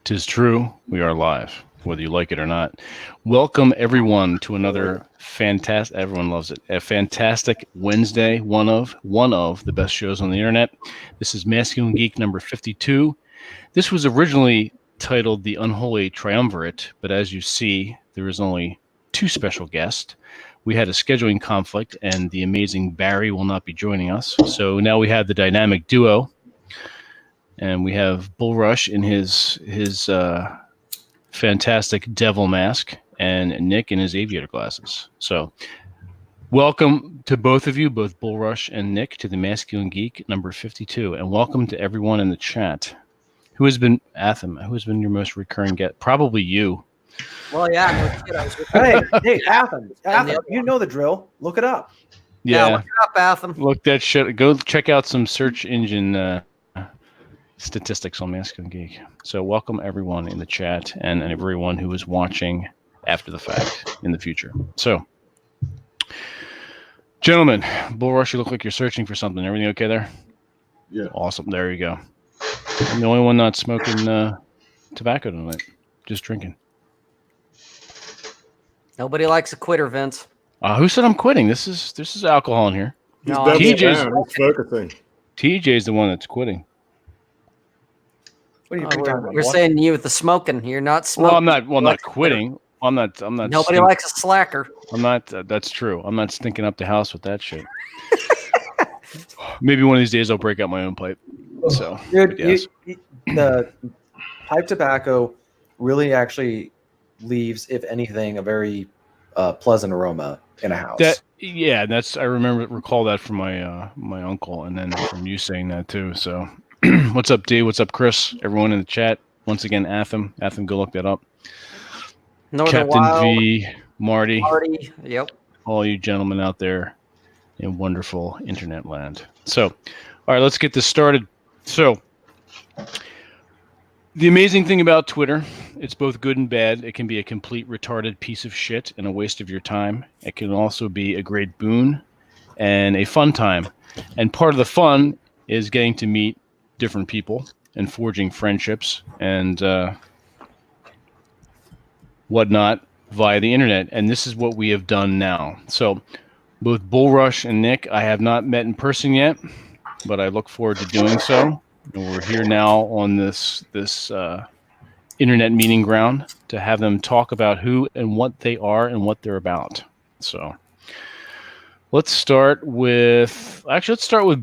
'Tis true, we are live, whether you like it or not. Welcome everyone to another fantastic. Everyone loves it. A fantastic Wednesday. One of the best shows on the internet. This is Masculine Geek number 52. This was originally titled The Unholy Triumvirate, but as you see, there is only two special guests. We had a scheduling conflict, and the amazing Barry will not be joining us. So now we have the dynamic duo. And we have Bull Rush in his fantastic devil mask, and Nick in his aviator glasses. So, welcome to both of you, both Bull Rush and Nick, to the Masculine Geek number 52, and welcome to everyone in the chat. Who has been Atham? Who has been your most recurring guest? Probably you. Well, yeah. Hey, Atham, you know the drill. Look it up. Yeah, look it up, Atham. Look that shit. Go check out some search engine statistics on Masculine Geek. So welcome everyone in the chat and everyone who is watching after the fact in the future. So, gentlemen, Bull Rush, you look like you're searching for something. Everything okay there? Yeah. Awesome. There you go. I'm the only one not smoking tobacco tonight. Just drinking. Nobody likes a quitter, Vince. Who said I'm quitting? This is alcohol in here. He's No, TJ's focusing. TJ's the one that's quitting. What are you talking about? We're saying you with the smoking. You're not smoking. Well, I'm not. Well, I'm not quitting. I'm not. Nobody likes a slacker. I'm not. That's true. I'm not stinking up the house with that shit. Maybe one of these days I'll break out my own pipe. So, Dude, yes. the pipe tobacco really actually leaves, if anything, a very pleasant aroma in a house. That's. I recall that from my uncle, and then from you saying that too. So, what's up, D? What's up, Chris? Everyone in the chat. Once again, Atham, go look that up. Northern Captain Wild, V, Marty, yep. all you gentlemen out there in wonderful internet land. So, all right, let's get this started. So, the amazing thing about Twitter, it's both good and bad. It can be a complete retarded piece of shit and a waste of your time. It can also be a great boon and a fun time. And part of the fun is getting to meet different people and forging friendships and whatnot via the internet. And this is what we have done now. So both Bull Rush and Nick, I have not met in person yet, but I look forward to doing so. And we're here now on this internet meeting ground to have them talk about who and what they are and what they're about. So let's start with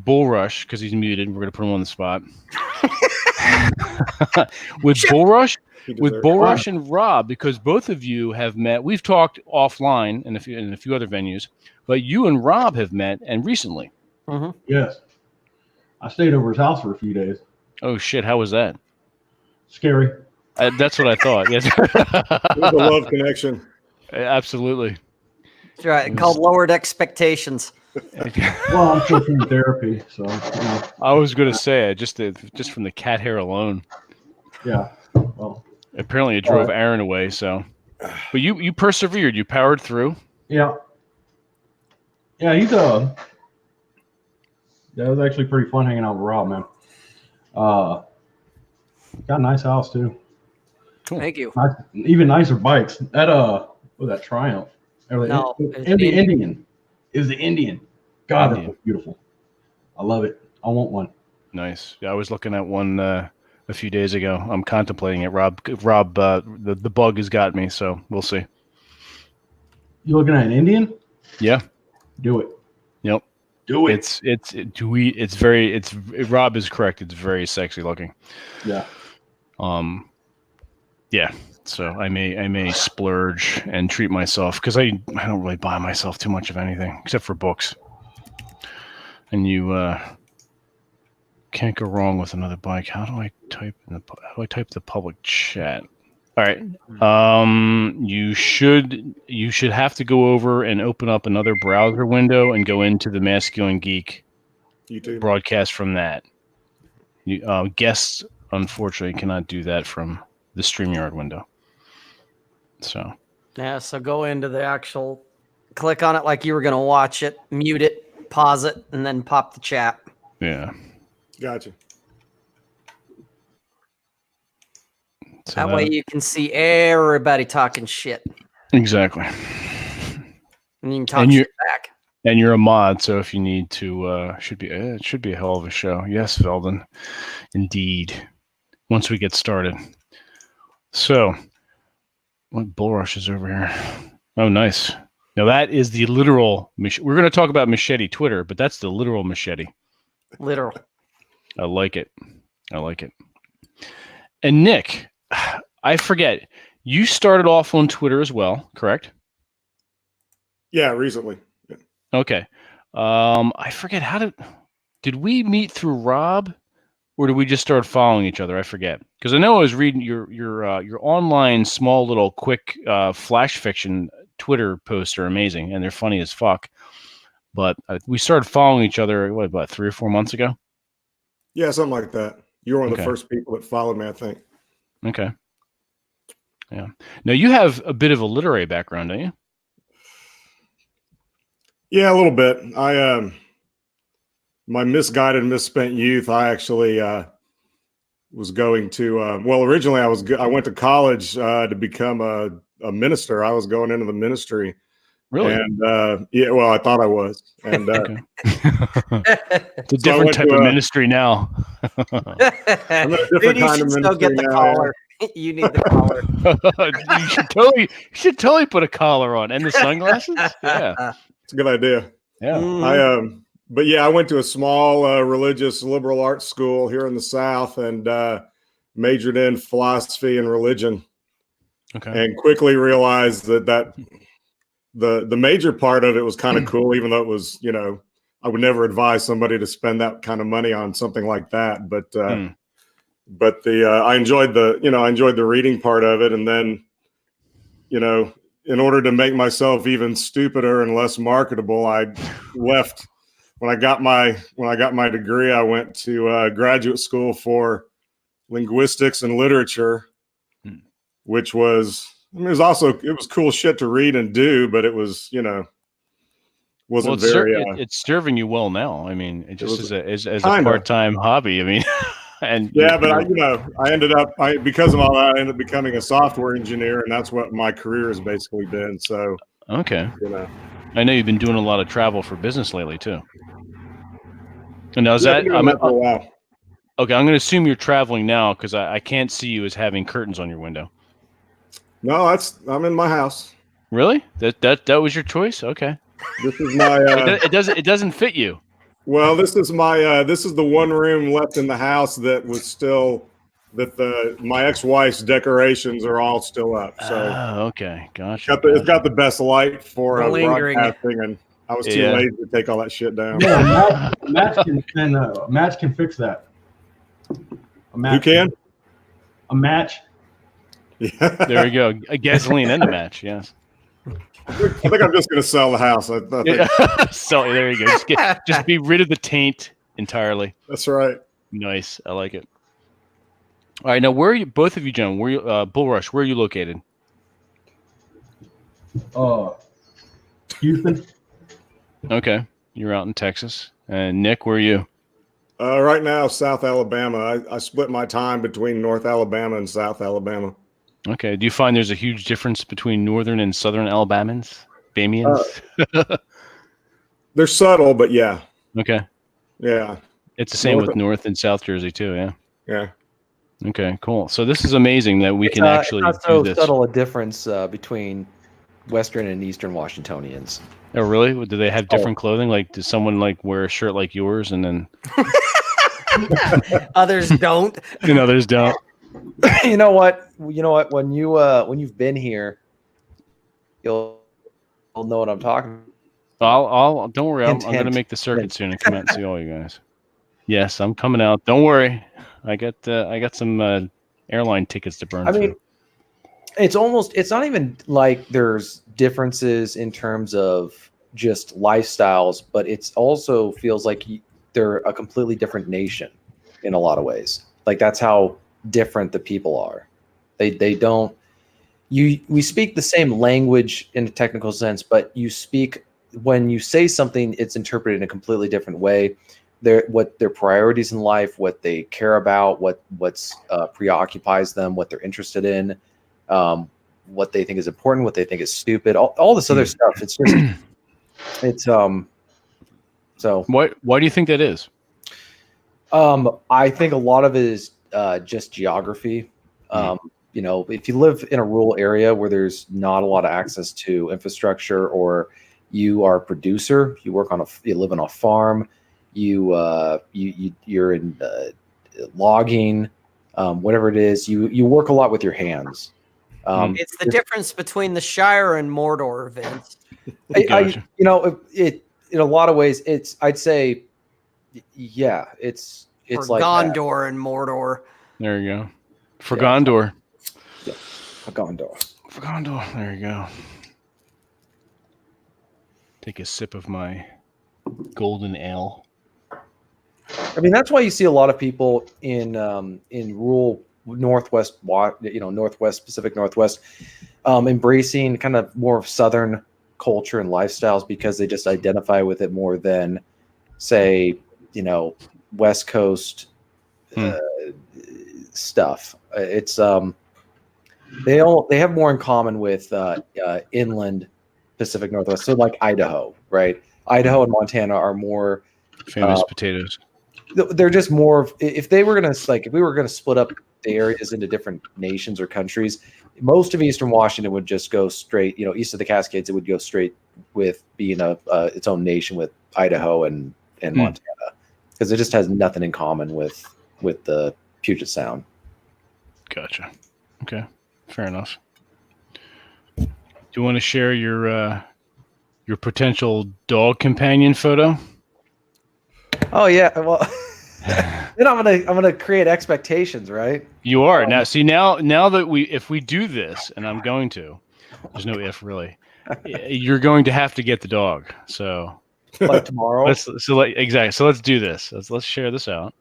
Bull Rush because he's muted. We're going to put him on the spot. with Bull Rush and Rob, because both of you have met. We've talked offline in a few other venues, but you and Rob have met and recently. Mm-hmm. Yes. I stayed over his house for a few days. Oh shit! How was that? Scary. That's what I thought. Yes. It was a love connection. Absolutely. That's right. Called lowered expectations. Well, I'm still in therapy, so. I was going to say just from the cat hair alone. Yeah. Well. Apparently, it drove Aaron away. So, but you persevered. You powered through. Yeah. Yeah, he's that was actually pretty fun hanging out with Rob, man. Got a nice house too. Cool. Thank you. Even nicer bikes. That was that Triumph? No, and the Indian. It was the Indian. God, that was beautiful. I love it. I want one. Nice. Yeah, I was looking at one a few days ago. I'm contemplating it. Rob, the bug has got me, so we'll see. You looking at an Indian? Yeah. Do it. Yep. Do it. Rob is correct. It's very sexy looking. Yeah. Yeah. So I may splurge and treat myself because I don't really buy myself too much of anything except for books. And you can't go wrong with another bike. How do I type the public chat? All right. You should have to go over and open up another browser window and go into the Masculine Geek YouTube broadcast from that. Guests unfortunately cannot do that from the StreamYard window. So go into the actual, click on it like you were going to watch it, mute it, pause it, and then pop the chat. Yeah. Gotcha. So That way you can see everybody talking shit. exactly. And you can talk And shit back. And you're a mod, so if you need to, it should be a hell of a show. Yes, Veldon, indeed. Once we get started. So, what bull rush is over here? Oh, nice. Now that is the literal. We're going to talk about Machete Twitter, but that's the literal Machete. Literal. I like it. I like it. And Nick, I forget. You started off on Twitter as well, correct? Yeah, recently. Yeah. Okay. I forget did we meet through Rob, or did we just start following each other? I forget, because I know I was reading your online small little quick flash fiction Twitter posts are amazing and they're funny as fuck. But we started following each other what, about 3 or 4 months ago. Yeah, something like that. You were one of Okay. the first people that followed me, I think. Okay. Yeah. Now you have a bit of a literary background, don't you? Yeah, a little bit. My misguided, misspent youth, I actually was going to, well, originally I went to college to become a minister. I was going into the ministry. Really? And yeah, well, I thought I was. And Okay. It's a So I different went type to of a- ministry now. I'm in a different Dude, you kind of should still get ministry the now. collar. You need the collar. You should totally put a collar on and the sunglasses. Yeah. It's a good idea. Yeah. Mhm. But yeah, I went to a small religious liberal arts school here in the South and majored in philosophy and religion, Okay. and quickly realized that the major part of it was kind of cool, even though it was, I would never advise somebody to spend that kind of money on something like that. But I enjoyed the reading part of it, and then, in order to make myself even stupider and less marketable, I left. When I got my degree, I went to graduate school for linguistics and literature, which was, it was cool shit to read and do, but it was, wasn't very. It's serving you well now. I mean, it just was as a kinda. part-time hobby. I mean, and Yeah, but I ended up because of all that, I ended up becoming a software engineer, and that's what my career has basically been. So okay. I know you've been doing a lot of travel for business lately too. And now is yeah, that? I've been doing that for a while. Okay, I'm going to assume you're traveling now because I can't see you as having curtains on your window. No, I'm in my house. Really? That was your choice? Okay. This is my. It doesn't fit you. Well, this is my. This is the one room left in the house that was still my ex-wife's decorations are all still up. So okay, gotcha. it's got the best light for The lingering. broadcasting, and I was too lazy to take all that shit down. Yeah, Match can fix that. Who can? A match. Yeah. There we go. A gasoline and a match. Yes. I think I'm just going to sell the house. I think. Yeah. So there you go. Just be rid of the taint entirely. That's right. Nice. I like it. All right. Now, where are you? Both of you, gentlemen. Where you? Bull Rush. Where are you located? Houston. Okay. You're out in Texas. And Nick, where are you? Right now, South Alabama. I split my time between North Alabama and South Alabama. Okay. Do you find there's a huge difference between northern and southern Alabamans? Bamians? They're subtle, but yeah. Okay. Yeah. It's the same with North and South Jersey too, yeah? Yeah. Okay, cool. So this is amazing that we can actually it's not so do this. subtle a difference between Western and Eastern Washingtonians. Oh, really? Do they have different clothing? Like, does someone like wear a shirt like yours and then Others don't. and others don't? You know what? When you've been here, you'll know what I'm talking about. I'll don't worry. I'm going to Hint. make the circuit soon and come out and see all you guys. Yes, I'm coming out. Don't worry. I got some airline tickets to burn. I mean, it's not even like there's differences in terms of just lifestyles, but it's also feels like they're a completely different nation in a lot of ways. Like that's how different the people are. They don't. We speak the same language in a technical sense, but when you say something, it's interpreted in a completely different way. what their priorities in life, what they care about, what's preoccupies them, what they're interested in, what they think is important, what they think is stupid, all this other stuff. It's just it's so why do you think that is? I think a lot of it is just geography. You know, if you live in a rural area where there's not a lot of access to infrastructure, or you are a producer, you live on a farm, you're in logging, whatever it is, you work a lot with your hands. It's the difference between the Shire and Mordor, Vince. Gotcha. You know, it in a lot of ways, I'd say, yeah, it's Or like Gondor and Mordor. There you go. For Yeah. Gondor. Yeah, a Gondor. For Gondor. There you go. Take a sip of my golden ale. I mean, that's why you see a lot of people in rural Northwest, Northwest, Pacific Northwest, embracing kind of more of Southern culture and lifestyles, because they just identify with it more than, say, West Coast stuff. It's they have more in common with inland Pacific Northwest. So like Idaho, right? Idaho and Montana are more Famous potatoes. They're just more of, if we were gonna split up the areas into different nations or countries, most of Eastern Washington would just go straight, east of the Cascades, it would go straight with being its own nation with Idaho and Montana, because it just has nothing in common with the Puget Sound. Gotcha. Okay, fair enough. Do you want to share your potential dog companion photo? Oh yeah, well, then I'm gonna create expectations, right? You are now. See now that if we do this, and I'm going to, there's no if really. You're going to have to get the dog. So like tomorrow. Exactly. So let's do this. Let's share this out.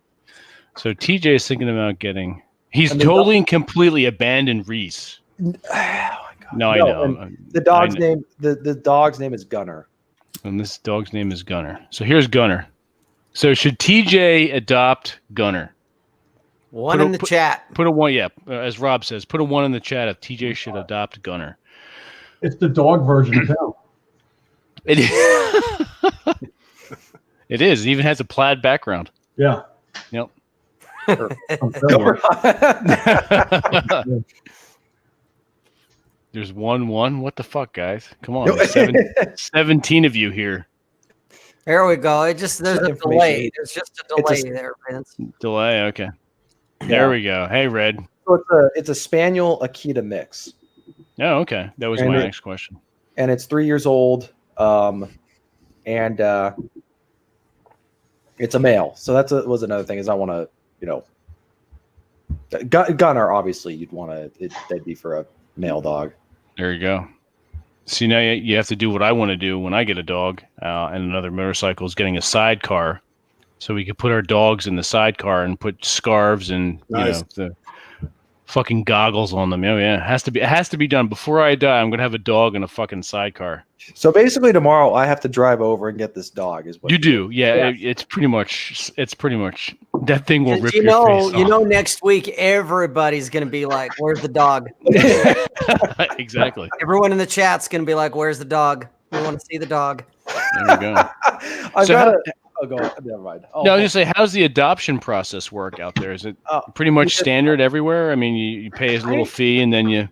So TJ is thinking about getting. He's totally and completely abandoned Reese. Oh my God. No, I know. The dog's name. The dog's name is Gunner. And this dog's name is Gunner. So here's Gunner. So should TJ adopt Gunner? One in the chat. Put a one, yeah. As Rob says, put a one in the chat if TJ should adopt Gunner. It's the dog version of him. It is. It even has a plaid background. Yeah. Yep. There's 1-1. What the fuck, guys? Come on. 17 of you here. There we go. There's a delay. There's just a delay there, Vince. Delay. Okay. There we go. Hey, Red. So it's a Spaniel Akita mix. Oh, okay. That was my next question. And it's 3 years old. And it's a male. So was another thing, is I want to, Gunner, obviously you'd want to, that'd be for a male dog. There you go. See, now you have to do what I want to do when I get a dog and another motorcycle, is getting a sidecar, so we could put our dogs in the sidecar and put scarves and the fucking goggles on them. Oh yeah, it has to be done before I die. I'm gonna have a dog in a fucking sidecar. So basically, tomorrow I have to drive over and get this dog. Is what you do? Yeah. It's pretty much that thing will rip your face off. Next week everybody's gonna be like, "Where's the dog?" Exactly. Everyone in the chat's gonna be like, "Where's the dog? We want to see the dog." There we go. Go on. Never mind. No, I was going to say, how's the adoption process work out there? Is it pretty much standard everywhere? I mean, you pay a little fee and then you...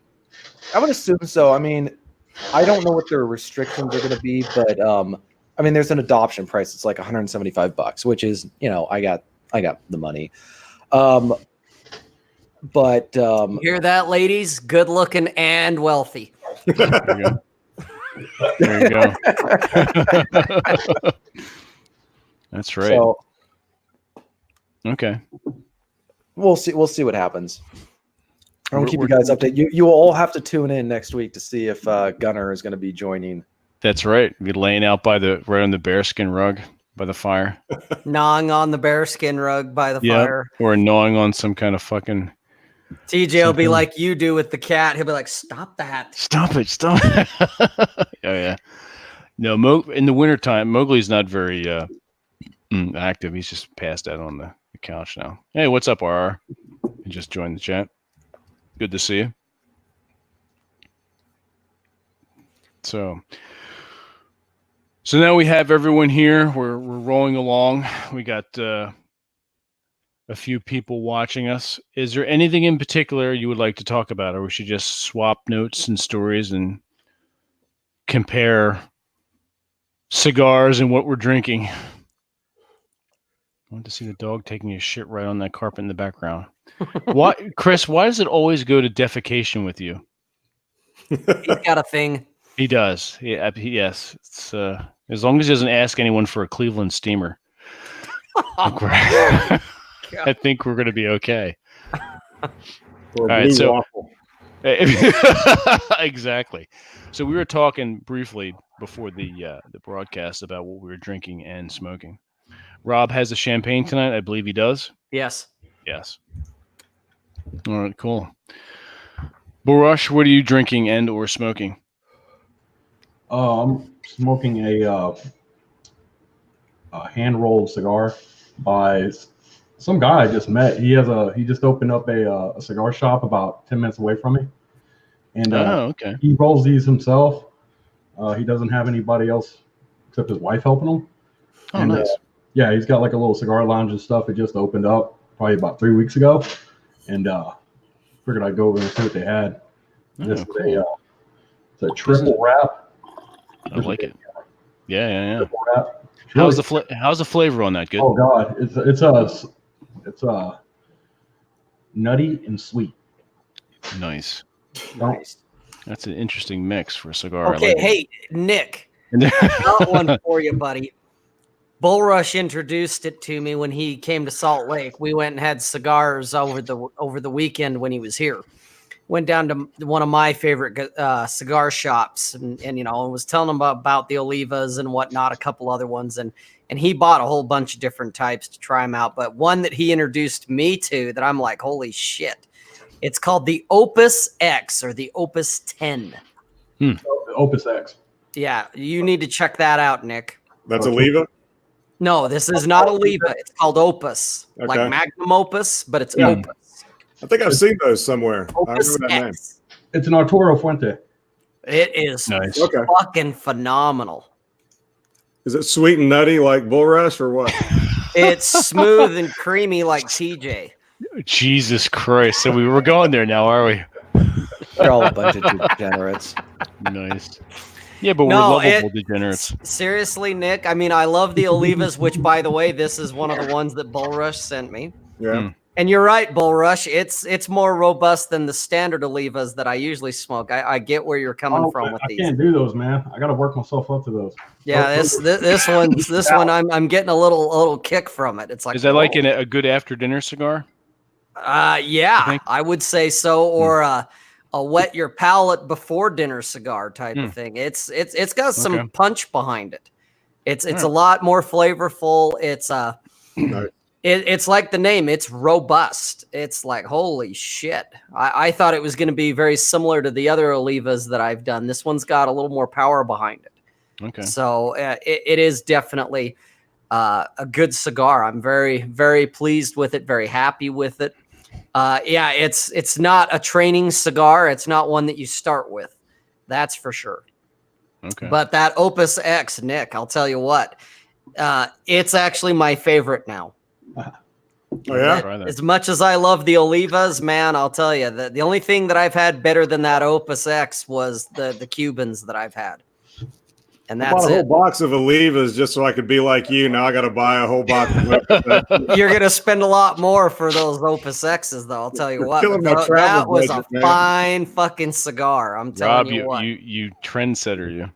I would assume so. I mean, I don't know what their restrictions are going to be, but I mean, there's an adoption price. It's like $175, which is, I got the money. But you hear that, ladies? Good looking and wealthy. There you go. There you go. That's right. So, okay. We'll see what happens. I'll keep you guys updated. You will all have to tune in next week to see if Gunner is going to be joining. That's right. Be laying out right on the bearskin rug by the fire. Gnawing on the bearskin rug by the fire. Or gnawing on some kind of fucking... TJ will be like you do with the cat. He'll be like, "Stop that. Stop it. Stop it." Oh, yeah. No, in the wintertime, Mowgli's not very... Active. He's just passed out on the couch now. Hey, what's up, RR? You just joined the chat. Good to see you. So now we have everyone here. We're rolling along. We got a few people watching us. Is there anything in particular you would like to talk about, or we should just swap notes and stories and compare cigars and what we're drinking? I want to see the dog taking a shit right on that carpet in the background. Why, Chris? Why does it always go to defecation with you? He's got a thing. He does. Yes. It's as long as he doesn't ask anyone for a Cleveland steamer. I think we're going to be okay. Or a All right, blue so waffle. exactly. So we were talking briefly before the broadcast about what we were drinking and smoking. Rob has a champagne tonight. I believe he does. Yes. Yes. All right. Cool. Borush, what are you drinking and or smoking? I'm smoking a hand-rolled cigar by some guy I just met. He just opened up a cigar shop about 10 minutes away from me, and okay. he rolls these himself. He doesn't have anybody else except his wife helping him. Oh, And, nice. yeah, he's got like a little cigar lounge and stuff. It just opened up probably about 3 weeks ago, and figured I'd go over and see what they had. This is Cool. it's a triple wrap. I like it. Yeah. Triple wrap. It's How's really- the flavor on that? Good. Oh God, it's nutty and sweet. Nice. Nice. That's an interesting mix for a cigar. Okay, I like hey, Nick, it. got one for you, buddy. Bullrush introduced it to me when he came to Salt Lake. We went and had cigars over the weekend when he was here. Went down to one of my favorite cigar shops, and was telling him about the Olivas and whatnot, a couple other ones, and he bought a whole bunch of different types to try them out. But one that he introduced me to that I'm like, holy shit! It's called the Opus X or the Opus 10. Opus X. Yeah, you need to check that out, Nick. That's Oliva? No, this is not Oliva. It's called Opus, like Okay. Magnum Opus, but it's Yeah. Opus. I think I've seen those somewhere. I Opus remember that name. X. It's an Arturo Fuente. It is Nice. Okay. fucking phenomenal. Is it sweet and nutty like Bull Rush or what? It's smooth and creamy like TJ. Jesus Christ. So we were going there now, are we? They're all a bunch of degenerates. Nice. Yeah, but No, we're lovable degenerates. Seriously, Nick. I mean, I love the Olivas, which, by the way, this is one of the ones that Bullrush sent me. Yeah. And you're right, Bullrush. It's more robust than the standard Olivas that I usually smoke. I get where you're coming from with I these. can't do those, man. I got to work myself up to those. Yeah, this one I'm getting a little kick from it. It's like, Is that like whoa. a good after dinner cigar? Yeah, think? I would say so, or a wet your palate before dinner cigar type of thing. It's got some Okay. punch behind it. It's a lot more flavorful. It's it's like the name. It's robust. It's like, holy shit. I thought it was going to be very similar to the other Olivas that I've done. This one's got a little more power behind it. Okay. So it is definitely a good cigar. I'm very, very pleased with it. Very happy with it. Yeah, it's not a training cigar. It's not one that you start with. That's for sure. Okay. But that Opus X, Nick, I'll tell you what, it's actually my favorite now. Oh, yeah? Try that. As much as I love the Olivas, man, I'll tell you that the only thing that I've had better than that Opus X was the Cubans that I've had. And I bought that's a whole it. box of Olivas just so I could be like you. Now I got to buy a whole box of You're going to spend a lot more for those Opus X's, though. I'll tell you what. killing my That travel was budget, a man. fine fucking cigar. I'm telling Rob, you what. you trendsetter, you.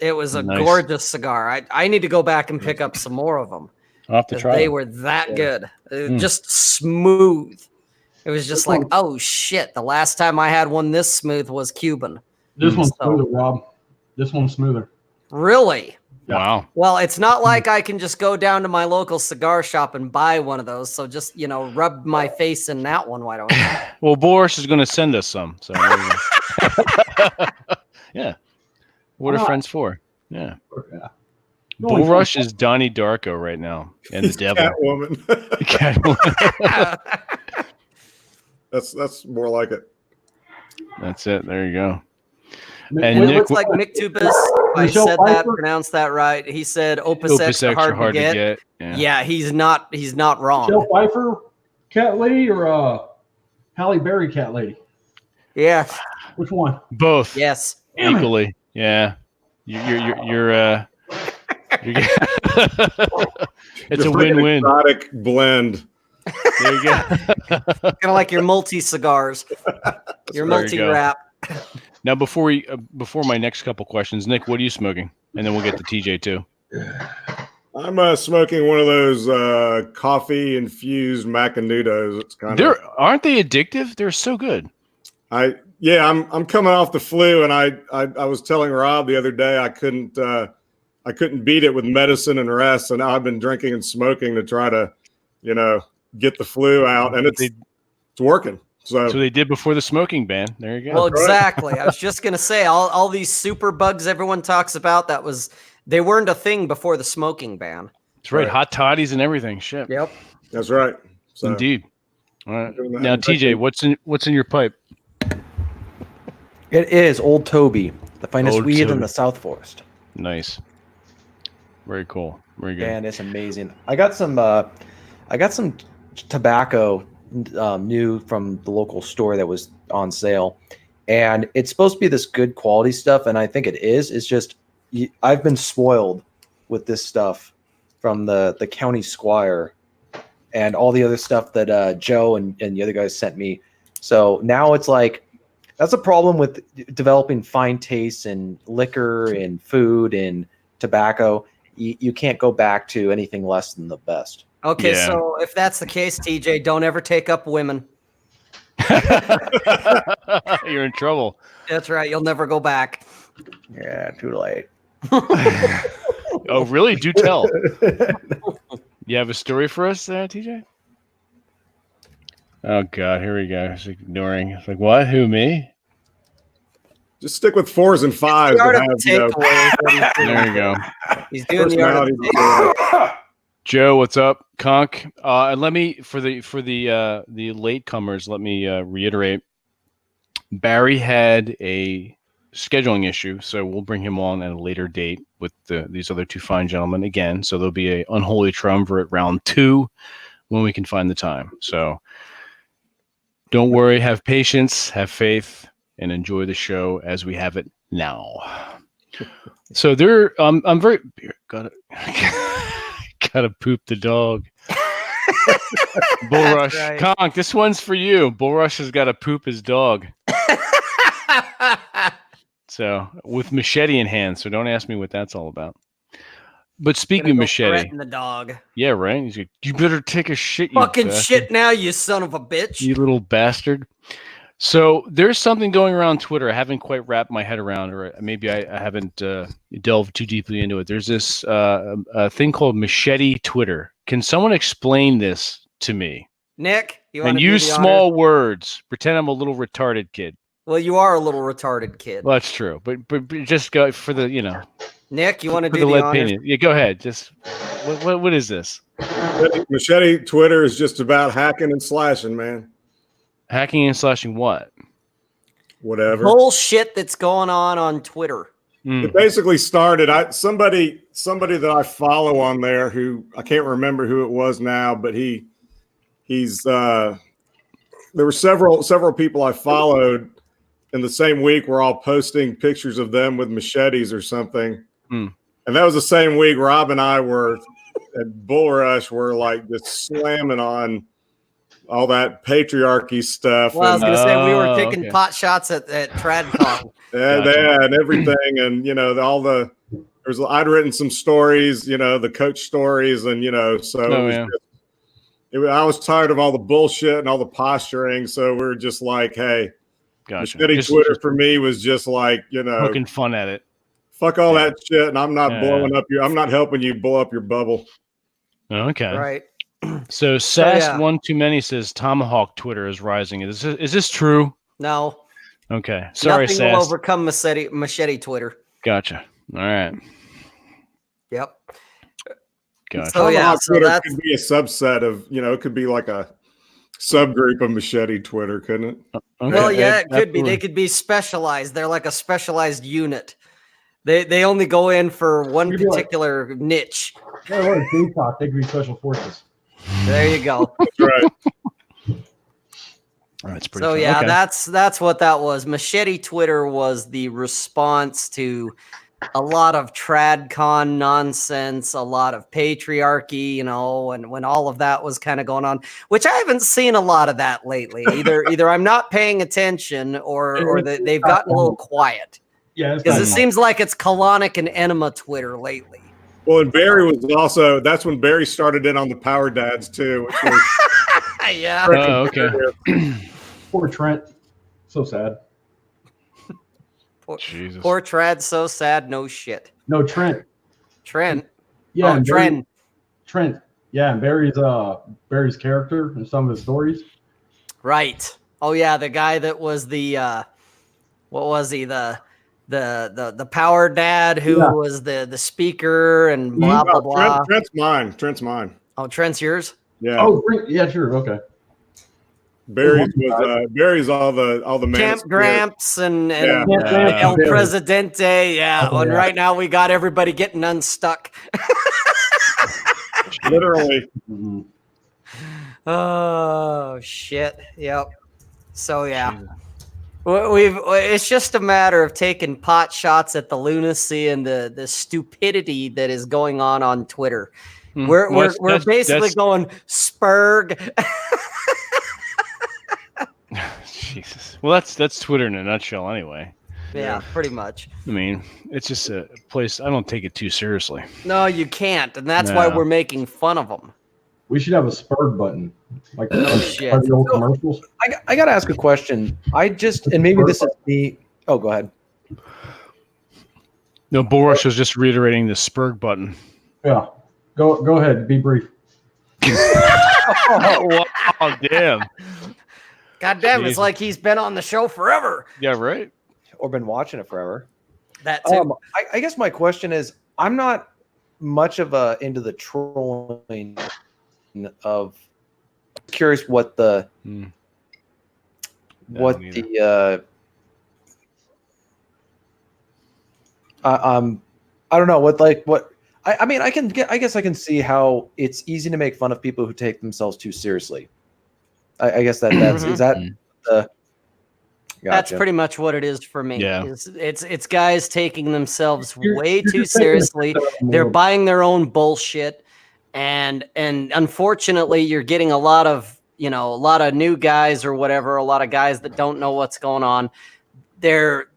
It was a Nice. gorgeous cigar. I need to go back and pick up some more of them. I'll have to try They them. were that good. Just smooth. It was just like, oh shit. The last time I had one this smooth was Cuban. This one's So- smoother, Rob. This one's smoother. Really? Wow. Well, it's not like I can just go down to my local cigar shop and buy one of those. So just, rub my face in that one. Why don't you? Well, Boris is going to send us some. So yeah. What are Why not? friends for? Yeah. Yeah. Bull Rush is Donnie Darko right now, and He's the devil. Catwoman. That's more like it. That's it. There you go. And Nick, it looks like Mick Tubis, if I Michelle said that, Pfeiffer? pronounced that right. He said Opus Opus Extra Extra hard to get. Yeah, he's not wrong. Michelle Pfeiffer, cat lady, or Halle Berry, cat lady? Yeah. Which one? Both. Yes. Equally. Yeah. You're it's a win-win. Exotic blend. There you go. Kind of like your multi-cigars. Your multi-wrap. Now, before my next couple questions, Nick, what are you smoking? And then we'll get to TJ too. I'm smoking one of those coffee infused Macanudos. It's kind of aren't they addictive? They're so good. I'm coming off the flu, and I was telling Rob the other day I couldn't beat it with medicine and rest, so now I've been drinking and smoking to try to, get the flu out, and it's working. So they did before the smoking ban. There you go. Well, exactly. I was just gonna say all these super bugs everyone talks about, they weren't a thing before the smoking ban. That's right. Hot toddies and everything. Shit. Yep. That's right. So, indeed. All right. Now, TJ, what's in your pipe? It is Old Toby, the finest Old weed Toby. in the South Forest. Nice. Very cool. Very good. And it's amazing. I got some tobacco new from the local store that was on sale, and it's supposed to be this good quality stuff, and I think it is. It's just I've been spoiled with this stuff from the county squire and all the other stuff that Joe and the other guys sent me. So now it's like that's a problem with developing fine tastes in liquor and food and tobacco. You can't go back to anything less than the best. Okay, Yeah. so if that's the case, TJ, don't ever take up women. You're in trouble. That's right. You'll never go back. Yeah, too late. Oh, really? Do tell. You have a story for us there, TJ? Oh, God. Here we go. He's ignoring. It's like, what? Who, me? just stick with 4s and 5s. The art that of the have, takeaway is what he's doing. There you go. He's doing the art of the personality takeaway. Joe, what's up? Conk. And let me for the latecomers, let me reiterate. Barry had a scheduling issue, so we'll bring him on at a later date with these other two fine gentlemen again. So there'll be a unholy triumvirate round 2 when we can find the time. So don't worry, have patience, have faith, and enjoy the show as we have it now. So there, I'm very gotta poop the dog. Bull Rush, right. Conk, this one's for you. Bull Rush has got to poop his dog. So with Machete in hand, so don't ask me what that's all about. But speaking of Machete, threaten the dog. yeah, right. He's like, you better take a shit, you Fucking bastard. shit now, you son of a bitch. You little bastard. So there's something going around Twitter I haven't quite wrapped my head around, or maybe I haven't delved too deeply into it. There's this a thing called Machete Twitter. Can someone explain this to me? Nick, you want And to use small words. Pretend I'm a little retarded kid. Well, you are a little retarded kid. Well, that's true. But just go for the, Nick, you want to for do the the lead honors? painting. Yeah, go ahead. Just what is this? Machete Twitter is just about hacking and slashing, man. Hacking and slashing what? Whatever. Bullshit that's going on Twitter. It basically started. Somebody that I follow on there who I can't remember who it was now, but he's there were several people I followed in the same week were all posting pictures of them with machetes or something. And that was the same week Rob and I were at Bull Rush, were like just slamming on all that patriarchy stuff. Well, I was going to say we were taking okay. pot shots at TradCon. And everything, and I'd written some stories, the coach stories, and so I was tired of all the bullshit and all the posturing, so we were just like, hey, Gotcha. Machete Twitter for me was just like, poking fun at it. fuck all that shit, and I'm not I'm not helping you blow up your bubble. Okay. Right. So Sass One Too Many says Tomahawk Twitter is rising. Is this true? No. Okay. Sorry, Nothing Sass. will overcome machete Twitter. Gotcha. All right. Yep. Gotcha. So yeah, so Twitter that's could be a subset of, it could be like a subgroup of Machete Twitter, couldn't it? Okay. well, yeah, it could be. Absolutely. They could be specialized. They're like a specialized unit. They only go in for one You'd be like- particular niche. Yeah, what a TikTok. They could be special forces. There you go. That's right. That's pretty. So fun. yeah, Okay. that's what that was. Machete Twitter was the response to a lot of tradcon nonsense, a lot of patriarchy, and when all of that was kind of going on, which I haven't seen a lot of that lately. Either I'm not paying attention or they've gotten a little quiet. Yeah, Because it seems like it's colonic and enema Twitter lately. Well, and Barry was also, that's when Barry started in on the Power Dads too. Which was Yeah. Oh, okay. Poor Trent. So sad. Jesus. Poor Trad, so sad, no shit. No, Trent. Trent. Yeah, Oh, and Barry- Trent. Trent. Yeah, and Barry's character and some of his stories. Right. Oh yeah, the guy that was the what was he? The power dad who Yeah. was the speaker and blah blah blah. Trent's mine. Trent's mine. Oh, Trent's yours? Yeah. Oh, yeah, sure. Okay. Barry's all the man. Camp Gramps and Yeah. El Barry. Presidente. Yeah. Oh, And yeah. right now we got everybody getting unstuck. Literally. Mhm. Oh shit. Yep. So yeah. It's just a matter of taking pot shots at the lunacy and the stupidity that is going on Twitter. Hmm. We're Well, basically that's- going Spurg. Jesus. Well, that's Twitter in a nutshell, anyway. Yeah, pretty much. I mean, it's just a place. I don't take it too seriously. No, you can't, and that's why No. we're making fun of them. We should have a spurred button, like shit. the old commercials. I got to ask a question. And maybe this is me. Oh, go ahead. No, Boris was just reiterating the Spurg button. Yeah, go ahead. Be brief. Oh, wow, damn. God damn, it's Jesus. like he's been on the show forever. Yeah, right. Or been watching it forever. That too. I guess my question is, I'm not much of into the trolling of. Curious what the Hmm. what No, the I don't know what I mean I guess I can see how it's easy to make fun of people who take themselves too seriously. I guess that's Mhm. is that the That's Gotcha. pretty much what it is for me. Yeah. It's guys taking themselves way You're too just taking seriously. it They're more. buying their own bullshit, and unfortunately, you're getting a lot of new guys or whatever, a lot of guys that don't know what's going on. They're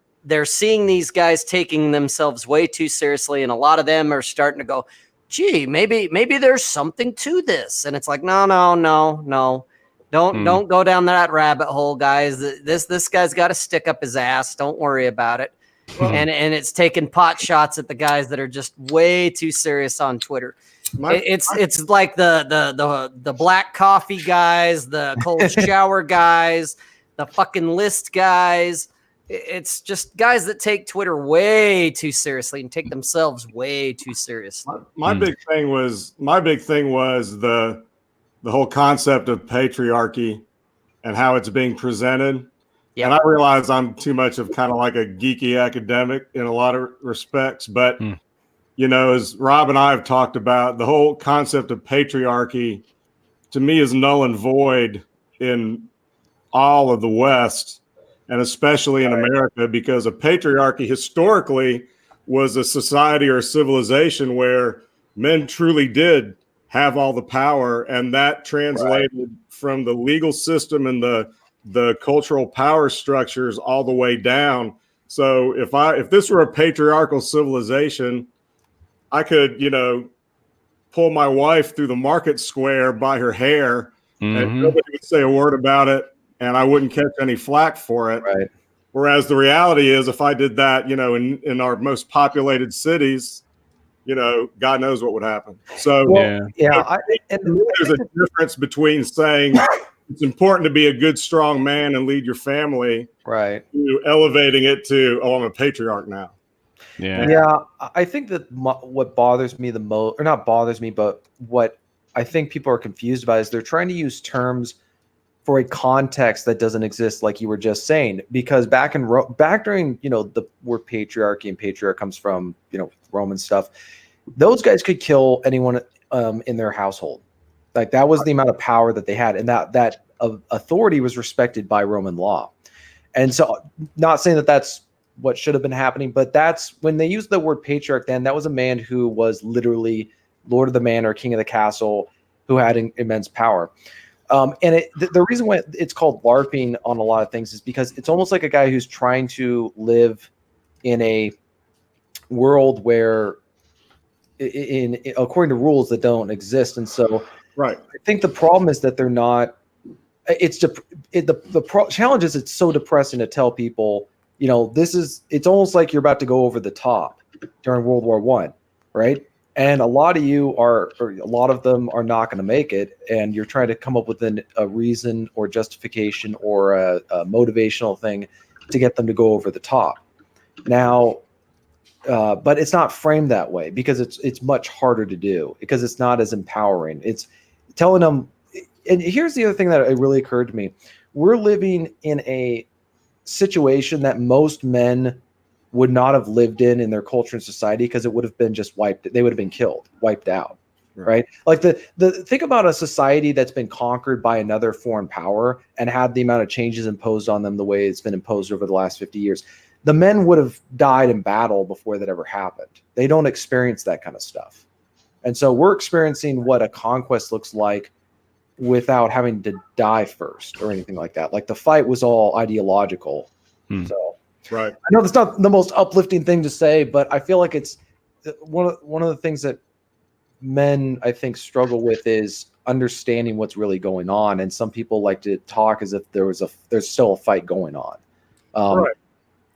seeing these guys taking themselves way too seriously, and a lot of them are starting to go, "Gee, maybe there's something to this," and it's like, no. Don't go down that rabbit hole, guys. This guy's got to stick up his ass. Don't worry about it. And it's taking pot shots at the guys that are just way too serious on Twitter. It's like the black coffee guys, the cold shower guys, the fucking list guys. It's just guys that take Twitter way too seriously and take themselves way too seriously. My big thing was the whole concept of patriarchy and how it's being presented. Yep. And I realize I'm too much of kind of like a geeky academic in a lot of respects, but as Rob and I have talked about, the whole concept of patriarchy to me is null and void in all of the West, and especially in America, because a patriarchy historically was a society or a civilization where men truly did have all the power, and that translated from the legal system and the cultural power structures all the way down. So if this were a patriarchal civilization, I could, pull my wife through the market square by her hair, and nobody would say a word about it, and I wouldn't catch any flack for it. Right. Whereas the reality is, if I did that, in our most populated cities, God knows what would happen. So there's a difference between saying it's important to be a good, strong man and lead your family, right, to elevating it to, I'm a patriarch now. Yeah. Yeah, I think that what bothers me the most, or not bothers me, but what I think people are confused about is they're trying to use terms for a context that doesn't exist, like you were just saying. Because back during the word patriarchy, and patriarch comes from Roman stuff, those guys could kill anyone in their household. Like that was the amount of power that they had, and that authority was respected by Roman law. And so, not saying that that's what should have been happening, but that's when they used the word patriarch. Then that was a man who was literally lord of the manor, king of the castle, who had immense power. And the reason why it's called LARPing on a lot of things is because it's almost like a guy who's trying to live in a world where, according to rules that don't exist. And so, Right. I think the problem is that they're not. The challenge is it's so depressing to tell people, it's almost like you're about to go over the top during World War I, right? And a lot of them are not going to make it, and you're trying to come up with a reason or justification or a motivational thing to get them to go over the top. Now, but it's not framed that way because it's much harder to do because it's not as empowering. It's telling them. And here's the other thing that it really occurred to me. We're living in a situation that most men would not have lived in their culture and society because it would have been just wiped. They would have been killed, wiped out, right? Like the think about a society that's been conquered by another foreign power and had the amount of changes imposed on them the way it's been imposed over the last 50 years. The men would have died in battle before that ever happened. They don't experience that kind of stuff. And so we're experiencing what a conquest looks like without having to die first or anything like that. Like the fight was all ideological. So right. I know that's not the most uplifting thing to say, but I feel like it's one of the things that men, I think, struggle with is understanding what's really going on. And some people like to talk as if there's still a fight going on. Right.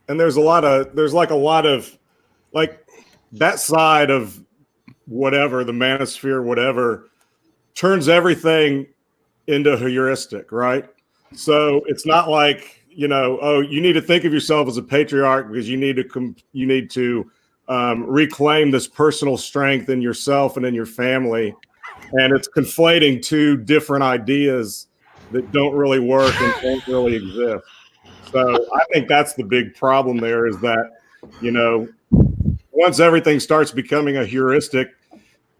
And there's like a lot of like that side of whatever, the manosphere, whatever, turns everything into a heuristic, right? So it's not like, oh, you need to think of yourself as a patriarch because you need to reclaim this personal strength in yourself and in your family. And it's conflating two different ideas that don't really work and don't really exist. So I think that's the big problem there is that, once everything starts becoming a heuristic,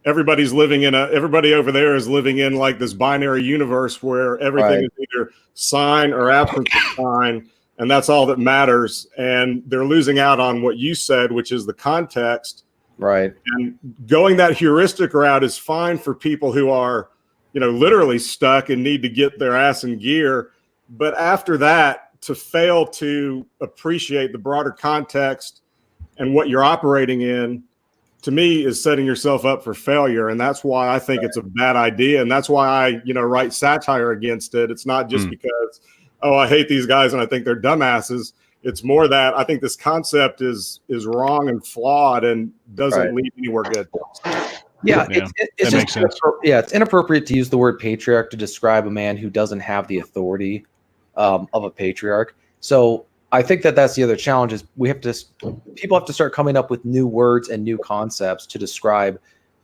everybody over there is living in like this binary universe where everything is either sign or absence of sign, and that's all that matters. And they're losing out on what you said, which is the context. Right. And going that heuristic route is fine for people who are, literally stuck and need to get their ass in gear. But after that, to fail to appreciate the broader context and what you're operating in, to me, is setting yourself up for failure. And that's why I think it's a bad idea. And that's why I, write satire against it. It's not just because, oh, I hate these guys and I think they're dumbasses. It's more that I think this concept is wrong and flawed and doesn't lead anywhere good. Yeah, that makes sense. It's inappropriate to use the word patriarch to describe a man who doesn't have the authority of a patriarch. So I think that's the other challenge is people have to start coming up with new words and new concepts to describe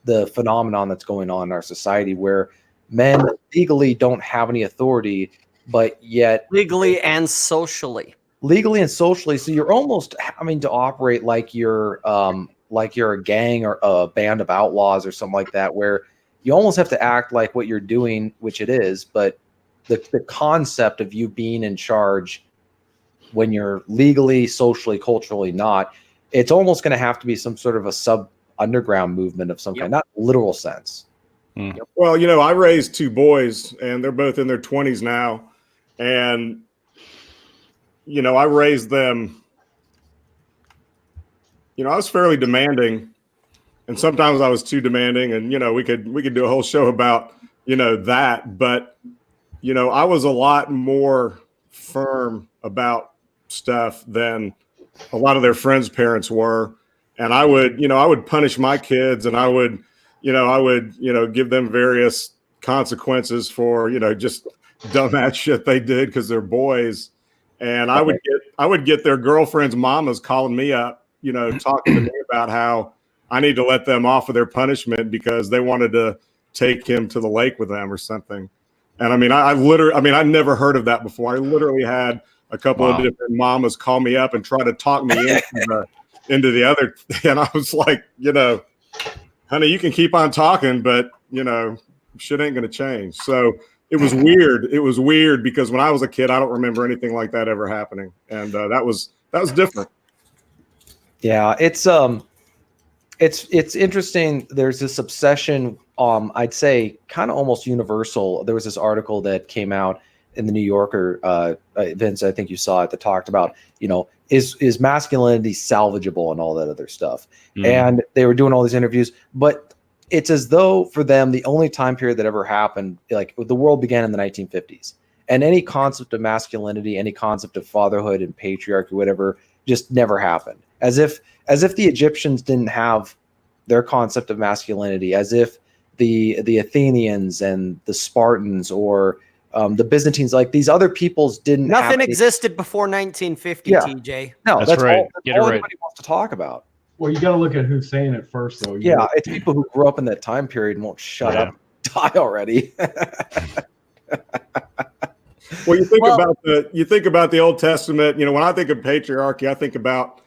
the phenomenon that's going on in our society where men legally don't have any authority, but yet legally and socially. So you're almost having to operate like you're a gang or a band of outlaws or something like that, where you almost have to act like what you're doing, which it is, but the concept of you being in charge when you're legally, socially, culturally not, it's almost going to have to be some sort of a sub-underground movement of some kind, not literal sense. Well, I raised two boys, and they're both in their 20s now. And, I raised them, I was fairly demanding. And sometimes I was too demanding. And, we could do a whole show about, that. But, I was a lot more firm about stuff than a lot of their friends' parents were. And I would punish my kids, and I would give them various consequences for, just dumbass shit they did because they're boys. And I would get their girlfriends' mamas calling me up talking to me about how I need to let them off of their punishment because they wanted to take him to the lake with them or something. And I mean, I never heard of that before. I literally had a couple of different mamas call me up and try to talk me into the other. And I was like, honey, you can keep on talking, but shit ain't going to change. So it was weird. It was weird because when I was a kid, I don't remember anything like that ever happening. And that was different. Yeah, it's interesting. There's this obsession, I'd say kind of almost universal. There was this article that came out in the New Yorker, Vince, I think you saw it, that talked about, is masculinity salvageable and all that other stuff. And they were doing all these interviews, but it's as though for them, the only time period that ever happened, like the world began in the 1950s, and any concept of masculinity, any concept of fatherhood and patriarchy, whatever, just never happened. As if the Egyptians didn't have their concept of masculinity, as if the Athenians and the Spartans or the Byzantines, like these other peoples didn't. Nothing existed before 1950, Yeah. TJ. No, that's right. All everybody wants to talk about. Well, you got to look at who's saying it first, though. Yeah, it's people who grew up in that time period and won't shut up, die already. Well, you think about the Old Testament. When I think of patriarchy, I think about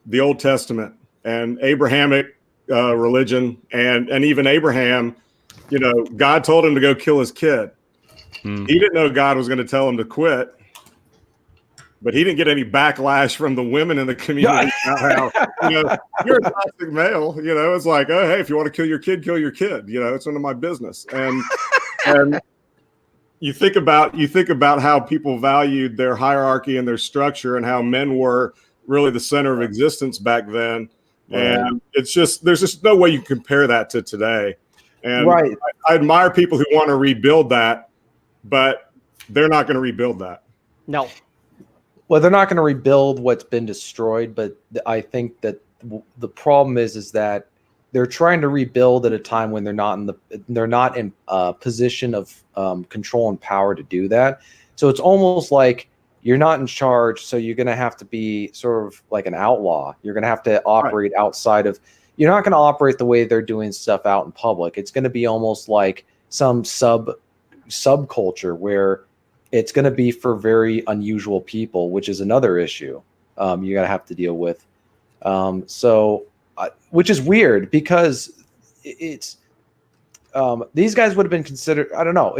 the Old Testament and Abrahamic religion, and even Abraham. God told him to go kill his kid. He didn't know God was going to tell him to quit, but he didn't get any backlash from the women in the community. About how, you're a toxic male. It's like, oh, hey, if you want to kill your kid, kill your kid. It's none of my business. And you think about how people valued their hierarchy and their structure, and how men were really the center of existence back then. Right. And there's just no way you can compare that to today. And I admire people who want to rebuild that, but they're not going to rebuild that. No. Well, they're not going to rebuild what's been destroyed, but I think that the problem is that they're trying to rebuild at a time when they're not in a position of control and power to do that. So it's almost like you're not in charge, so you're going to have to be sort of like an outlaw. You're going to have to operate outside of. You're not going to operate the way they're doing stuff out in public. It's going to be almost like some subculture where it's going to be for very unusual people, which is another issue you're going to have to deal with. Which is weird because it's these guys would have been considered. I don't know.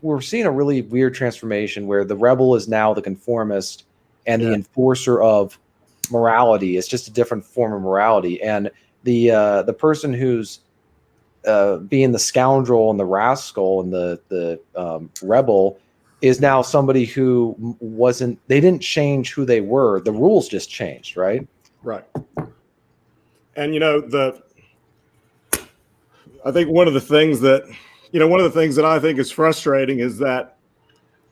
We're seeing a really weird transformation where the rebel is now the conformist and the enforcer of morality. It's just a different form of morality, and the person who's being the scoundrel and the rascal and the rebel is now somebody who wasn't. They didn't change who they were. The rules just changed, right? Right. And I think one of the things that I think is frustrating is that,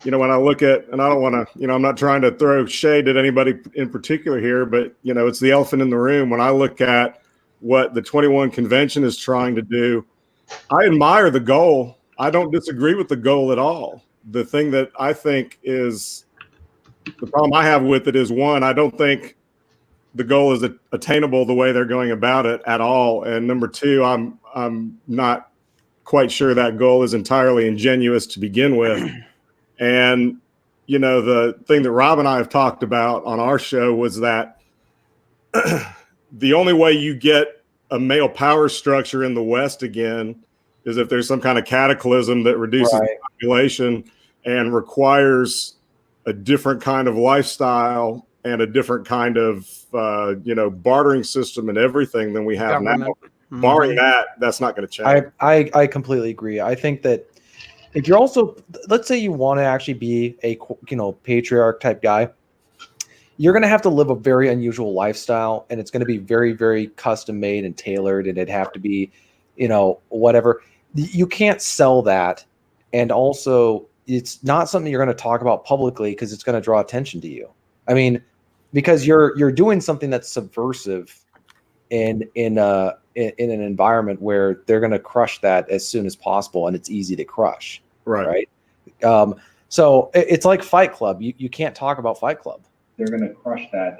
when I look at, and I don't want to, I'm not trying to throw shade at anybody in particular here, but it's the elephant in the room. When I look at what the 21 convention is trying to do, I admire the goal. I don't disagree with the goal at all. The thing that I think is the problem I have with it is, one, I don't think the goal is attainable the way they're going about it at all. And number two, I'm not quite sure that goal is entirely ingenuous to begin with. And, the thing that Rob and I have talked about on our show was that the only way you get a male power structure in the West again is if there's some kind of cataclysm that reduces the population and requires a different kind of lifestyle and a different kind of, bartering system and everything than we have now. Mm-hmm. Barring that, that's not going to change. I completely agree. I think that if you're also, let's say you want to actually be a, patriarch type guy, you're going to have to live a very unusual lifestyle, and it's going to be very, very custom made and tailored, and it'd have to be, whatever. You can't sell that. And also, it's not something you're going to talk about publicly because it's going to draw attention to you. I mean, because you're doing something that's subversive in an environment where they're going to crush that as soon as possible, and it's easy to crush. Right. So it's like Fight Club. You can't talk about Fight Club. They're going to crush that.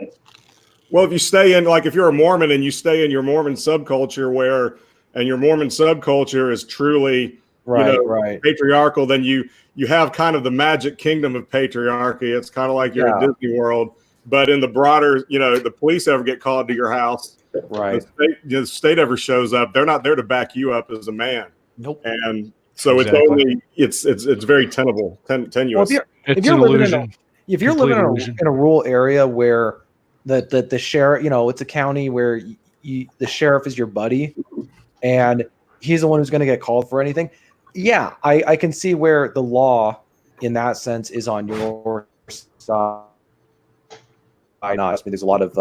Well, if you stay in, like, if you're a Mormon and you stay in your Mormon subculture and your Mormon subculture is truly, Right. patriarchal, then you have kind of the magic kingdom of patriarchy. It's kind of like you're in Disney World, but in the broader, the police ever get called to your house, Right. the state ever shows up, they're not there to back you up as a man. Nope. And so Exactly. it's very tenuous. Well, It's an illusion. if you're living in a rural area where the sheriff, it's a county where the sheriff is your buddy, and he's the one who's going to get called for anything. Yeah, I can see where the law, in that sense, is on your side. There's a lot of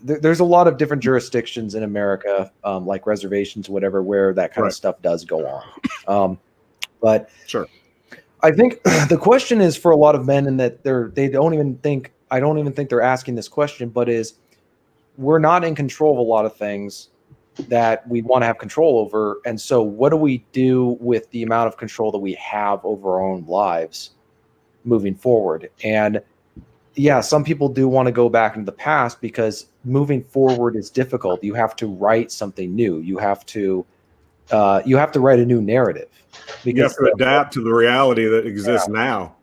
there's a lot of different jurisdictions in America, like reservations, whatever, where that kind of stuff does go on. But sure, I think the question is for a lot of men, and that I don't even think they're asking this question, but we're not in control of a lot of things that we want to have control over. And so what do we do with the amount of control that we have over our own lives moving forward? And yeah, some people do want to go back into the past because moving forward is difficult. You have to write something new. You have to write a new narrative. You have to adapt to the reality that exists now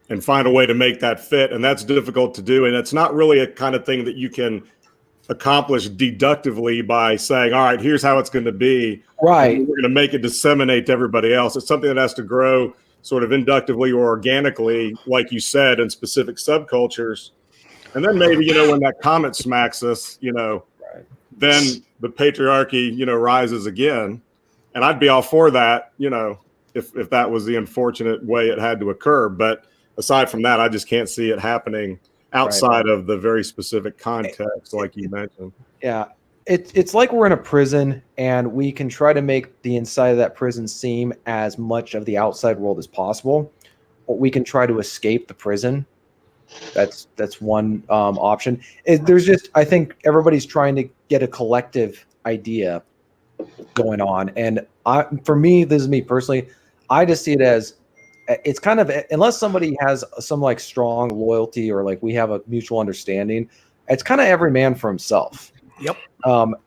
and find a way to make that fit. And that's difficult to do. And it's not really a kind of thing that you can accomplish deductively by saying, all right, here's how it's going to be. Right. We're going to make it disseminate to everybody else. It's something that has to grow sort of inductively or organically, like you said, in specific subcultures. And then maybe, when that comet smacks us, then the patriarchy, rises again. And I'd be all for that, if that was the unfortunate way it had to occur. But aside from that, I just can't see it happening outside of the very specific context, like you mentioned. Yeah. It's like we're in a prison, and we can try to make the inside of that prison seem as much of the outside world as possible, or we can try to escape the prison. That's one option. I think everybody's trying to get a collective idea going on. And for me, this is me personally, I just see it as, it's kind of, unless somebody has some like strong loyalty or like we have a mutual understanding, it's kind of every man for himself. Yep.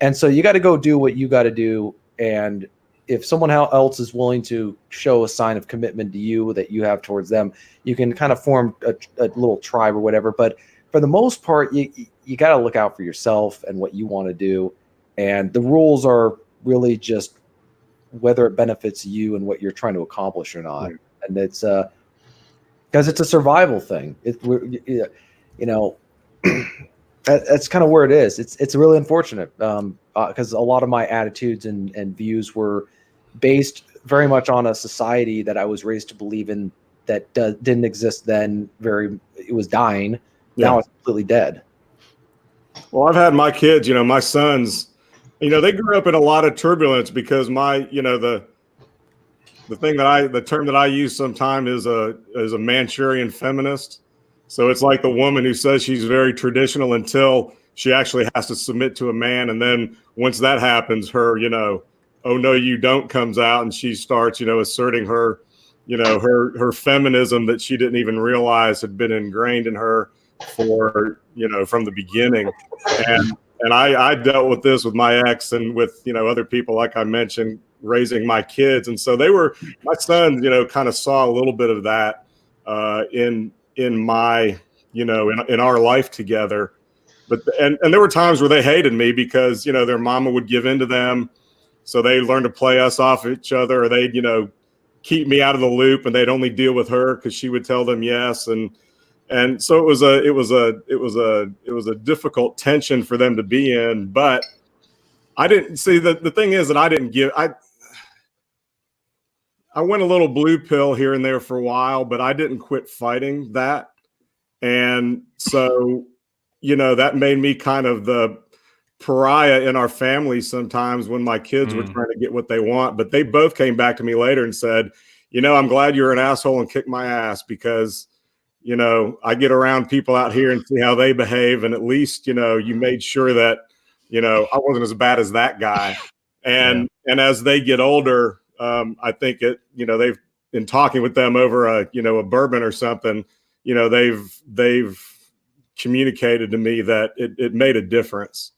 And so you got to go do what you got to do. And if someone else is willing to show a sign of commitment to you that you have towards them, you can kind of form a little tribe or whatever. But for the most part, you got to look out for yourself and what you want to do. And the rules are really just whether it benefits you and what you're trying to accomplish or not. And it's because it's a survival thing. That's kind of where it is. It's really unfortunate because a lot of my attitudes and views were based very much on a society that I was raised to believe in that didn't exist then. It was dying. Yeah. Now it's completely dead. Well, I've had my kids, my sons, they grew up in a lot of turbulence because the term that I use sometimes is a Manchurian feminist. So it's like the woman who says she's very traditional until she actually has to submit to a man. And then once that happens, her, oh no, you don't comes out, and she starts, asserting her, her feminism that she didn't even realize had been ingrained in her for, from the beginning. And I dealt with this with my ex and with, other people, like I mentioned, raising my kids. And so my sons, kind of saw a little bit of that in my, in our life together. But, and there were times where they hated me because, their mama would give in to them. So they learned to play us off each other, or they'd, keep me out of the loop, and they'd only deal with her because she would tell them yes. And so it was a difficult tension for them to be in. But I didn't see the thing is that I went a little blue pill here and there for a while, but I didn't quit fighting that. And so, that made me kind of the pariah in our family sometimes when my kids were trying to get what they want. But they both came back to me later and said, I'm glad you're an asshole and kick my ass because, I get around people out here and see how they behave. And at least, you made sure that, I wasn't as bad as that guy. And as they get older, I think they've been talking with them over a bourbon or something, they've communicated to me that it made a difference.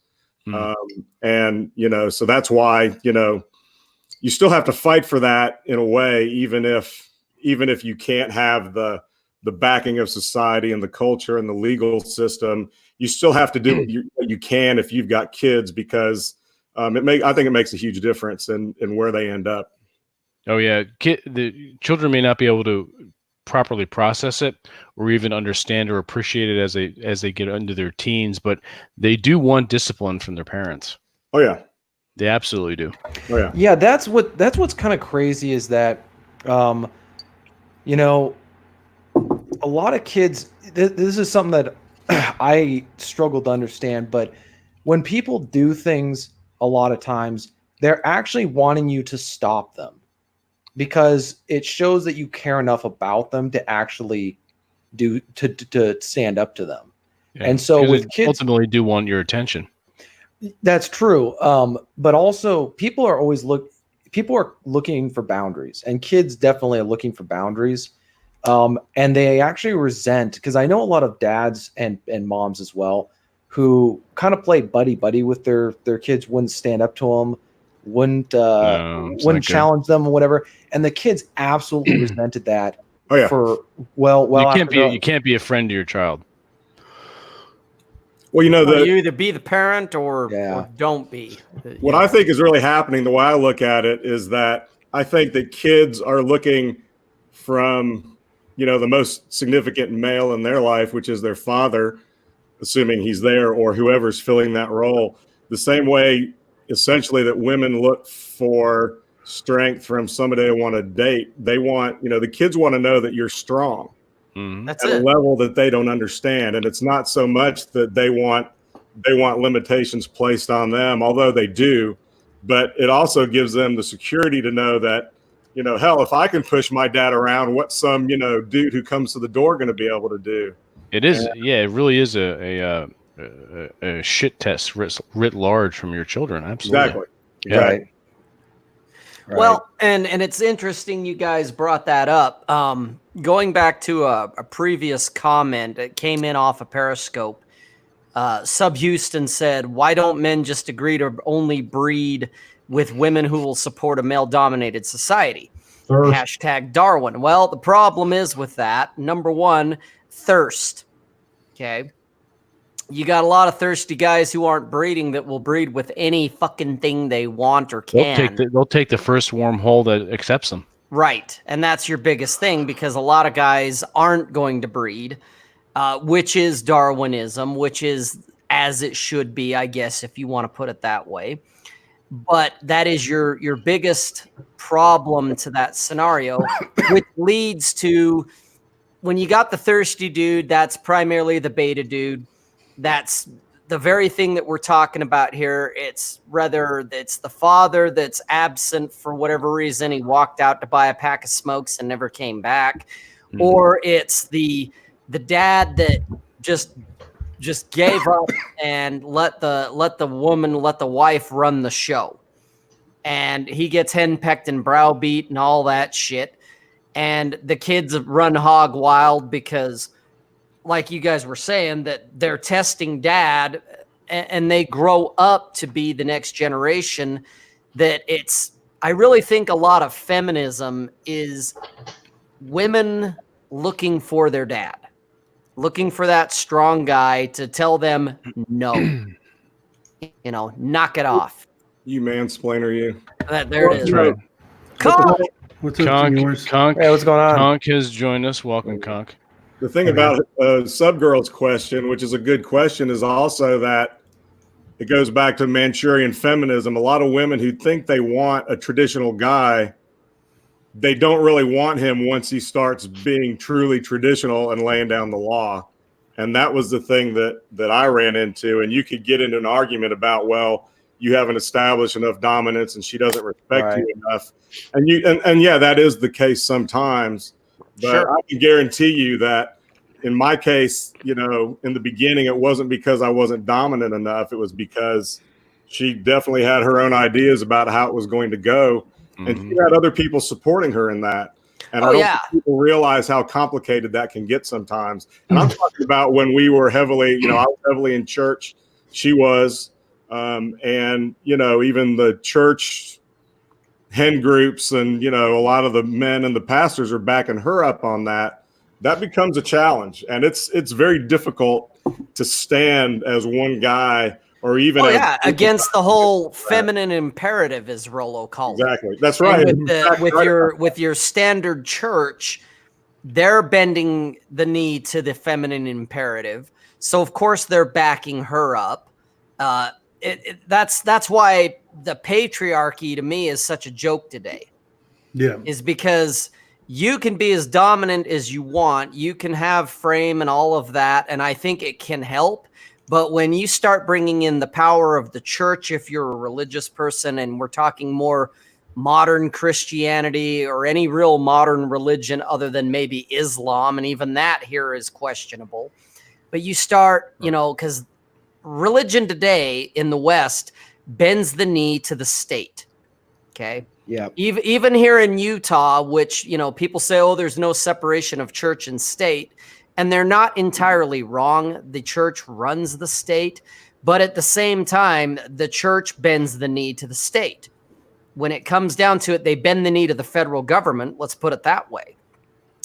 And, so that's why, you still have to fight for that in a way, even if you can't have the backing of society and the culture and the legal system, you still have to do what you can if you've got kids, because I think it makes a huge difference in where they end up. Oh yeah, the children may not be able to properly process it or even understand or appreciate it as they get into their teens, but they do want discipline from their parents. Oh yeah, they absolutely do. Oh yeah, yeah. That's what's kind of crazy is that, a lot of kids. This is something that I struggle to understand, but when people do things, a lot of times they're actually wanting you to stop them, because it shows that you care enough about them to actually to stand up to them. Yeah, and so with kids, ultimately do want your attention. That's true. But also people are looking for boundaries, and kids definitely are looking for boundaries. And they actually resent, because I know a lot of dads and moms as well, who kind of play buddy with their kids, wouldn't stand up to them, wouldn't challenge them or whatever. And the kids absolutely resented that. Oh yeah. You can't be a friend to your child. Well, you either be the parent or don't be. What I think is really happening, the way I look at it, is that I think that kids are looking from, the most significant male in their life, which is their father, assuming he's there, or whoever's filling that role, the same way essentially that women look for strength from somebody they want to date. They want, the kids want to know that you're strong. That's at a level that they don't understand. And it's not so much that they want limitations placed on them, although they do, but it also gives them the security to know that, hell, if I can push my dad around, what's some, dude who comes to the door going to be able to do? It is. It really is a shit test writ large from your children. Absolutely. Exactly. Yeah. Right. Well, and it's interesting you guys brought that up. Going back to a previous comment that came in off of Periscope, Sub Houston said, "Why don't men just agree to only breed with women who will support a male-dominated society?" Hashtag Darwin. Well, the problem is with that, number one, thirst. Okay. You got a lot of thirsty guys who aren't breeding that will breed with any fucking thing they want or can. They'll take the first wormhole that accepts them. Right. And that's your biggest thing, because a lot of guys aren't going to breed, which is Darwinism, which is as it should be, I guess, if you want to put it that way. But that is your biggest problem to that scenario, which leads to, when you got the thirsty dude, that's primarily the beta dude. That's the very thing that we're talking about here. It's whether it's the father that's absent for whatever reason, he walked out to buy a pack of smokes and never came back, or it's the dad that just gave up and let the wife run the show, and he gets henpecked and browbeat and all that shit, and the kids run hog wild because, like you guys were saying, that they're testing dad, and they grow up to be the next generation. I really think a lot of feminism is women looking for their dad, looking for that strong guy to tell them no, knock it off. You mansplainer, you. There it is. Right. Conk! What's up, viewers? Conk, Hey, what's going on? Conk has joined us. Welcome, Conk. The thing about Subgirl's question, which is a good question, is also that it goes back to Manchurian feminism. A lot of women who think they want a traditional guy, they don't really want him once he starts being truly traditional and laying down the law. And that was the thing that I ran into. And you could get into an argument about, well, you haven't established enough dominance and she doesn't respect you enough. And yeah, that is the case sometimes. But sure. I can guarantee you that in my case, in the beginning, it wasn't because I wasn't dominant enough. It was because she definitely had her own ideas about how it was going to go. And she had other people supporting her in that. And I don't think people realize how complicated that can get sometimes. And I'm talking about when we were heavily, I was heavily in church. She was. And, even the church hen groups and, a lot of the men and the pastors are backing her up on that. That becomes a challenge. And it's very difficult to stand as one guy or even against the whole feminine imperative, as Rollo called it. Exactly. That's right. With your standard church, they're bending the knee to the feminine imperative. So of course they're backing her up. That's why the patriarchy to me is such a joke today. Yeah. Is because you can be as dominant as you want. You can have frame and all of that. And I think it can help. But when you start bringing in the power of the church, if you're a religious person, and we're talking more modern Christianity or any real modern religion other than maybe Islam, and even that here is questionable. But you start, because religion today in the West bends the knee to the state. Okay. Yeah. Even here in Utah, which, people say, oh, there's no separation of church and state. And they're not entirely wrong. The church runs the state. But at the same time, the church bends the knee to the state. When it comes down to it, they bend the knee to the federal government. Let's put it that way.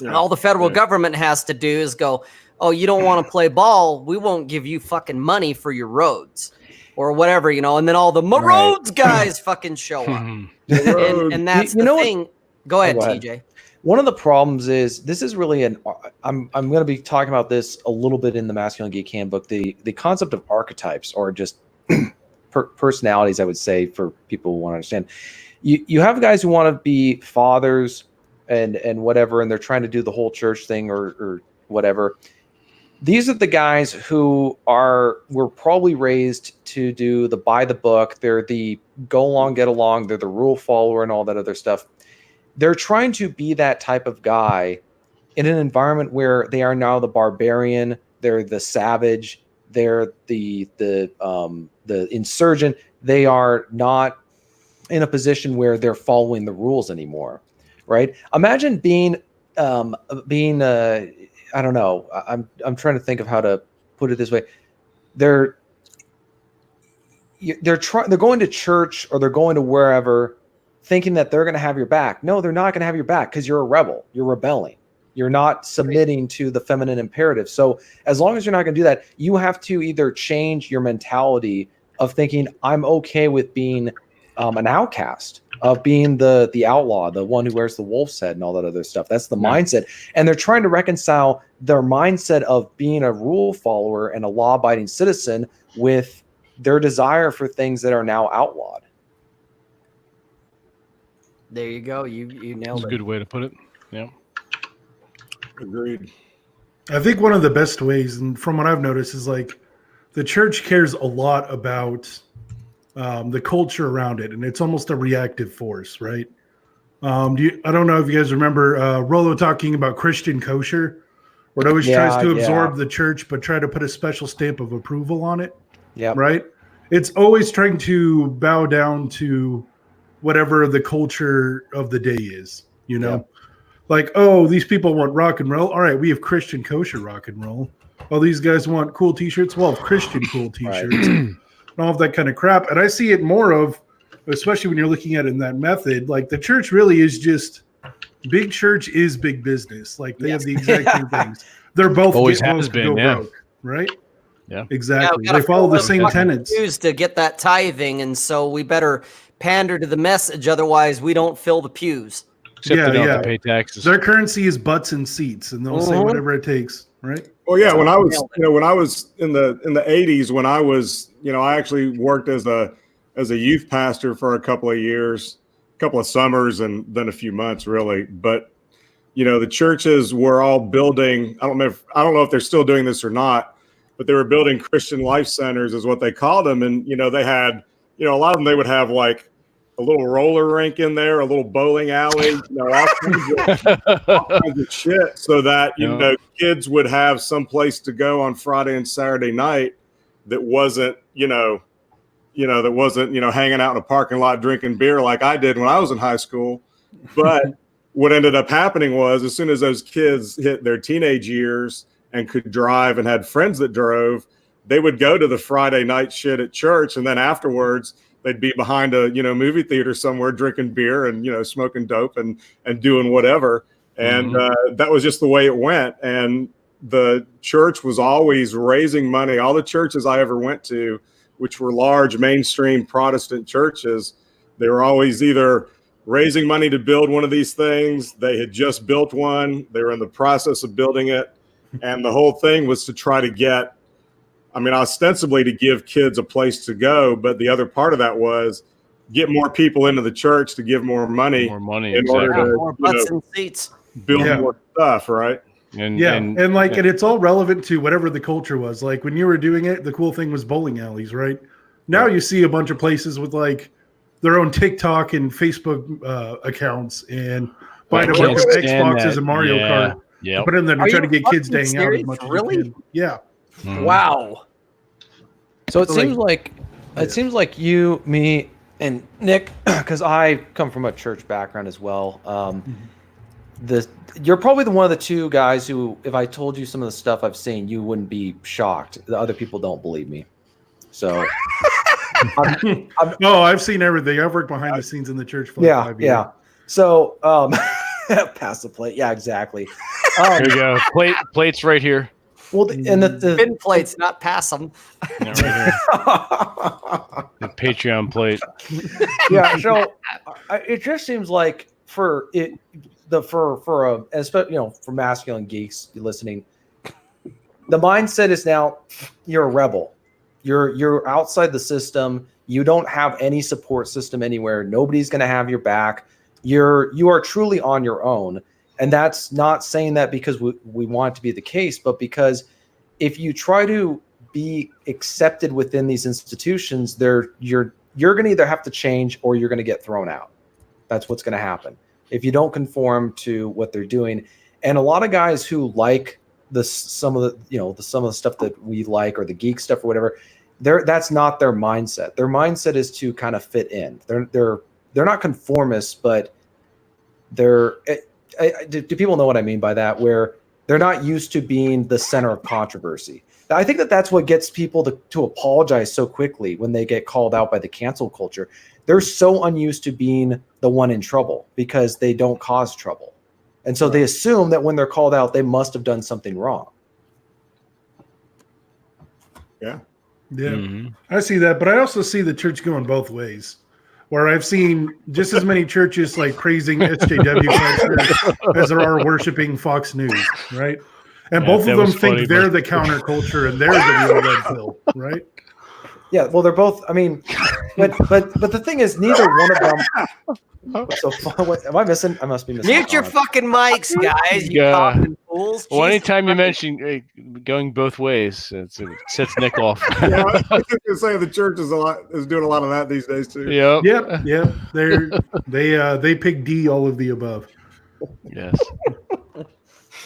Yeah. And all the federal government has to do is go, oh, you don't want to play ball? We won't give you fucking money for your roads or whatever, and then all the roads guys fucking show up. and that's the thing. Go ahead, TJ. One of the problems is this is really I'm going to be talking about this a little bit in the Masculine Geek Handbook. The concept of archetypes, or just personalities, I would say, for people who want to understand. You have guys who want to be fathers and whatever, and they're trying to do the whole church thing or whatever. These are the guys who were probably raised to do the by the book. They're the go along, get along. They're the rule follower and all that other stuff. They're trying to be that type of guy in an environment where they are now the barbarian, they're the savage, they're the insurgent. They are not in a position where they're following the rules anymore, right? Imagine being I don't know. I'm trying to think of how to put it this way. They're going to church or they're going to wherever, thinking that they're going to have your back. No, they're not going to have your back because you're a rebel. You're rebelling. You're not submitting to the feminine imperative. So as long as you're not going to do that, you have to either change your mentality of thinking, I'm okay with being an outcast, of being the outlaw, the one who wears the wolf's head and all that other stuff. That's the mindset. And they're trying to reconcile their mindset of being a rule follower and a law-abiding citizen with their desire for things that are now outlawed. There you go. You nailed it. That's a good way to put it. Yeah. Agreed. I think one of the best ways, and from what I've noticed, is like the church cares a lot about the culture around it, and it's almost a reactive force, right? I don't know if you guys remember Rollo talking about Christian kosher, where it always tries to absorb the church, but try to put a special stamp of approval on it. Yeah. Right? It's always trying to bow down to whatever the culture of the day is, like, oh, these people want rock and roll. All right, we have Christian kosher rock and roll. Oh, these guys want cool t-shirts. Well, Christian cool t-shirts and all of that kind of crap. And I see it more of, especially when you're looking at it in that method, like the church really is just big church is big business. Like they have the exact same things. They're both always has been, broke, right? Yeah, exactly. They follow the same tenets. To get that tithing, and so we better pander to the message, otherwise we don't fill the pews. Except they don't have to pay taxes. Their currency is butts and seats, and they'll say whatever it takes, right? Well, yeah. When I was, when I was in the 80s, when I was, I actually worked as a youth pastor for a couple of years, a couple of summers, and then a few months, really. But the churches were all building. I don't know if they're still doing this or not, but they were building Christian life centers, is what they called them, and they had, a lot of them, they would have like a little roller rink in there, a little bowling alley, all kinds of shit, so that kids would have some place to go on Friday and Saturday night that wasn't hanging out in a parking lot drinking beer like I did when I was in high school. But what ended up happening was, as soon as those kids hit their teenage years and could drive and had friends that drove, they would go to the Friday night shit at church, and then afterwards they'd be behind a movie theater somewhere drinking beer and smoking dope and doing whatever. And that was just the way it went. And the church was always raising money. All the churches I ever went to, which were large mainstream Protestant churches, they were always either raising money to build one of these things, they had just built one, they were in the process of building it, and the whole thing was to try to get, ostensibly to give kids a place to go, but the other part of that was get more people into the church to give more money in order to more butts and seats, build more stuff, right? And it's all relevant to whatever the culture was. Like when you were doing it, the cool thing was bowling alleys, right? Now you see a bunch of places with like their own TikTok and Facebook accounts and buying a bunch of Xboxes and Mario Kart. Yeah, put in there to try to get kids to hang out as much as you can. Yeah. Wow. So it seems like you, me, and Nick, because I come from a church background as well. You're probably the one of the two guys who, if I told you some of the stuff I've seen, you wouldn't be shocked. The other people don't believe me. So, I've seen everything. I've worked behind the scenes in the church for 5 years. Yeah. So, pass the plate. Yeah, exactly. Here you go. Plates right here. Well, and the Thin plates, not pass them. Yeah, right the Patreon plate. Yeah. So it just seems like for masculine geeks listening, the mindset is now you're a rebel. You're outside the system. You don't have any support system anywhere. Nobody's going to have your back. You are truly on your own. And that's not saying that because we want it to be the case, but because if you try to be accepted within these institutions, you're going to either have to change or you're going to get thrown out. That's what's going to happen if you don't conform to what they're doing. And a lot of guys who like some of the stuff that we like, or the geek stuff or whatever, that's not their mindset. Their mindset is to kind of fit in. They're not conformists, but do people know what I mean by that? Where they're not used to being the center of controversy. I think that's what gets people to apologize so quickly when they get called out by the cancel culture. They're so unused to being the one in trouble because they don't cause trouble. And so they assume that when they're called out, they must have done something wrong. Yeah. Yeah. Mm-hmm. I see that, but I also see the church going both ways. Where I've seen just as many churches like praising SJW culture as there are worshiping Fox News, right? And both of them think they're the counterculture and they're the real red pill, right? Yeah, well, they're both. I mean, but the thing is, neither one of them. So, am I missing? I must be missing. Mute your fucking mics, guys. You talking fools. Well, anytime you mention going both ways, it sets Nick off. Yeah, I was going to say the church is doing a lot of that these days too. Yep. They pick D, all of the above. Yes.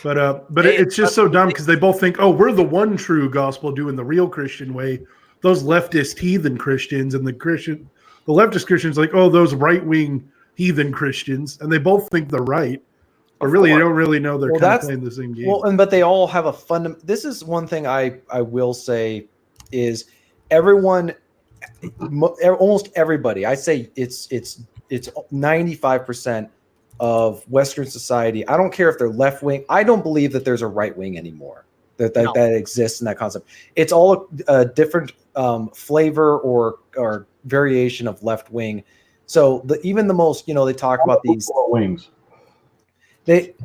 But it's just so dumb because they both think, oh, we're the one true gospel doing the real Christian way. Those leftist heathen Christians and the leftist Christians like, oh, those right-wing heathen Christians, and they both think they're right, but really they don't really know they're kind of playing the same game. Well, but they all have a this is one thing I will say is everyone, almost everybody, I say it's 95% of Western society. I don't care if they're left wing. I don't believe that there's a right wing anymore that exists in that concept. It's all a different flavor or variation of left wing. So even the most, they talk about these wings. Even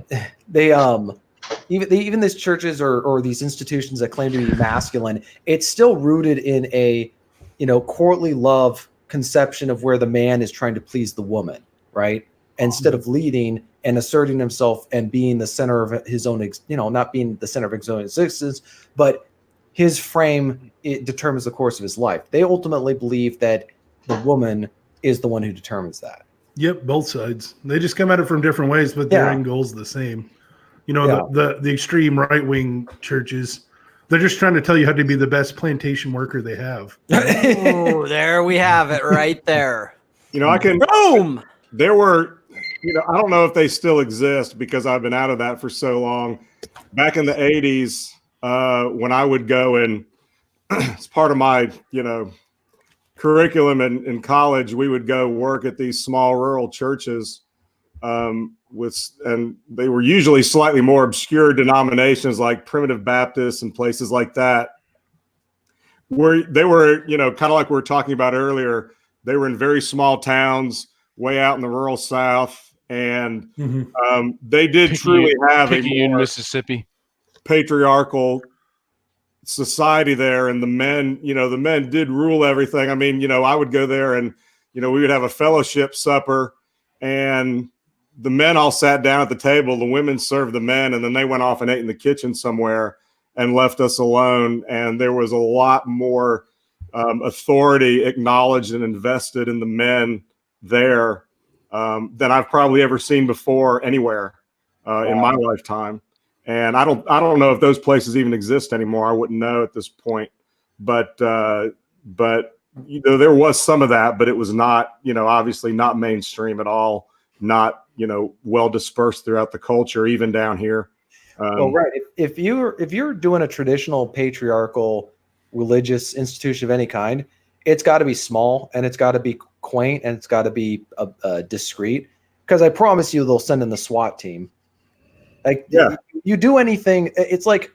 these churches or these institutions that claim to be masculine, it's still rooted in a, courtly love conception of where the man is trying to please the woman, right? Instead of leading and asserting himself and being the center of his own, not being the center of his own existence, but his frame, it determines the course of his life. They ultimately believe that the woman is the one who determines that. Yep, both sides. They just come at it from different ways, but their end goal is the same. The extreme right-wing churches, they're just trying to tell you how to be the best plantation worker they have. Oh, there we have it right there. I can. Boom! There were I don't know if they still exist because I've been out of that for so long. Back in the 80s, when I would go and it's part of my, curriculum in college, we would go work at these small rural churches and they were usually slightly more obscure denominations like Primitive Baptists and places like that, where they were, kind of like we were talking about earlier. They were in very small towns, way out in the rural South, and they did truly have a more Mississippi patriarchal society there, and the men did rule everything. I mean, I would go there and we would have a fellowship supper, and the men all sat down at the table, the women served the men, and then they went off and ate in the kitchen somewhere and left us alone. And there was a lot more authority acknowledged and invested in the men there than I've probably ever seen before anywhere in my lifetime. And I don't know if those places even exist anymore. I wouldn't know at this point, but there was some of that, but it was not, obviously not mainstream at all, not, well dispersed throughout the culture, even down here. Well, right. If you're doing a traditional patriarchal religious institution of any kind, it's got to be small, and it's got to be quaint, and it's got to be discreet, because I promise you they'll send in the SWAT team. Like, yeah, you do anything, it's like,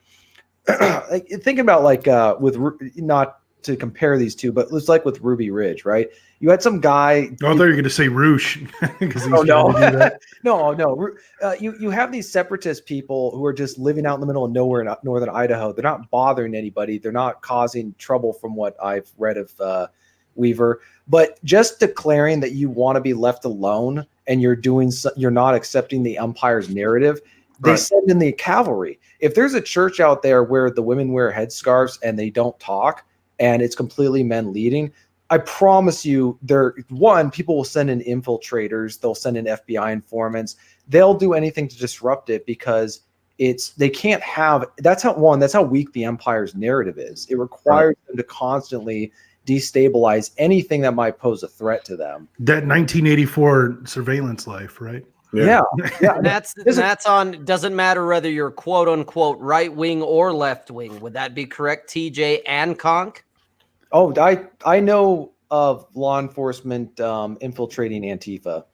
thinking about with, not to compare these two, but it's like with Ruby Ridge, right? You had some guy. Oh, I thought you were going to say Roosh. No. You have these separatist people who are just living out in the middle of nowhere in northern Idaho. They're not bothering anybody. They're not causing trouble, from what I've read of Weaver. But just declaring that you want to be left alone and you're not accepting the umpire's narrative. They send in the cavalry. If there's a church out there where the women wear headscarves and they don't talk, and it's completely men leading, I promise you, people will send in infiltrators. They'll send in FBI informants. They'll do anything to disrupt it, because they can't have. That's how weak the empire's narrative is. It requires them to constantly destabilize anything that might pose a threat to them. That 1984 surveillance life, right? Yeah. And that's on. Doesn't matter whether you're quote unquote right wing or left wing. Would that be correct, TJ and Conk? Oh, I know of law enforcement infiltrating Antifa.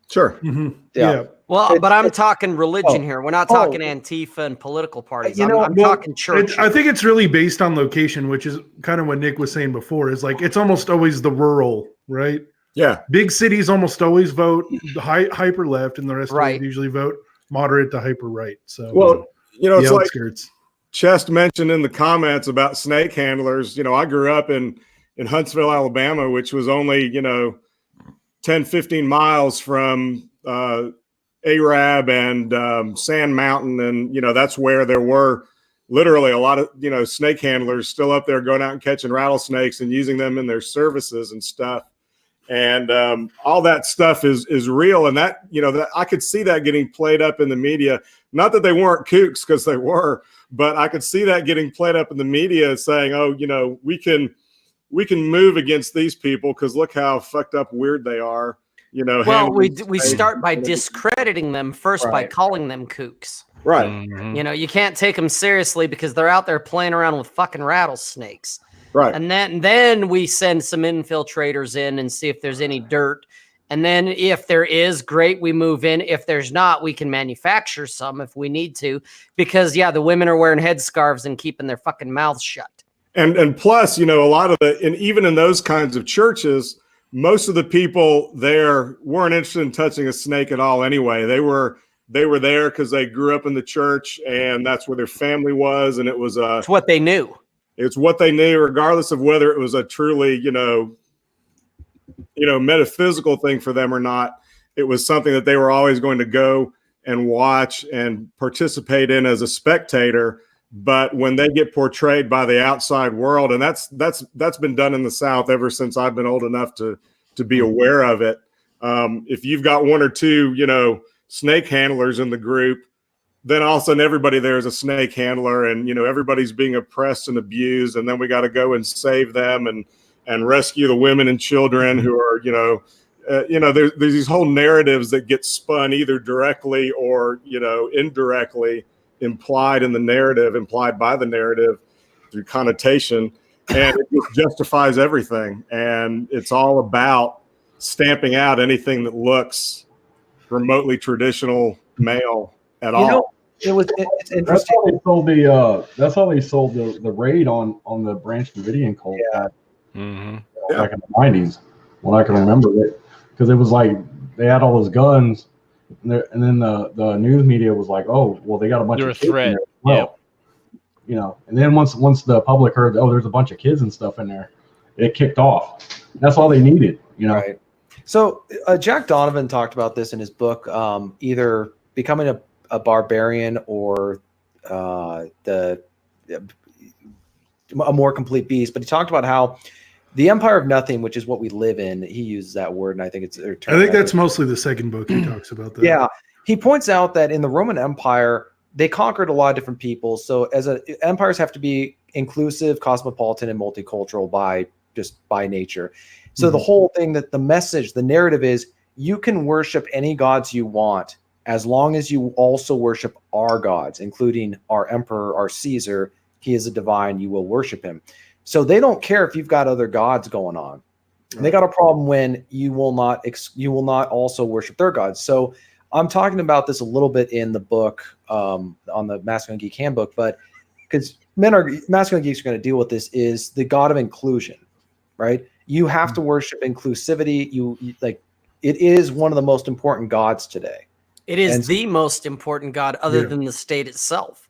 Sure. Mm-hmm. Yeah. Well, but I'm talking religion here. We're not talking Antifa and political parties. I'm talking church. I think it's really based on location, which is kind of what Nick was saying before. Is like it's almost always the rural, right? Yeah. Big cities almost always vote hyper left, and the rest of usually vote moderate to hyper right. So, well, it's like outskirts. Chest mentioned in the comments about snake handlers. I grew up in Huntsville, Alabama, which was only 10, 15 miles from Arab and Sand Mountain, and that's where there were literally a lot of snake handlers still up there going out and catching rattlesnakes and using them in their services and stuff. And all that stuff is real, and that that I could see that getting played up in the media. Not that they weren't kooks, because they were, but I could see that getting played up in the media, saying, "Oh, we can move against these people because look how fucked up weird they are." Well, we start by discrediting them first by calling them kooks. Right. Mm-hmm. You can't take them seriously because they're out there playing around with fucking rattlesnakes. Right. And then we send some infiltrators in and see if there's any dirt. And then if there is, great, we move in. If there's not, we can manufacture some if we need to. Because, the women are wearing headscarves and keeping their fucking mouths shut. And plus, a lot of and even in those kinds of churches, most of the people there weren't interested in touching a snake at all anyway. They were there because they grew up in the church, and that's where their family was. And it's what they knew. It's what they knew, regardless of whether it was a truly, metaphysical thing for them or not. It was something that they were always going to go and watch and participate in as a spectator. But when they get portrayed by the outside world, and that's been done in the South ever since I've been old enough to be aware of it. If you've got one or two, snake handlers in the group, then all of a sudden everybody there is a snake handler, and everybody's being oppressed and abused, and then we got to go and save them and rescue the women and children who are there's these whole narratives that get spun either directly or, indirectly implied in the narrative, implied by the narrative through connotation. And it just justifies everything. And it's all about stamping out anything that looks remotely traditional male at all. It's interesting. That's how they sold the raid on the Branch Davidian cult back in the 90s, when I can remember it, because it was like they had all those guns, and then the news media was like, oh, well, they got a bunch They're of a kids threat. in there as well. And then once the public heard, oh, there's a bunch of kids and stuff in there, it kicked off. That's all they needed, Right. So Jack Donovan talked about this in his book, either becoming a barbarian or a more complete beast. But he talked about how the Empire of Nothing, which is what we live in, he uses that word, and I think that's mostly the second book he talks about that. Yeah. He points out that in the Roman Empire, they conquered a lot of different people. So empires have to be inclusive, cosmopolitan, and multicultural by nature. So the whole thing, that the message, the narrative is, you can worship any gods you want as long as you also worship our gods, including our emperor, our Caesar. He is a divine. You will worship him. So they don't care if you've got other gods going on. Right. They got a problem when you will not also worship their gods. So I'm talking about this a little bit in the book, on the Masculine Geek Handbook, but because masculine geeks are going to deal with this, is the god of inclusion, right? You have to worship inclusivity. You like, it is one of the most important gods today. It is the most important god other than the state itself.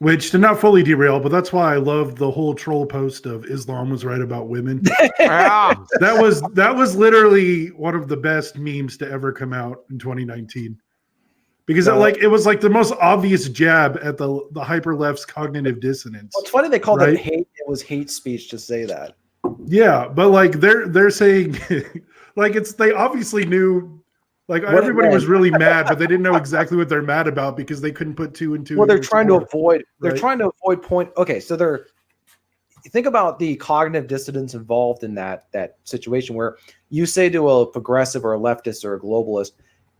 Which, to not fully derail, but that's why I love the whole troll post of Islam was right about women. That was literally one of the best memes to ever come out in 2019. Because it was like the most obvious jab at the hyper left's cognitive dissonance. Well, it's funny they called it hate. It was hate speech to say that. Yeah, but like they're saying like they obviously knew, like everybody was really mad, but they didn't know exactly what they're mad about because they couldn't put two and two. Well, they're trying to avoid. They're trying to avoid point. Okay, so think about the cognitive dissonance involved in that situation where you say to a progressive or a leftist or a globalist,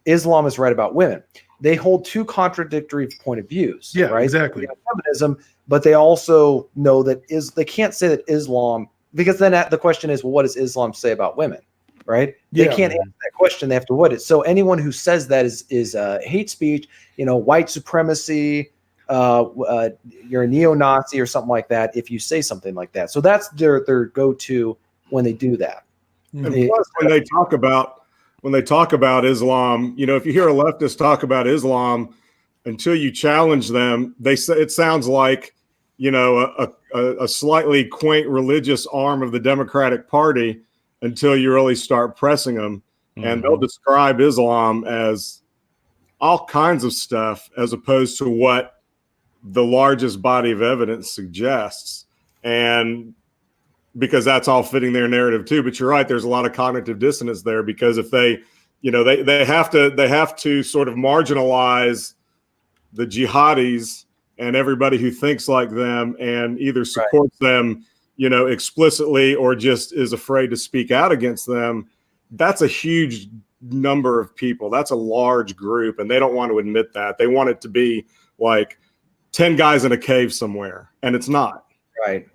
Islam is right about women. They hold two contradictory point of views. Yeah, right? Exactly. Feminism, but they also know that they can't say that Islam, because then the question is, well, what does Islam say about women? Right? They can't answer that question. They have to avoid it. So anyone who says that is hate speech, white supremacy, you're a neo-Nazi or something like that, if you say something like that. So that's their go-to when they do that. And plus, when they talk about Islam, if you hear a leftist talk about Islam, until you challenge them, they say it sounds like, a slightly quaint religious arm of the Democratic Party, until you really start pressing them. And they'll describe Islam as all kinds of stuff as opposed to what the largest body of evidence suggests. And because that's all fitting their narrative too. But you're right, there's a lot of cognitive dissonance there, because if they have to sort of marginalize the jihadis and everybody who thinks like them and either supports them, explicitly, or just is afraid to speak out against them. That's a huge number of people. That's a large group, and they don't want to admit that. They want it to be like 10 guys in a cave somewhere, and it's not. Right.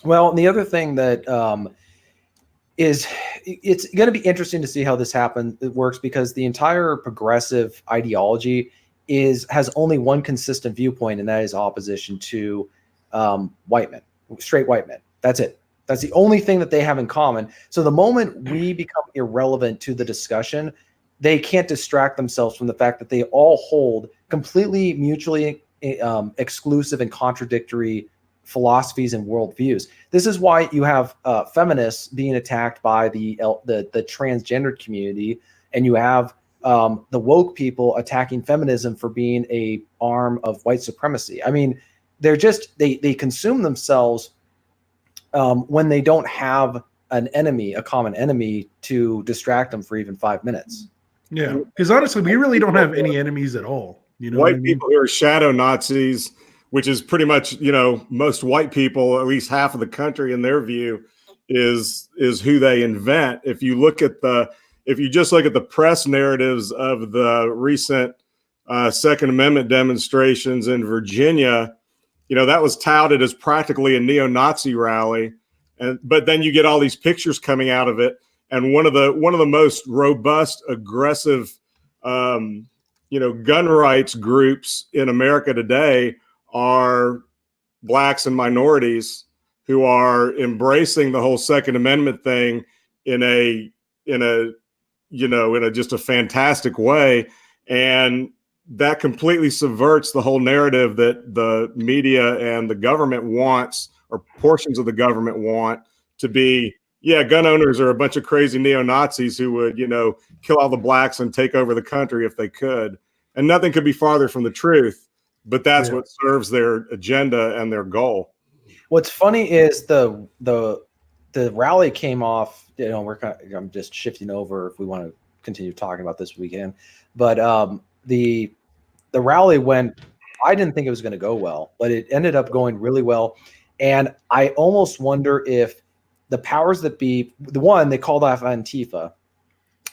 Well, and the other thing that is, it's going to be interesting to see how this works, because the entire progressive ideology has only one consistent viewpoint, and that is opposition to white men. Straight white men. That's it. That's the only thing that they have in common. So the moment we become irrelevant to the discussion, they can't distract themselves from the fact that they all hold completely mutually exclusive and contradictory philosophies and worldviews. This is why you have feminists being attacked by the transgendered community, and you have the woke people attacking feminism for being a arm of white supremacy. I mean, they're just they consume themselves when they don't have a common enemy to distract them for even 5 minutes. Yeah, because honestly, we really don't have any enemies at all. White people who are shadow Nazis, which is pretty much most white people, at least half of the country in their view, is who they invent. If you just look at the press narratives of the recent Second Amendment demonstrations in Virginia, that was touted as practically a neo-Nazi rally, but then you get all these pictures coming out of it, and one of the most robust, aggressive, gun rights groups in America today are blacks and minorities who are embracing the whole Second Amendment thing in a just a fantastic way, and that completely subverts the whole narrative that the media and the government wants, or portions of the government want to be. Yeah, gun owners are a bunch of crazy neo-Nazis who would, kill all the blacks and take over the country if they could. And nothing could be farther from the truth, but that's what serves their agenda and their goal. What's funny is the rally came off, I'm just shifting over if we want to continue talking about this weekend, but the rally went, I didn't think it was going to go well, but it ended up going really well. And I almost wonder if the powers that be, they called off Antifa,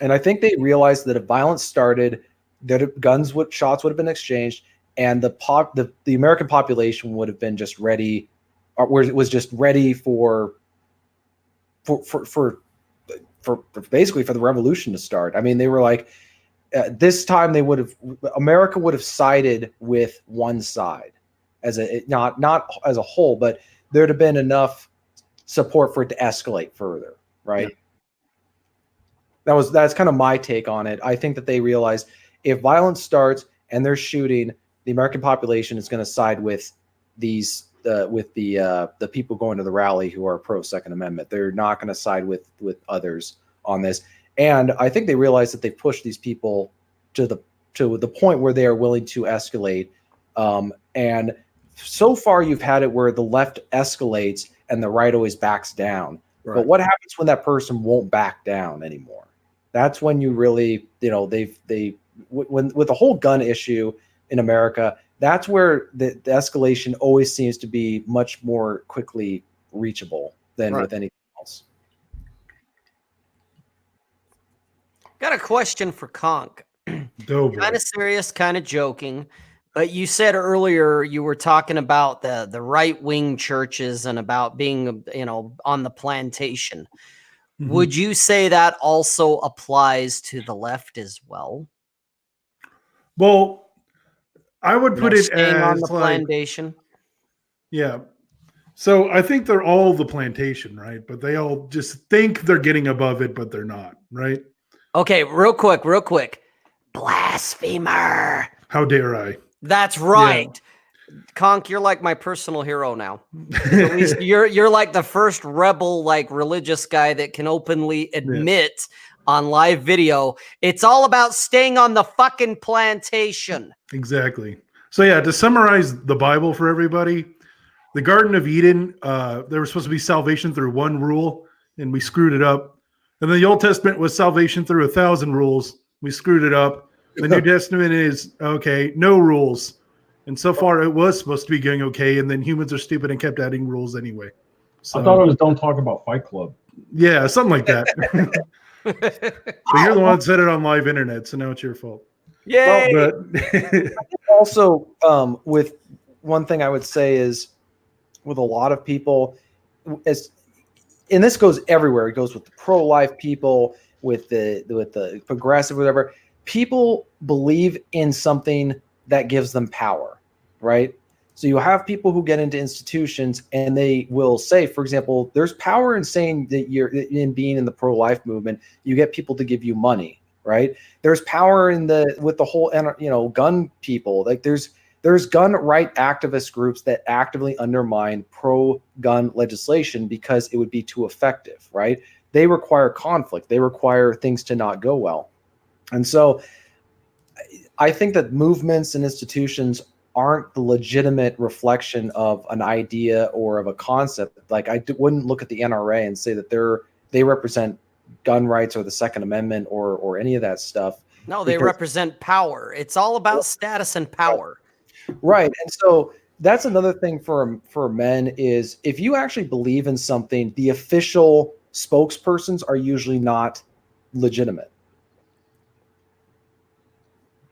and I think they realized that if violence started, that shots would have been exchanged, and the American population would have been just ready, or was just ready for basically for the revolution to start. I mean, they were like, this time America would have sided with one side not as a whole, but there'd have been enough support for it to escalate further, right? Yeah. That's kind of my take on it. I think that they realized if violence starts and they're shooting, the American population is going to side with the people going to the rally who are pro Second Amendment. They're not going to side with others on this. And I think they realize that they pushed these people to the point where they are willing to escalate. And so far, you've had it where the left escalates and the right always backs down. Right. But what happens when that person won't back down anymore? That's when you really, with the whole gun issue in America, that's where the escalation always seems to be much more quickly reachable than with anything else. Got a question for Conk. Kind of serious, kind of joking. But you said earlier you were talking about the right-wing churches and about being, on the plantation. Mm-hmm. Would you say that also applies to the left as well? Well, I would put it as on the plantation. Yeah. So I think they're all the plantation, right? But they all just think they're getting above it, but they're not, right? Okay, real quick. Blasphemer. How dare I? That's right. Yeah. Conk, you're like my personal hero now. At least you're like the first rebel, like religious guy that can openly admit on live video it's all about staying on the fucking plantation. Exactly. So yeah, to summarize the Bible for everybody, the Garden of Eden, there was supposed to be salvation through one rule, and we screwed it up. And then the Old Testament was salvation through 1,000 rules. We screwed it up. The New Testament is, no rules. And so far it was supposed to be going okay, and then humans are stupid and kept adding rules anyway. So, I thought it was don't talk about Fight Club. Yeah, something like that. But you're the one that said it on live internet, so now it's your fault. Yay! Well, but also, with one thing I would say is with a lot of people, and this goes everywhere. It goes with the pro-life people, with the progressive, whatever. People believe in something that gives them power, right? So you have people who get into institutions and they will say, for example, there's power in saying that you're in being in the pro-life movement. You get people to give you money, right? There's power with the whole, gun people. Like there's gun right activist groups that actively undermine pro-gun legislation because it would be too effective, right? They require conflict. They require things to not go well. And so I think that movements and institutions aren't the legitimate reflection of an idea or of a concept. Like wouldn't look at the NRA and say that they represent gun rights or the Second Amendment or any of that stuff. No, they represent power. It's all about status and power. Right. And so that's another thing for men is if you actually believe in something, the official spokespersons are usually not legitimate.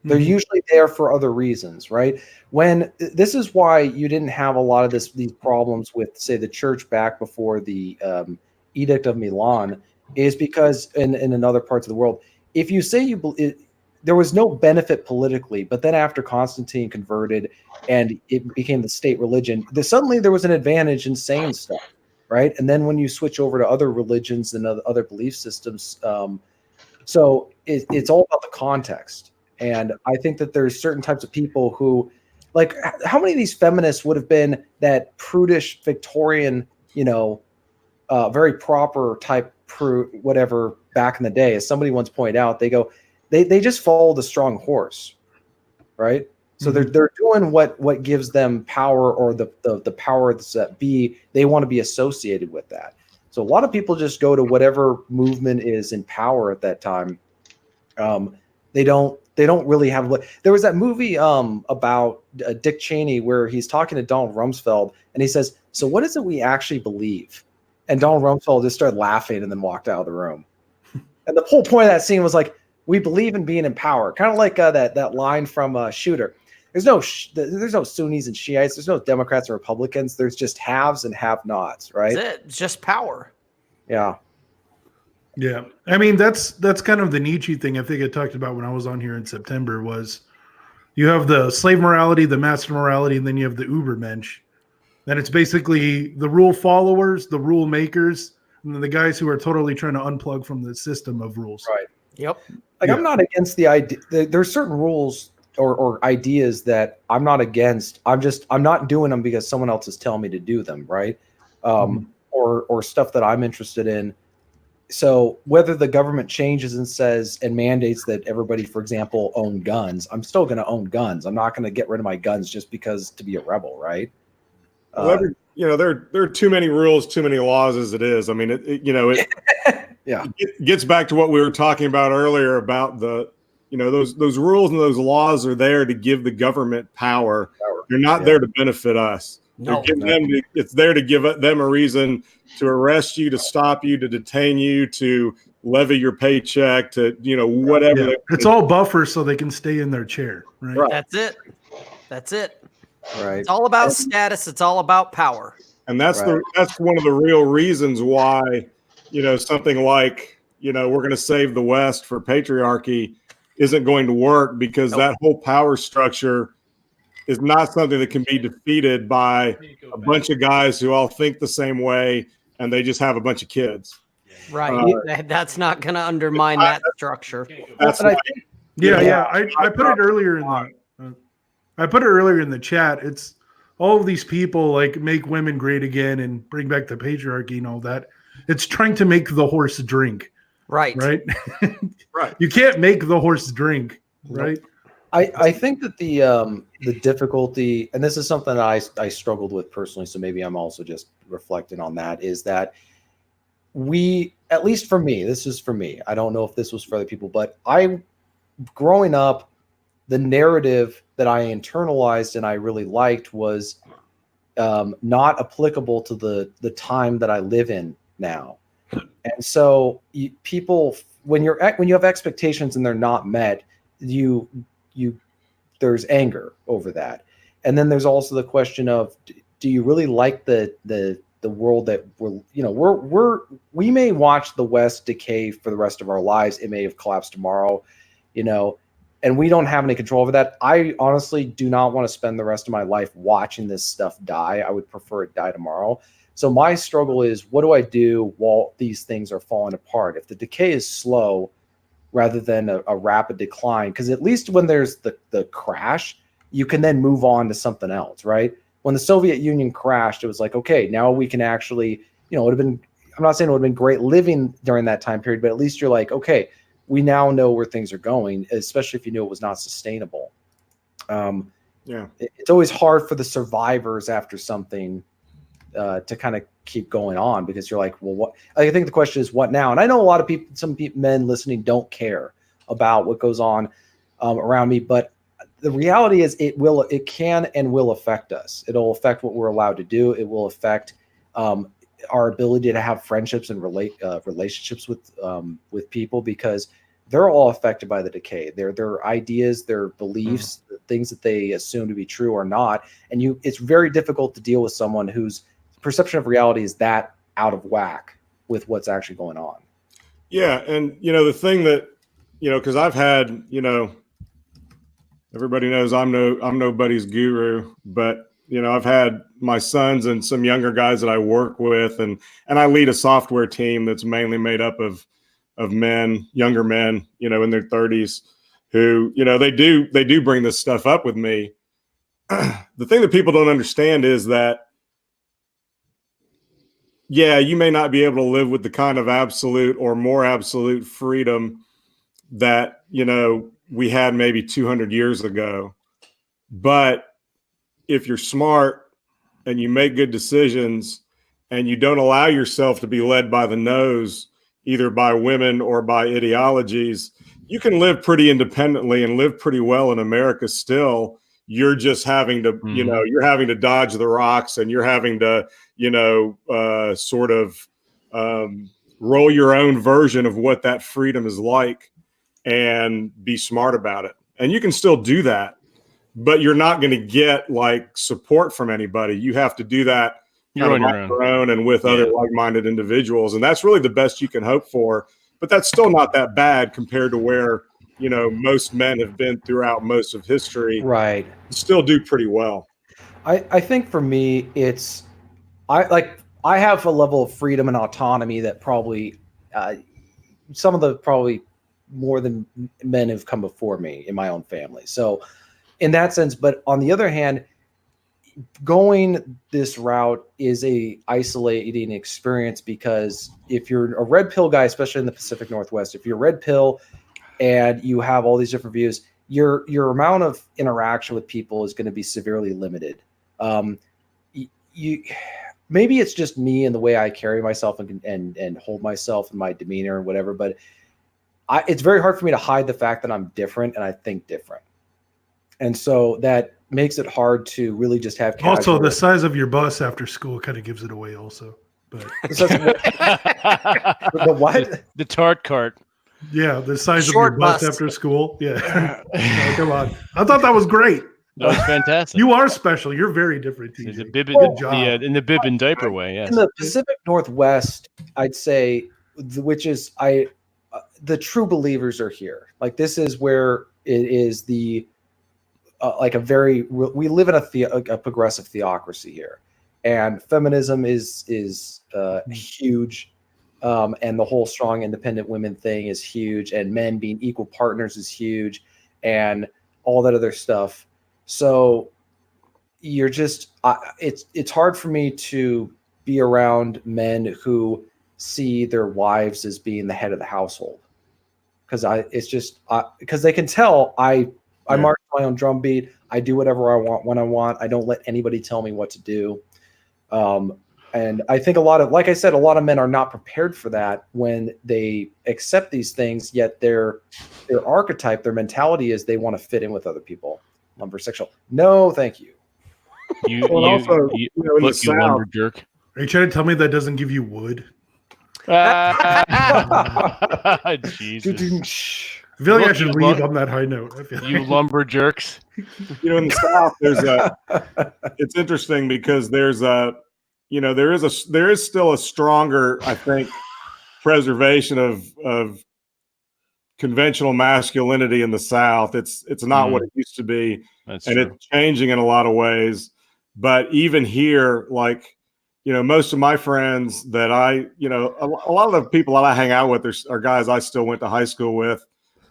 They're usually there for other reasons, right? When this is why you didn't have a lot of these problems with, say, the church back before the Edict of Milan, is because in other parts of the world, if you say there was no benefit politically, but then after Constantine converted and it became the state religion, suddenly there was an advantage in saying stuff, right? And then when you switch over to other religions and other belief systems, so it's all about the context. And I think that there's certain types of people who, like, how many of these feminists would have been that prudish Victorian, very proper type whatever back in the day? As somebody once pointed out, they just follow the strong horse, right? So they're doing what gives them power, or the powers that be. They want to be associated with that. So a lot of people just go to whatever movement is in power at that time. They don't really have. There was that movie about Dick Cheney where he's talking to Donald Rumsfeld and he says, "So what is it we actually believe?" And Donald Rumsfeld just started laughing and then walked out of the room. And the whole point of that scene was like, we believe in being in power, kind of like that line from Shooter. There's no Sunnis and Shiites. There's no Democrats and Republicans. There's just haves and have-nots, right? That's it. It's just power. Yeah. Yeah. I mean, that's kind of the Nietzsche thing I think I talked about when I was on here in September. Was you have the slave morality, the master morality, and then you have the Ubermensch. Then it's basically the rule followers, the rule makers, and then the guys who are totally trying to unplug from the system of rules. Right. Yep. Like, I'm not against the idea. There's certain rules or ideas that I'm not against. I'm not doing them because someone else is telling me to do them, right? Or stuff that I'm interested in. So whether the government changes and says and mandates that everybody, for example, own guns, I'm still going to own guns. I'm not going to get rid of my guns just because to be a rebel, right? Well, there are too many rules, too many laws as it is. I mean, Yeah. It gets back to what we were talking about earlier about those rules and those laws are there to give the government power. They're not there to benefit us. It's there to give them a reason to arrest you, to stop you, to detain you, to levy your paycheck, to whatever. Yeah. It's all buffers so they can stay in their chair, right? That's it. Right. It's all about status. It's all about power. And that's one of the real reasons why, something like, we're going to save the West for patriarchy isn't going to work, because that whole power structure is not something that can be defeated by a bunch of guys who all think the same way and they just have a bunch of kids. Right. That's not going to undermine that structure. That's I put it earlier in the chat. It's all of these people like make women great again and bring back the patriarchy and all that. It's trying to make the horse drink. Right. Right. right. You can't make the horse drink. Right. I think that the difficulty, and this is something that I struggled with personally, so maybe I'm also just reflecting on that, is that at least for me, this is for me. I don't know if this was for other people, but growing up, the narrative that I internalized and I really liked was not applicable to the time that I live in now. And so people, when you have expectations and they're not met, there's anger over that. And then there's also the question of, do you really like the world that we may watch the West decay for the rest of our lives. It may have collapsed tomorrow, and we don't have any control over that. I honestly do not want to spend the rest of my life watching this stuff die. I would prefer it die tomorrow. So my struggle is, what do I do while these things are falling apart? If the decay is slow rather than a rapid decline, because at least when there's the crash, you can then move on to something else, right? When the Soviet Union crashed, it was like, okay, now we can actually, it would have been, I'm not saying it would have been great living during that time period, but at least you're like, okay, we now know where things are going, especially if you knew it was not sustainable. It's always hard for the survivors after something to kind of keep going on, because you're like, well, what? I think the question is, what now? And I know a lot of men listening don't care about what goes on around me, but the reality is it can and will affect us. It'll affect what we're allowed to do. It will affect our ability to have friendships and relationships with people, because they're all affected by the decay. Their ideas, their beliefs, the things that they assume to be true or not. And it's very difficult to deal with someone whose perception of reality is that out of whack with what's actually going on. Yeah. And, the thing that, because I've had, everybody knows I'm nobody's guru, but, I've had my sons and some younger guys that I work with, and I lead a software team that's mainly made up of men, younger men, in their 30s, who, they do bring this stuff up with me. The thing that people don't understand is that, yeah, you may not be able to live with the kind of absolute or more absolute freedom that, we had maybe 200 years ago. But if you're smart and you make good decisions and you don't allow yourself to be led by the nose, either by women or by ideologies, you can live pretty independently and live pretty well in America still. You're just having to, you're having to dodge the rocks, and you're having to, sort of roll your own version of what that freedom is like and be smart about it. And you can still do that, but you're not going to get like support from anybody. You have to do that You're on your own and with other like-minded individuals. And that's really the best you can hope for. But that's still not that bad compared to where, most men have been throughout most of history. Right. Still do pretty well. I think for me, I have a level of freedom and autonomy that probably some of the probably more than men have come before me in my own family. So in that sense, but on the other hand, going this route is a isolating experience, because if you're a red pill guy, especially in the Pacific Northwest, if you're red pill and you have all these different views, your amount of interaction with people is going to be severely limited. Maybe it's just me and the way I carry myself and hold myself and my demeanor and whatever, but it's very hard for me to hide the fact that I'm different and I think different. And so that makes it hard to really just have casual. Also, the size of your bus after school kind of gives it away also. But the what? The tart cart. Yeah, the size Short of your bus bus. after school. Yeah. Oh, come on. I thought that was great. That was fantastic. You are special. You're very different, TJ. The bib, Good job. in the bib and diaper way, yes. In the Pacific Northwest, I'd say, which is the true believers are here. Like, this is where it is the we live in a progressive theocracy here, and feminism is huge, and the whole strong independent women thing is huge, and men being equal partners is huge, and all that other stuff. So you're just it's hard for me to be around men who see their wives as being the head of the household, because they can tell I march my own drum beat. I do whatever I want when I want. I don't let anybody tell me what to do. And I think like I said, a lot of men are not prepared for that when they accept these things, yet their archetype, their mentality is they want to fit in with other people. Lumbersexual. No, thank you. You lumber jerk. Are you trying to tell me that doesn't give you wood? Jesus. I feel like I should leave on that high note. You lumber jerks. In the South, it's interesting because there is still a stronger, I think, preservation of conventional masculinity in the South. It's not what it used to be. That's true. It's changing in a lot of ways. But even here, like, most of my friends that a lot of the people that I hang out with are guys I still went to high school with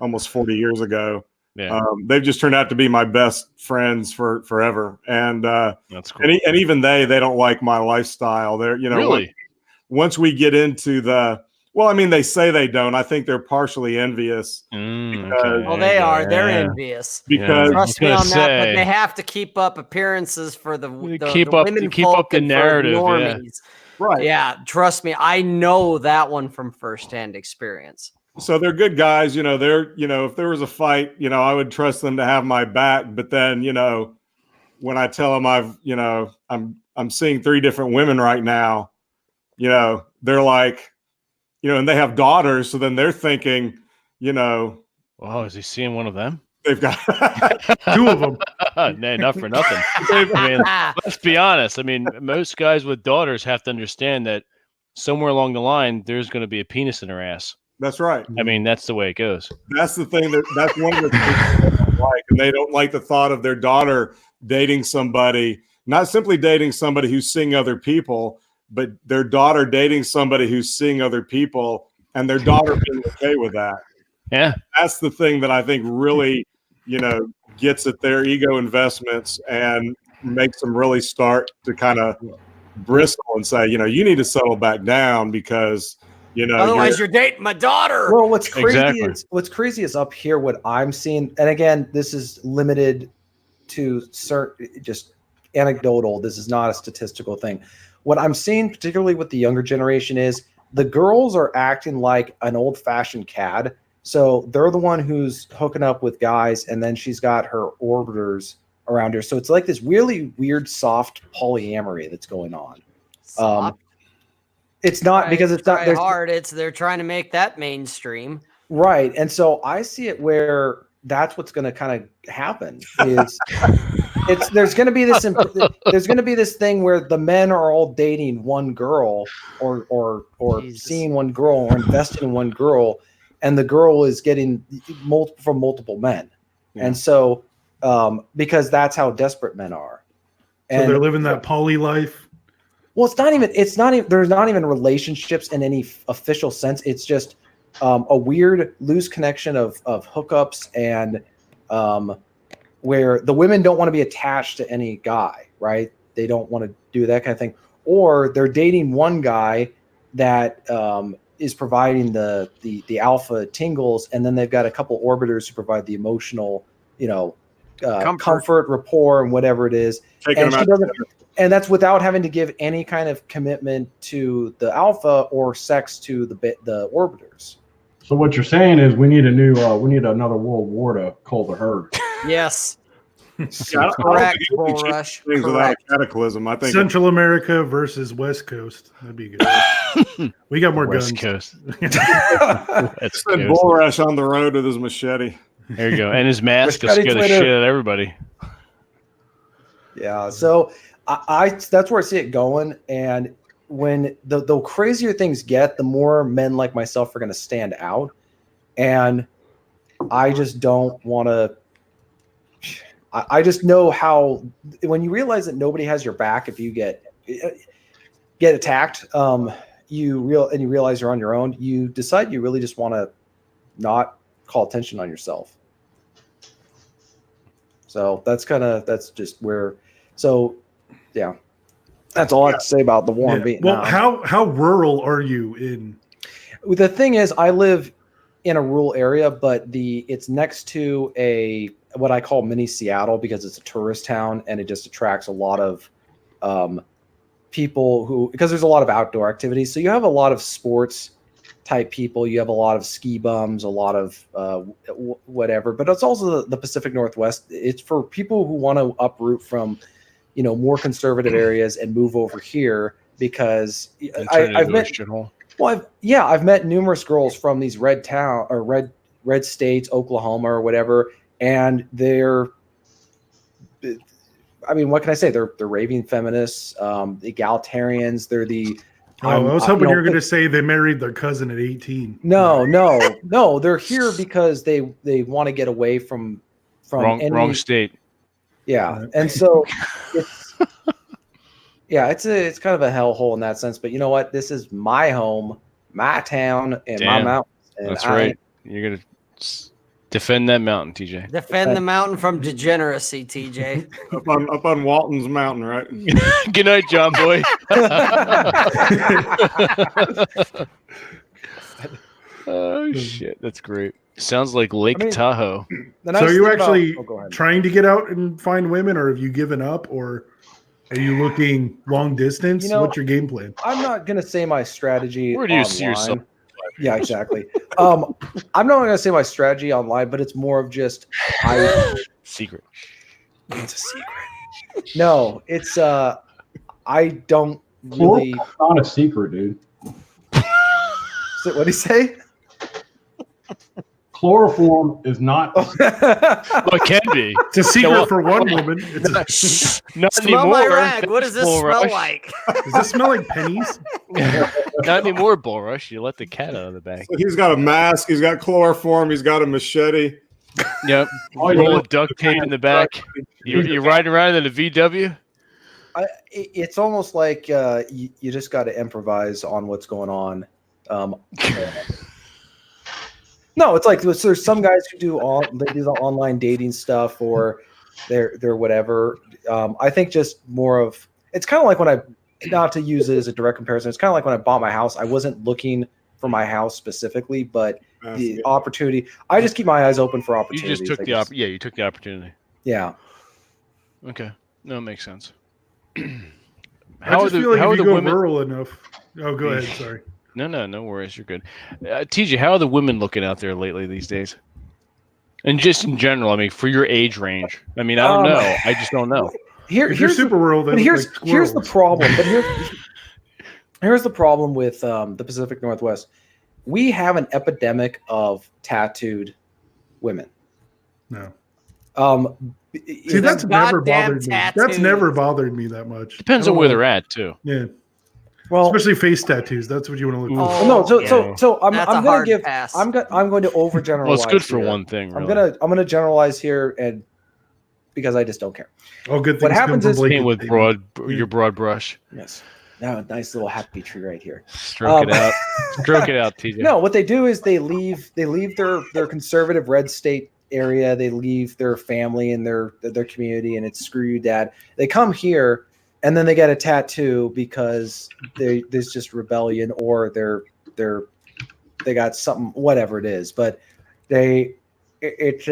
almost 40 years ago. Yeah. They've just turned out to be my best friends forever. And that's cool. And even they don't like my lifestyle. They're, really, once we get into they say they don't. I think they're partially envious. Well, they are. They're envious. Because trust me on that, but they have to keep up appearances for the keep up the narrative. Normies. Yeah. Right. Yeah. Trust me. I know that one from firsthand experience. So they're good guys, they're, if there was a fight, I would trust them to have my back. But then, when I tell them I'm seeing 3 different women right now, they're like, and they have daughters. So then they're thinking, wow, is he seeing one of them? they've got 2 of them. Nay, not for nothing. I mean, let's be honest. I mean, most guys with daughters have to understand that somewhere along the line, there's going to be a penis in her ass. That's right. I mean, that's the way it goes. That's the thing that's one of the things they don't like. And they don't like the thought of their daughter dating somebody, not simply dating somebody who's seeing other people, but their daughter dating somebody who's seeing other people and their daughter being okay with that. Yeah. That's the thing that I think really, gets at their ego investments and makes them really start to kind of bristle and say, you need to settle back down because, otherwise you're dating my daughter. Well, what's crazy Exactly. is up here what I'm seeing, and again, this is limited to certain, just anecdotal. This is not a statistical thing. What I'm seeing, particularly with the younger generation, is the girls are acting like an old-fashioned cad. So they're the one who's hooking up with guys, and then she's got her orbiters around her. So it's like this really weird, soft polyamory that's going on. It's not because it's not hard. They're trying to make that mainstream, right? And so I see it where that's what's going to kind of happen. Is there's going to be this thing where the men are all dating one girl, or seeing one girl, or investing in one girl. And the girl is getting from multiple men. Yeah. And so, because that's how desperate men are. And so they're living that poly life. Well, there's not even relationships in any official sense. It's just a weird loose connection of hookups and where the women don't want to be attached to any guy, right? They don't want to do that kind of thing. Or they're dating one guy that, is providing the alpha tingles, and then they've got a couple orbiters who provide the emotional, comfort, rapport, and whatever it is. And that's without having to give any kind of commitment to the alpha or sex to the orbiters. So what you're saying is we need another world war to cull the herd. Yes. Correct. Bull Rush. Things without a cataclysm. I think Central America versus West Coast. That'd be good. We got more West guns. Coast. That's good. Bull Rush on the road with his machete. There you go. And his mask will scare the shit out of everybody. Yeah. So I that's where I see it going. And when the crazier things get, the more men like myself are going to stand out. And I just don't want to. I just know how when you realize that nobody has your back if you get attacked, you realize you're on your own. You decide you really just want to not call attention on yourself. So that's just where. So yeah, that's all I have to say about the war in Vietnam. Well, how rural are you in? The thing is, I live in a rural area, but it's next to what I call mini Seattle because it's a tourist town and it just attracts a lot of people because there's a lot of outdoor activities. So you have a lot of sports type people. You have a lot of ski bums, a lot of whatever. But it's also the Pacific Northwest. It's for people who want to uproot from, more conservative areas and move over here because I've met. Well, I've met numerous girls from these red states, Oklahoma or whatever, and they're, I mean, what can I say? They're raving feminists, egalitarians. They're the. I was hoping you were going to say they married their cousin at 18. No. They're here because they want to get away from wrong state. Yeah, and so it's kind of a hellhole in that sense. But you know what? This is my home, my town, and my mountains. And that's right. You're gonna defend that mountain, TJ. Defend the mountain from degeneracy, TJ. up on Walton's Mountain, right? Good night, John Boy. Oh shit, that's great. Sounds like Lake Tahoe. So are you actually trying to get out and find women, or have you given up, or are you looking long distance? What's your game plan? I'm not going to say my strategy. Where do you see yourself in 5 Yeah, exactly. I'm not going to say my strategy online, but it's more of just Secret. It's a secret. No, it's I don't really. It's not a secret, dude. So, what do you say? Chloroform is not. Well, it can be. It's a secret well, for one woman. It's Not Smell anymore. my rag. What does this Bull smell Rush. like? does this smell like pennies? Not anymore, Bull Rush. You let the cat out of the bag. So he's got a mask. He's got chloroform. He's got a machete. Yep. Oh, yeah. Roll of duct tape in the back. You're riding around in a VW. It's almost like you just got to improvise on what's going on. No, it's like there's some guys who do the online dating stuff or they're whatever. I think just more of it's kind of like when I, not to use it as a direct comparison, it's kind of like when I bought my house. I wasn't looking for my house specifically, but the opportunity. I just keep my eyes open for You opportunities. just took you took the opportunity. Yeah. Okay, no, it makes sense. I just feel like if you go rural enough. Oh, go ahead. Sorry. No worries. You're good. TJ, how are the women looking out there lately these days? And just in general, I mean, for your age range. I mean, I don't know. I just don't know. Here's super rural. But here's the problem. But here's the problem with the Pacific Northwest. We have an epidemic of tattooed women. No. See, that's never bothered me. tattoos. That's never bothered me that much. Depends on where they're at too. Yeah. Well, especially face tattoos. That's what you want to look for. Oh, no, yeah. so I'm That's a gonna hard give pass. I'm going to overgeneralize. Well, it's good for here. one thing. Really. I'm gonna generalize here, and because I just don't care. Oh, good things What happens come is- from Paint with blanket your broad brush. Yes. Now a nice little happy tree right here. Stroke it out. Stroke it out, TJ. No, what they do is they leave their conservative red state area. They leave their family and their community, and it's screw you, dad. They come here, and then they get a tattoo because there's just rebellion, or they got something, whatever it is. But it's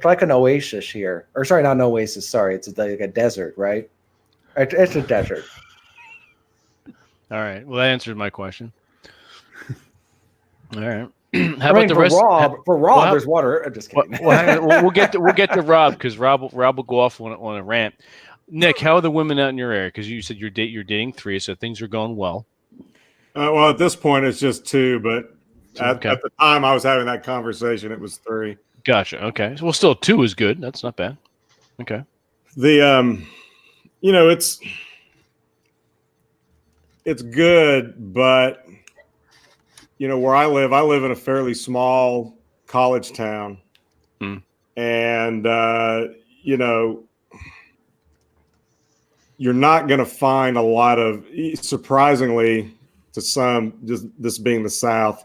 like an oasis here, or sorry, not an oasis. Sorry, it's like a desert, right? It's a desert. All right. Well, that answered my question. All right. How about the rest? For Rob, there's water. I'm just kidding. We'll get to Rob because Rob will go off on a rant. Nick, how are the women out in your area? Because you said you're dating 3, so things are going well. Well, at this point, it's just 2, but at the time I was having that conversation, it was 3. Gotcha. Okay. Well, still 2 is good. That's not bad. Okay. It's good, but where I live in a fairly small college town, and you're not going to find a lot of, surprisingly to some, just this being the South,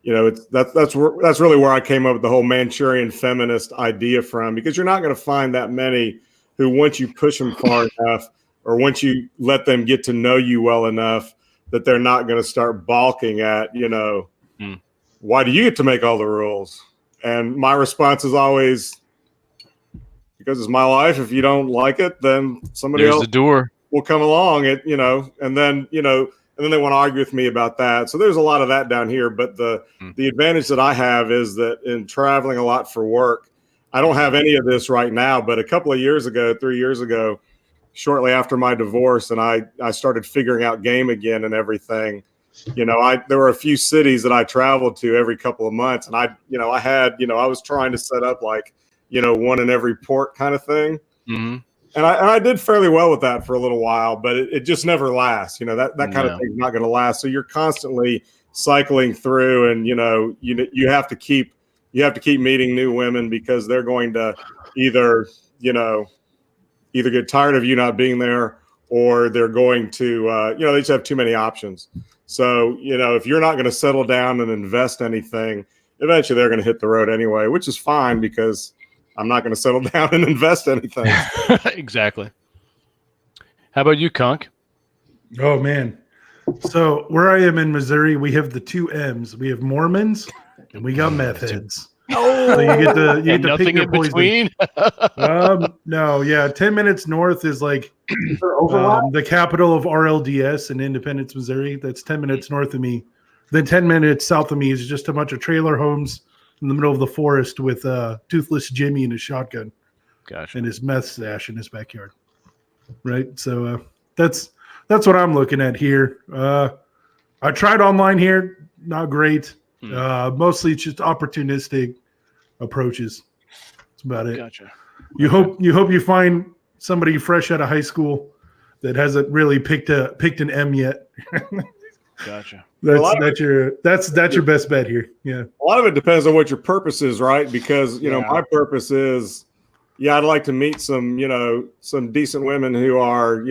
that's really where I came up with the whole Manchurian feminist idea from, because you're not going to find that many who, once you push them far enough, or once you let them get to know you well enough, that they're not going to start balking at, why do you get to make all the rules? And my response is always, because it's my life. If you don't like it, then somebody else will come along. And then they want to argue with me about that. So there's a lot of that down here. But the advantage that I have is that in traveling a lot for work, I don't have any of this right now. But a couple of years ago, 3 years ago, shortly after my divorce, and I started figuring out game again and everything. There were a few cities that I traveled to every couple of months, and I was trying to set up like, one in every port kind of thing. Mm-hmm. And I did fairly well with that for a little while, but it just never lasts. That kind of thing's not going to last. So you're constantly cycling through, and you have to keep meeting new women, because they're going to either get tired of you not being there, or they're going to they just have too many options. So if you're not going to settle down and invest anything, eventually they're going to hit the road anyway, which is fine, because I'm not going to settle down and invest anything. Exactly. How about you, Conk? Oh, man. So where I am in Missouri, we have the 2 M's. We have Mormons and we got meth heads. Oh, so you get to pick nothing your in poison. between. No, yeah. 10 minutes north is like the capital of RLDS in Independence, Missouri. That's 10 minutes north of me. Then 10 minutes south of me is just a bunch of trailer homes in the middle of the forest with Toothless Jimmy and his shotgun Gotcha. and his meth stash in his backyard. Right. So that's what I'm looking at here. I tried online here. Not great. Mostly just opportunistic approaches. That's about it. Gotcha. You hope you find somebody fresh out of high school that hasn't really picked an M yet. Gotcha. That's your best bet here. Yeah. A lot of it depends on what your purpose is, right? Because my purpose is, I'd like to meet some decent women who are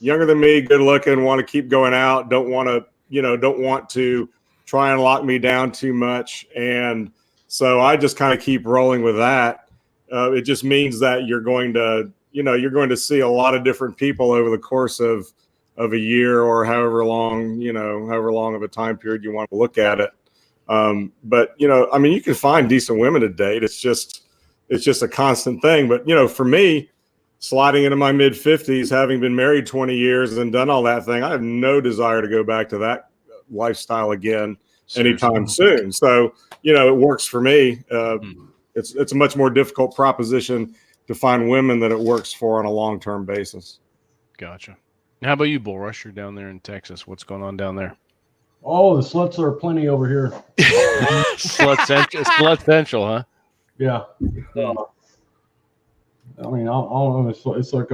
younger than me, good looking, want to keep going out, don't want to try and lock me down too much, and so I just kind of keep rolling with that. It just means that you're going to see a lot of different people over the course of a year or however long of a time period you want to look at it. But you can find decent women to date. It's just a constant thing. But for me, sliding into my mid 50s, having been married 20 years and done all that thing, I have no desire to go back to that lifestyle again anytime soon. So it works for me. It's a much more difficult proposition to find women that it works for on a long-term basis. Gotcha. How about you, Bull Rush? You're down there in Texas. What's going on down there? Oh, the sluts are plenty over here. Slut Central, huh? Yeah. I don't know. It's like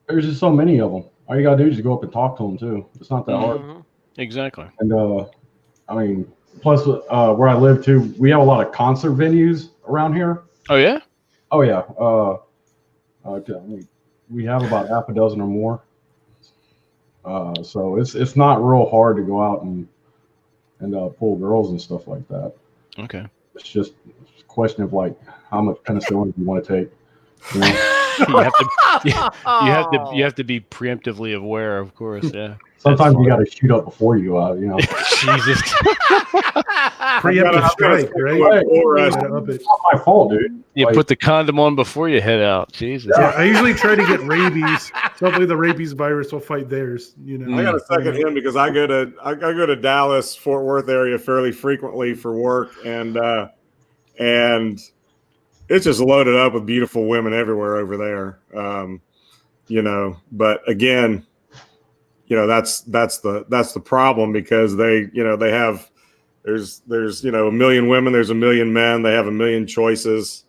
there's just so many of them. All you gotta do is just go up and talk to them too. It's not that hard. Exactly. And plus where I live too, we have a lot of concert venues around here. Oh yeah. Oh yeah. We have about half a dozen or more. So it's not real hard to go out and pull girls and stuff like that. Okay. It's just a question of like how much penicillin you want to take. You have to be preemptively aware, of course. Yeah. Sometimes you got to shoot up before you go out. Jesus. Preemptive strike, right? It's not my fault, dude. You put the condom on before you head out. Jesus. Yeah, I usually try to get rabies. So hopefully the rabies virus will fight theirs. I got to second him because I go to Dallas, Fort Worth area fairly frequently for work, and it's just loaded up with beautiful women everywhere over there. But again, that's the problem because they have there's a million women, there's a million men, they have a million choices.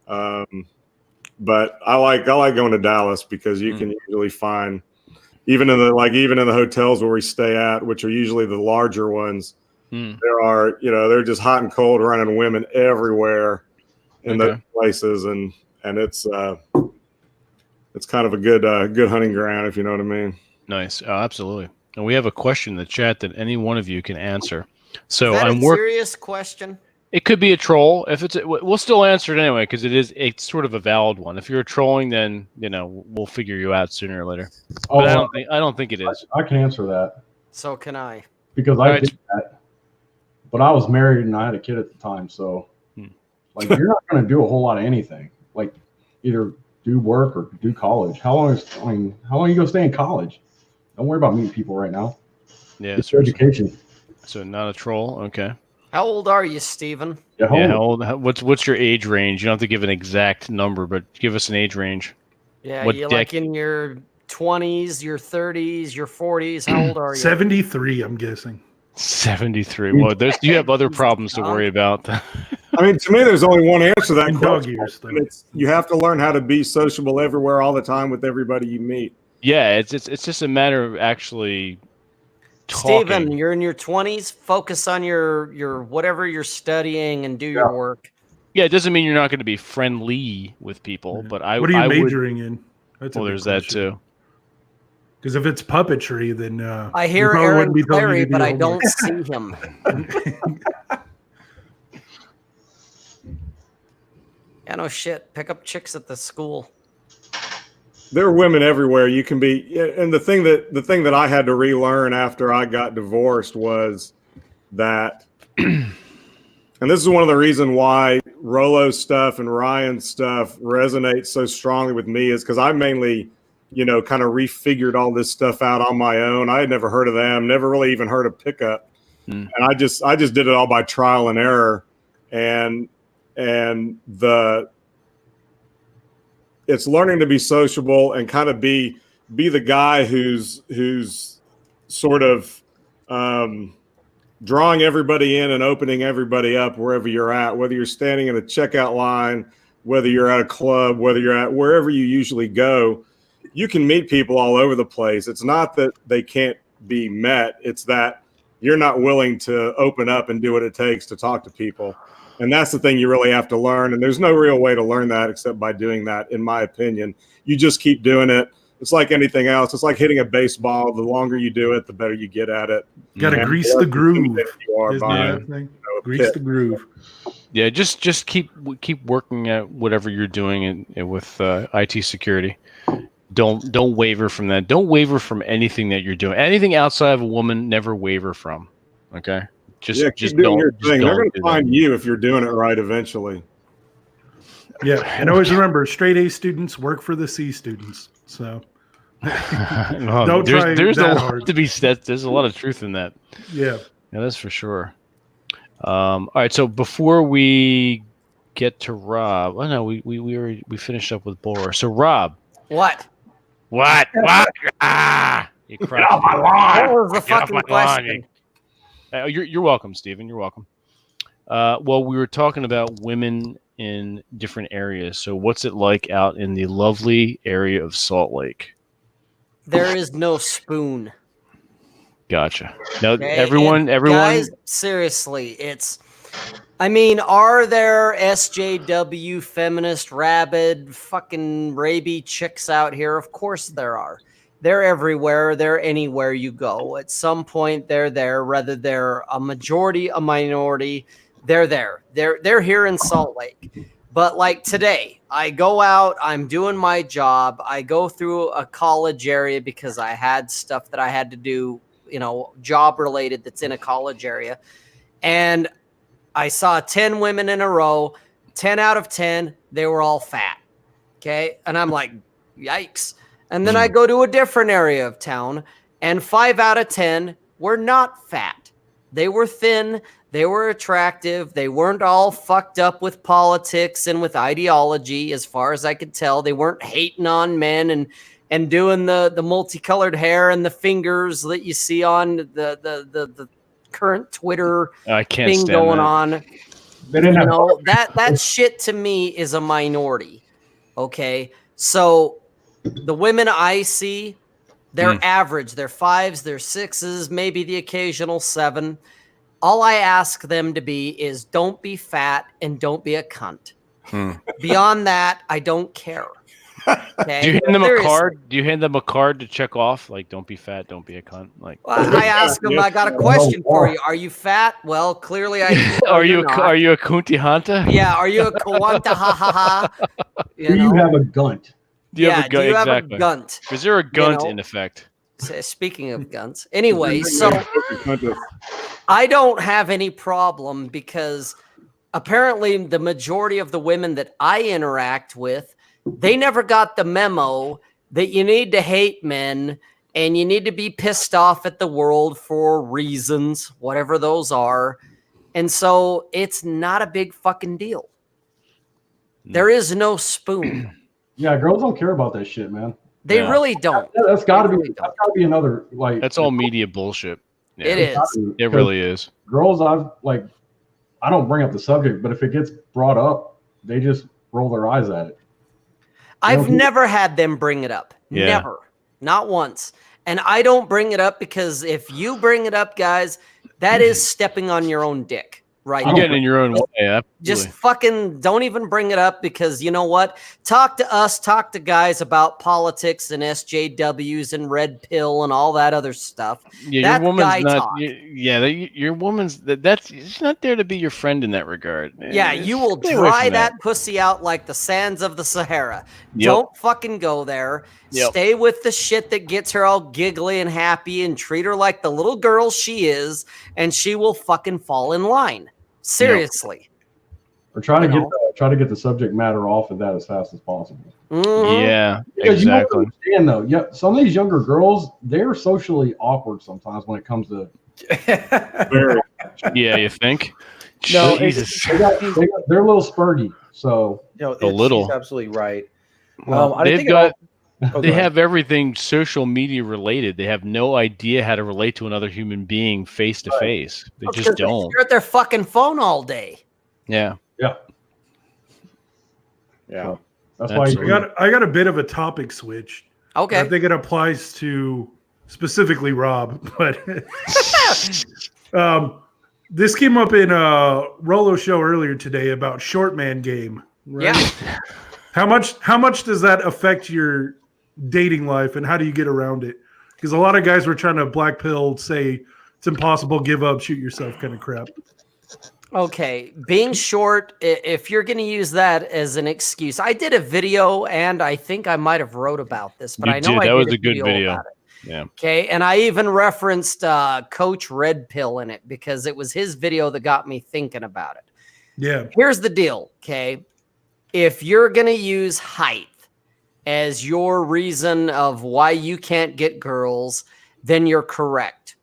But I like going to Dallas because you can usually find even in the hotels where we stay at, which are usually the larger ones, there are they're just hot and cold running women everywhere in those places, and it's kind of a good hunting ground, if you know what I mean. Nice. Oh, absolutely. And we have a question in the chat that any one of you can answer. So is that a serious question? It could be a troll. If we'll still answer it anyway because it's sort of a valid one. If you're trolling, then we'll figure you out sooner or later. But I don't think it is. I can answer that. So can I? Because I did that, but I was married and I had a kid at the time. So, like, you're not going to do a whole lot of anything. Like, either do work or do college. How long are you going to stay in college? Don't worry about meeting people right now. Yeah, it's your education. So not a troll. Okay. How old are you, Steven? How old? What's your age range? You don't have to give an exact number, but give us an age range. Yeah, you're like in your 20s, your 30s, your 40s. How old are you? 73, I'm guessing. 73. Well, you have other problems to worry about. I mean, to me, there's only one answer to that question. Years, you have to learn how to be sociable everywhere, all the time, with everybody you meet. Yeah, it's just a matter of actually talking. Steven, you're in your 20s. Focus on your whatever you're studying and do your work. Yeah, it doesn't mean you're not going to be friendly with people, but what are you majoring in? There's that too. Because if it's puppetry, then I hear Aaron Clary, but I don't see him. Yeah, no shit. Pick up chicks at the school. There are women everywhere. You can be, and the thing that I had to relearn after I got divorced was that, and this is one of the reasons why Rolo's stuff and Ryan's stuff resonates so strongly with me, is because I mainly kind of refigured all this stuff out on my own. I had never heard of them, never really even heard of Pickup. And I just did it all by trial and error. And it's learning to be sociable and kind of be the guy who's sort of drawing everybody in and opening everybody up wherever you're at, whether you're standing in a checkout line, whether you're at a club, whether you're at wherever you usually go. You can meet people all over the place. It's not that they can't be met. It's that you're not willing to open up and do what it takes to talk to people. And that's the thing you really have to learn. And there's no real way to learn that except by doing that, in my opinion. You just keep doing it. It's like anything else. It's like hitting a baseball. The longer you do it, the better you get at it. Got to grease the groove. Grease the groove. Yeah, just keep working at whatever you're doing with IT security. Don't waver from that. Don't waver from anything that you're doing. Anything outside of a woman, never waver from. Okay? Just doing don't. Your thing. They're going to find that. you if you're doing it right eventually. Yeah, and always remember, straight A students work for the C students. So don't try there's that a lot hard. to be said. There's a lot of truth in that. Yeah, that's for sure. All right, so before we get to Rob, we finished up with Bora. So Rob, What? You cried. What was the fucking question? You're welcome, Stephen. You're welcome. Well, we were talking about women in different areas. So what's it like out in the lovely area of Salt Lake? There is no spoon. Gotcha. Now, Okay? everyone, Guys, seriously, are there SJW, feminist, rabid, fucking rabie chicks out here? Of course there are. They're everywhere. They're anywhere you go. At some point, they're there. Whether they're a majority, a minority, they're there. They're here in Salt Lake. But like today, I go out. I'm doing my job. I go through a college area because I had stuff that I had to do, job related that's in a college area. And I saw 10 women in a row. 10 out of 10, they were all fat. Okay. And I'm like, yikes. And then I go to a different area of town, and 5 out of 10 were not fat. They were thin. They were attractive. They weren't all fucked up with politics and with ideology, as far as I could tell. They weren't hating on men and doing the multicolored hair and the fingers that you see on the current Twitter thing going on. They didn't have that shit to me is a minority. Okay, so the women I see, they're average. They're 5s, they're 6s, maybe the occasional 7. All I ask them to be is don't be fat and don't be a cunt. Beyond that, I don't care. Okay? Do you hand them a card? Do you hand them a card to check off? Like, don't be fat, don't be a cunt. Like, I ask them. I got a question for you. Are you fat? Well, clearly I. Are you a kunti hanta? Yeah. Are you a kawanta ha ha ha? Do you have a gunt? Do you have a gunt? Do you exactly. have a gunt? Is there a gunt in effect? Speaking of guns, anyway, so I don't have any problem because apparently the majority of the women that I interact with, they never got the memo that you need to hate men and you need to be pissed off at the world for reasons, whatever those are. And so it's not a big fucking deal. There is no spoon. Yeah, girls don't care about that shit, man. They really don't. That's got to be another like. That's all media bullshit. Yeah. It is. It really is. Girls, I don't bring up the subject, but if it gets brought up, they just roll their eyes at it. I've never had them bring it up. Yeah. Never. Not once. And I don't bring it up because if you bring it up, guys, that is stepping on your own dick. Right. You're getting in your own way. Absolutely. Just fucking don't even bring it up because you know what? Talk to us, talk to guys about politics and SJWs and red pill and all that other stuff. Yeah, your woman's not. Your woman's she's not there to be your friend in that regard. Yeah, you will dry that pussy out like the sands of the Sahara. Yep. Don't fucking go there. Yep. Stay with the shit that gets her all giggly and happy and treat her like the little girl she is, and she will fucking fall in line. Seriously. or try to get the subject matter off of that as fast as possible. Mhm. Yeah, Because exactly. you understand though, yeah, some of these younger girls, they're socially awkward sometimes when it comes to Very. Yeah, you think? No, Jesus. they're a little spurty. So little. He's absolutely right. Well, I they've think got. go They ahead. have everything social media related. They have no idea how to relate to another human being face to face. They Because just they don't. stare at their fucking phone all day. Yeah. yeah, Yeah. that's why Absolutely. I got a bit of a topic switch. Okay. I think it applies to specifically Rob, but this came up in a Rolo show earlier today about short man game. Right? Yeah. How much does that affect your dating life, and how do you get around it? Because a lot of guys were trying to black pill, say it's impossible, give up, shoot yourself kind of crap. Okay, being short, if you're going to use that as an excuse, I did a video and I think I might have wrote about this, but You I know did. I That did was a good video. about it. Yeah. Okay, and I even referenced Coach Red Pill in it because it was his video that got me thinking about it. Yeah. Here's the deal, okay? If you're going to use height as your reason of why you can't get girls, then you're correct.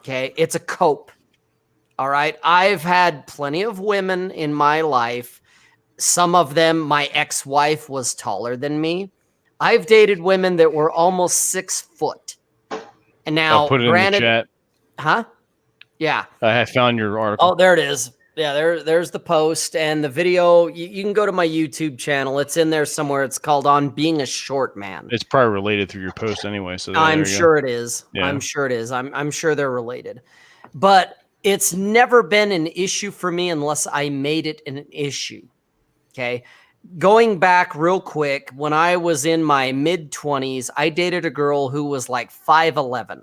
Okay, it's a cope. All right. I've had plenty of women in my life. Some of them, my ex-wife was taller than me. I've dated women that were almost 6 foot. And now, I'll put it in the chat. Huh? Yeah. I found your article. Oh, there it is. Yeah, there's the post and the video. You can go to my YouTube channel. It's in there somewhere. It's called On Being a Short Man. It's probably related through your post anyway. So I'm sure it is. Yeah. I'm sure it is. I'm sure they're related. But it's never been an issue for me unless I made it an issue. Okay. Going back real quick, when I was in my mid-20s, I dated a girl who was like 5'11".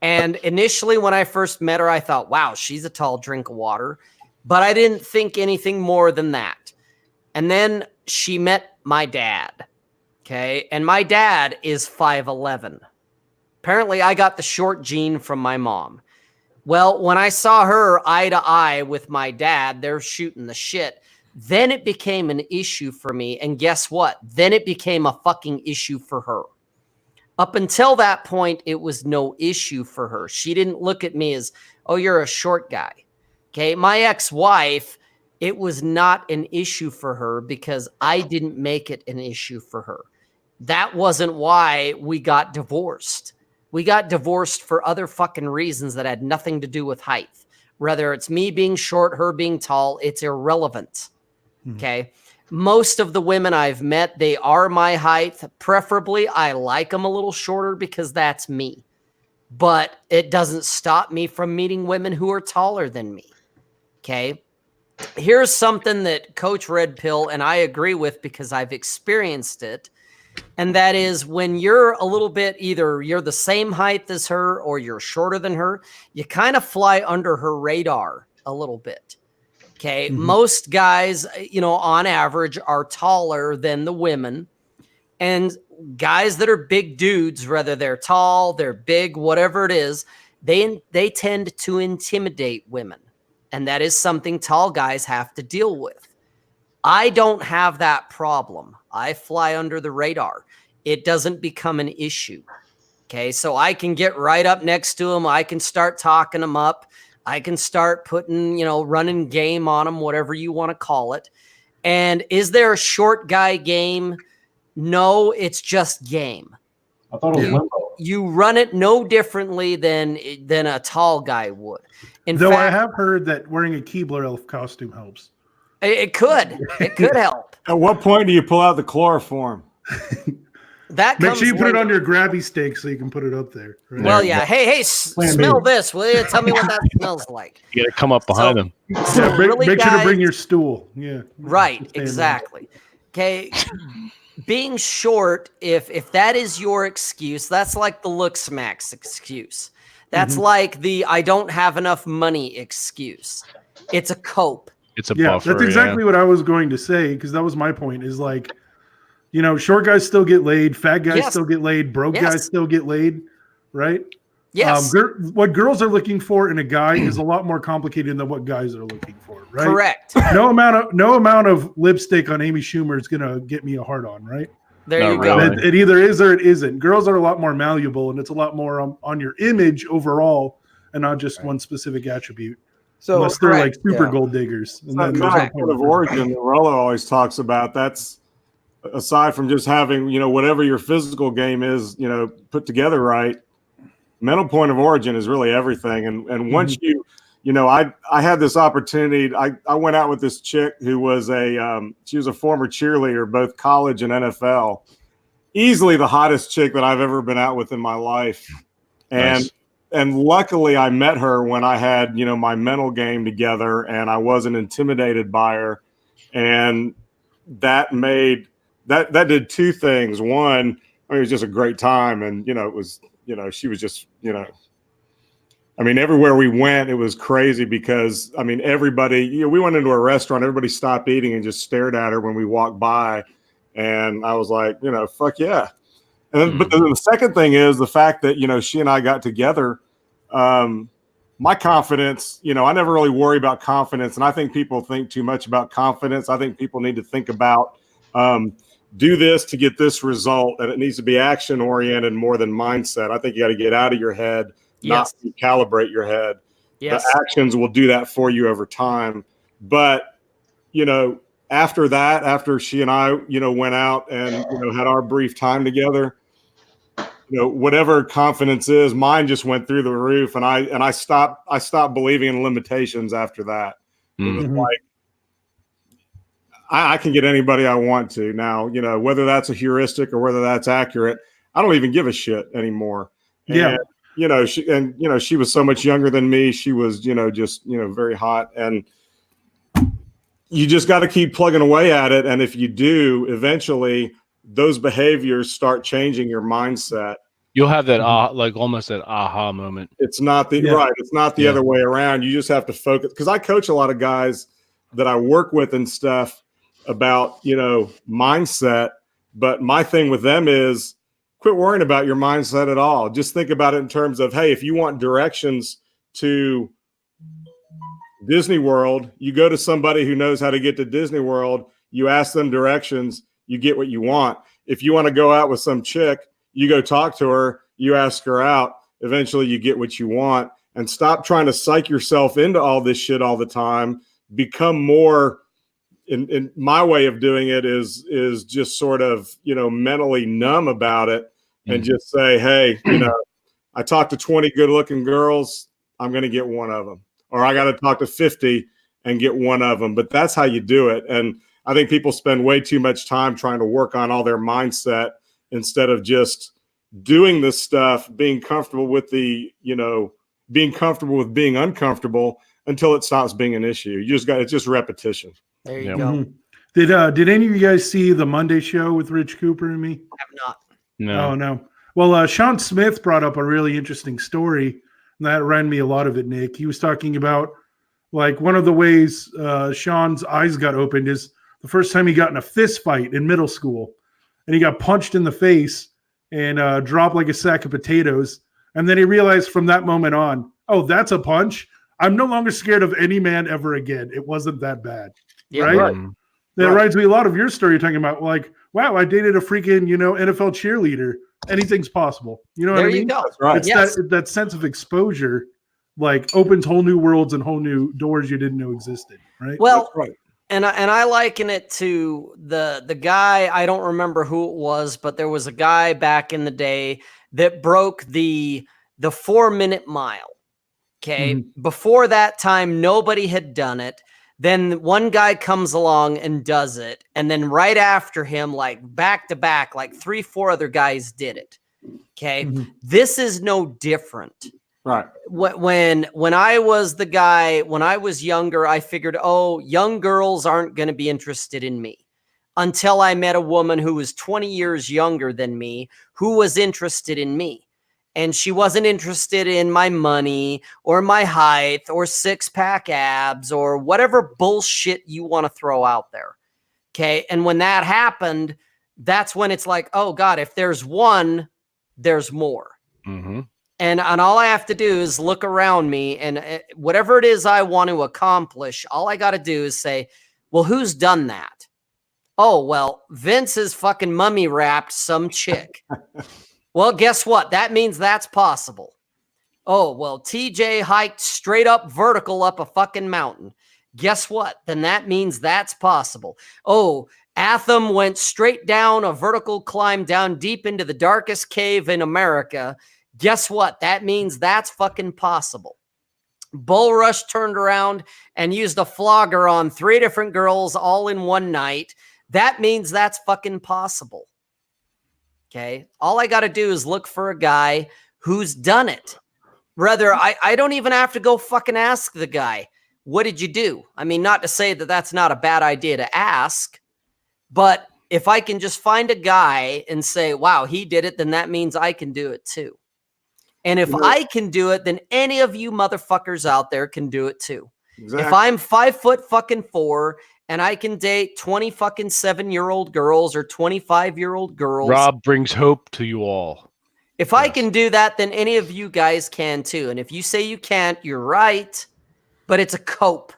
And initially when I first met her, I thought, wow, she's a tall drink of water. But I didn't think anything more than that. And then she met my dad. Okay. And my dad is 5'11". Apparently I got the short gene from my mom. Well, when I saw her eye to eye with my dad, they're shooting the shit. Then it became an issue for me. And guess what? Then it became a fucking issue for her. Up until that point, it was no issue for her. She didn't look at me as, oh, you're a short guy. Okay. My ex-wife, it was not an issue for her because I didn't make it an issue for her. That wasn't why we got divorced. We got divorced for other fucking reasons that had nothing to do with height. Whether it's me being short, her being tall, it's irrelevant. Okay. Most of the women I've met, they are my height. Preferably, I like them a little shorter because that's me. But it doesn't stop me from meeting women who are taller than me. Okay. Here's something that Coach Red Pill and I agree with because I've experienced it. And that is when you're a little bit, either you're the same height as her or you're shorter than her, you kind of fly under her radar a little bit. Okay. Mm-hmm. Most guys, on average are taller than the women, and guys that are big dudes, whether they're tall, they're big, whatever it is, they tend to intimidate women. And that is something tall guys have to deal with. I don't have that problem. I fly under the radar. It doesn't become an issue. Okay. So I can get right up next to them. I can start talking them up. I can start putting, running game on them, whatever you want to call it. And is there a short guy game? No, it's just game. I thought it was limbo. You run it no differently than a tall guy would. Though I have heard that wearing a Keebler elf costume helps. It could. It could help. At what point do you pull out the chloroform? That Make sure you put later. it on your grabby steak so you can put it up there. Right? Well, yeah. Hey, smell this, will you? Tell me what that smells like. You got to come up behind them. Yeah, make sure to bring your stool. Yeah. Right. Exactly. Okay. Being short, if that is your excuse, that's like the look smacks excuse. That's like the I don't have enough money excuse. It's a cope. It's a buffer. That's exactly what I was going to say, because that was my point, is like, short guys still get laid, fat guys still get laid, broke guys still get laid, right? Yes. What girls are looking for in a guy is a lot more complicated than what guys are looking for, right? Correct. No amount of lipstick on Amy Schumer is gonna get me a hard on, right? There Not you go. really. It either is or it isn't. Girls are a lot more malleable, and it's a lot more on your image overall, and not just one specific attribute. So Unless they're like correct. super Yeah. gold diggers. And That then there's no mental point point of origin that Rollo always talks about, that's aside from just having, whatever your physical game is, put together right, mental point of origin is really everything. And once I had this opportunity, I went out with this chick who was she was a former cheerleader, both college and NFL, easily the hottest chick that I've ever been out with in my life. Nice. And luckily I met her when I had, my mental game together and I wasn't intimidated by her. And that did two things. One, it was just a great time. And, it was, she was just, everywhere we went, it was crazy because, everybody, we went into a restaurant, everybody stopped eating and just stared at her when we walked by. And I was like, fuck yeah. And then, but the second thing is the fact that, she and I got together. My confidence, I never really worry about confidence. And I think people think too much about confidence. I think people need to think about, do this to get this result. And it needs to be action oriented more than mindset. I think you got to get out of your head, not calibrate your head. Yes. The actions will do that for you over time. But, after that, after she and I, went out and, had our brief time together, whatever confidence is, mine just went through the roof. And I stopped believing in limitations after that. It was like, I can get anybody I want to now, whether that's a heuristic or whether that's accurate, I don't even give a shit anymore. Yeah. And, she was so much younger than me. She was, just, very hot. And you just got to keep plugging away at it. And if you do, eventually those behaviors start changing your mindset. You'll have that almost that aha moment. It's not the right. It's not the other way around. You just have to focus. Because I coach a lot of guys that I work with and stuff about, mindset. But my thing with them is quit worrying about your mindset at all. Just think about it in terms of, hey, if you want directions to Disney World, you go to somebody who knows how to get to Disney World, you ask them directions, you get what you want. If you want to go out with some chick, you go talk to her, you ask her out, eventually you get what you want. And stop trying to psych yourself into all this shit all the time. Become more, in my way of doing it is just sort of, mentally numb about it and just say, hey, I talked to 20 good looking girls, I'm going to get one of them. Or I got to talk to 50 and get one of them. But that's how you do it. And I think people spend way too much time trying to work on all their mindset instead of just doing this stuff, being comfortable with being comfortable with being uncomfortable until it stops being an issue. It's just repetition. There you go. Did any of you guys see the Monday show with Rich Cooper and me? I have not. No. Oh, no. Well, Sean Smith brought up a really interesting story. And that reminded me a lot of it, Nick. He was talking about like one of the ways Sean's eyes got opened is the first time he got in a fist fight in middle school. And he got punched in the face and dropped like a sack of potatoes. And then he realized from that moment on, oh, that's a punch. I'm no longer scared of any man ever again. It wasn't that bad. Yeah, right? That reminds me a lot of your story you're talking about. Like, wow, I dated a freaking, NFL cheerleader. Anything's possible. You know what I mean? There you go. That's right. It's Yes. that sense of exposure, like opens whole new worlds and whole new doors you didn't know existed. Right. Well, That's right. and I liken it to the guy, I don't remember who it was, but there was a guy back in the day that broke the 4-minute mile. Okay. Before that time, nobody had done it. Then one guy comes along and does it. And then right after him, like back to back, like 3-4 other guys did it. Okay. This is no different. Right. When I was the guy, when I was younger, I figured, oh, young girls aren't going to be interested in me until I met a woman who was 20 years younger than me, who was interested in me. And she wasn't interested in my money or my height or 6-pack abs or whatever bullshit you want to throw out there. Okay. And when that happened, that's when it's like, oh God, if there's one, there's more. And all I have to do is look around me, and whatever it is I want to accomplish, all I got to do is say, well, who's done that? Oh, well, Vince is fucking mummy wrapped some chick. Well, guess what? That means that's possible. Oh, well, TJ hiked straight up vertical up a fucking mountain. Guess what? Then that means that's possible. Oh, Atham went straight down a vertical climb down deep into the darkest cave in America. Guess what? That means that's fucking possible. Bull Rush turned around and used a flogger on 3 different girls all in one night. That means that's fucking possible. Okay. All I got to do is look for a guy who's done it. Rather, I don't even have to go fucking ask the guy, what did you do? I mean, not to say that that's not a bad idea to ask, but if I can just find a guy and say, wow, he did it, then that means I can do it too. And if I can do it, then any of you motherfuckers out there can do it too. Exactly. If I'm 5'4" and I can date 20 fucking 7-year-old girls or 25-year-old girls, Rob brings hope to you all. If I can do that, then any of you guys can too. And if you say you can't, you're right. But it's a cope.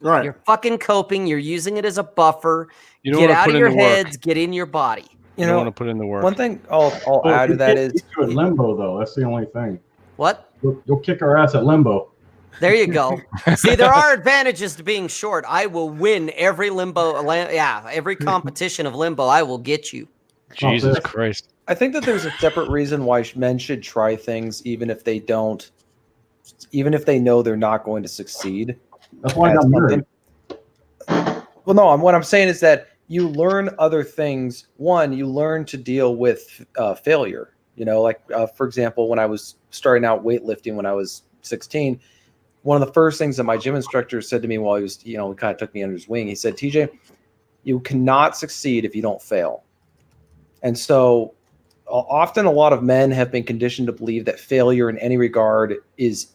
Right. You're fucking coping. You're using it as a buffer. You don't get wanna out put of your in the work. heads. Get in your body. You don't want to put in the work. One thing I'll add to that is to limbo though. That's the only thing. What? You'll kick our ass at limbo. There you go. See, there are advantages to being short. I will win every every competition of limbo. I will get you. Jesus Christ. I think that there's a separate reason why men should try things even if they know they're not going to succeed. That's why I got married. Well, no, what I'm saying is that you learn other things. One, you learn to deal with failure. You know, like for example, when I was starting out weightlifting when I was 16, one of the first things that my gym instructor said to me while he was, he kind of took me under his wing, he said, TJ, you cannot succeed if you don't fail. And so often a lot of men have been conditioned to believe that failure in any regard is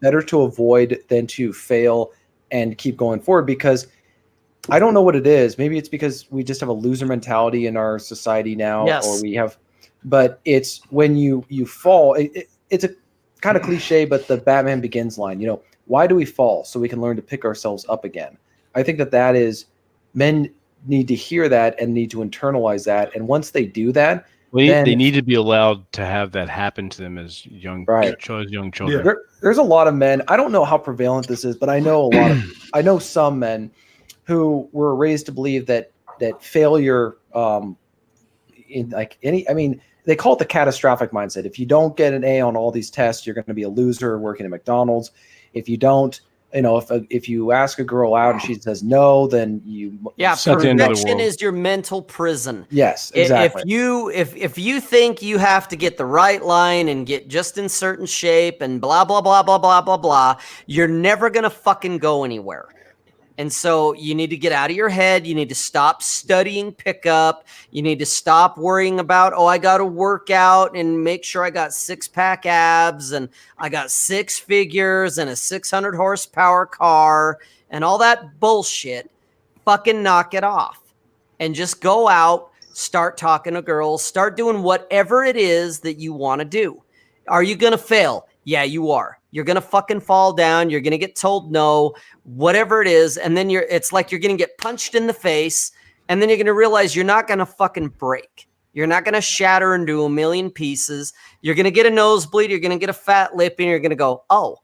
better to avoid than to fail and keep going forward, because I don't know what it is. Maybe it's because we just have a loser mentality in our society now, or we have, but it's when you fall, it's a kind of cliche, but the Batman Begins line, why do we fall? So we can learn to pick ourselves up again. I think that is, men need to hear that and need to internalize that. And once they do that, they need to be allowed to have that happen to them as young children. Yeah. There's a lot of men. I don't know how prevalent this is, but I know I know some men who were raised to believe that failure, they call it the catastrophic mindset. If you don't get an A on all these tests, you're going to be a loser working at McDonald's. If you don't, if you ask a girl out and she says no, then perfection is your mental prison. Yes, exactly. If you think you have to get the right line and get just in certain shape and blah blah blah blah blah blah blah, you're never gonna fucking go anywhere. And so you need to get out of your head. You need to stop studying pickup. You need to stop worrying about, I got to work out and make sure I got 6-pack abs and I got 6 figures and a 600 horsepower car and all that bullshit. Fucking knock it off and just go out, start talking to girls, start doing whatever it is that you want to do. Are you going to fail? Yeah, you are. You're going to fucking fall down. You're going to get told no, whatever it is. And then it's like you're going to get punched in the face. And then you're going to realize you're not going to fucking break. You're not going to shatter into a million pieces. You're going to get a nosebleed. You're going to get a fat lip and you're going to go, oh,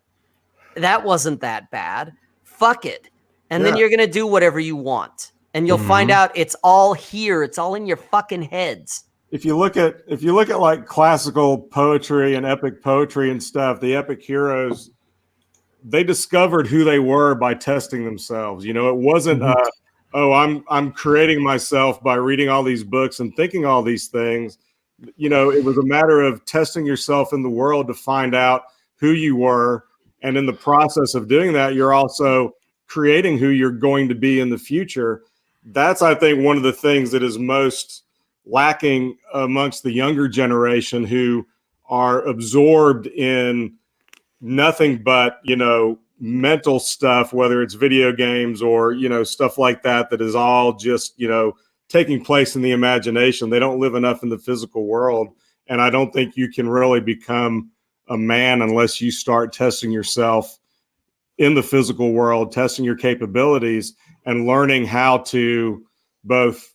that wasn't that bad. Fuck it. And then you're going to do whatever you want. And you'll find out it's all here. It's all in your fucking heads. If you look at like classical poetry and epic poetry and stuff, the epic heroes, they discovered who they were by testing themselves. It wasn't I'm creating myself by reading all these books and thinking all these things. It was a matter of testing yourself in the world to find out who you were, and in the process of doing that, you're also creating who you're going to be in the future. That's, I think, one of the things that is most lacking amongst the younger generation, who are absorbed in nothing but, mental stuff, whether it's video games or, stuff like that is all just, taking place in the imagination. They don't live enough in the physical world. And I don't think you can really become a man unless you start testing yourself in the physical world, testing your capabilities and learning how to both,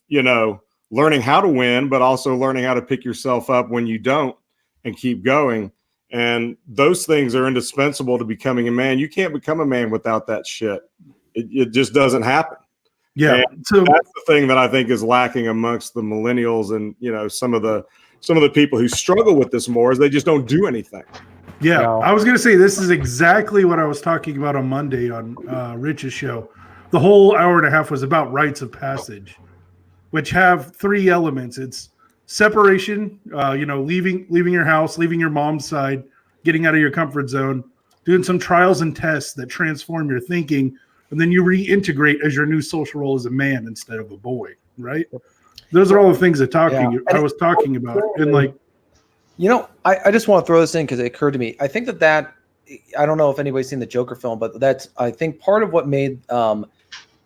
learning how to win, but also learning how to pick yourself up when you don't and keep going. And those things are indispensable to becoming a man. You can't become a man without that shit. It just doesn't happen. Yeah. And so that's the thing that I think is lacking amongst the millennials and, some of the people who struggle with this more is they just don't do anything. Yeah. No. I was going to say, this is exactly what I was talking about on Monday on Rich's show. The whole hour and a half was about rites of passage, which have 3 elements. It's separation, leaving your house, leaving your mom's side, getting out of your comfort zone, doing some trials and tests that transform your thinking, and then you reintegrate as your new social role as a man instead of a boy, right? Those are all the things I was talking about. And I just want to throw this in because it occurred to me. I think that I don't know if anybody's seen the Joker film, but that's, I think, part of what made the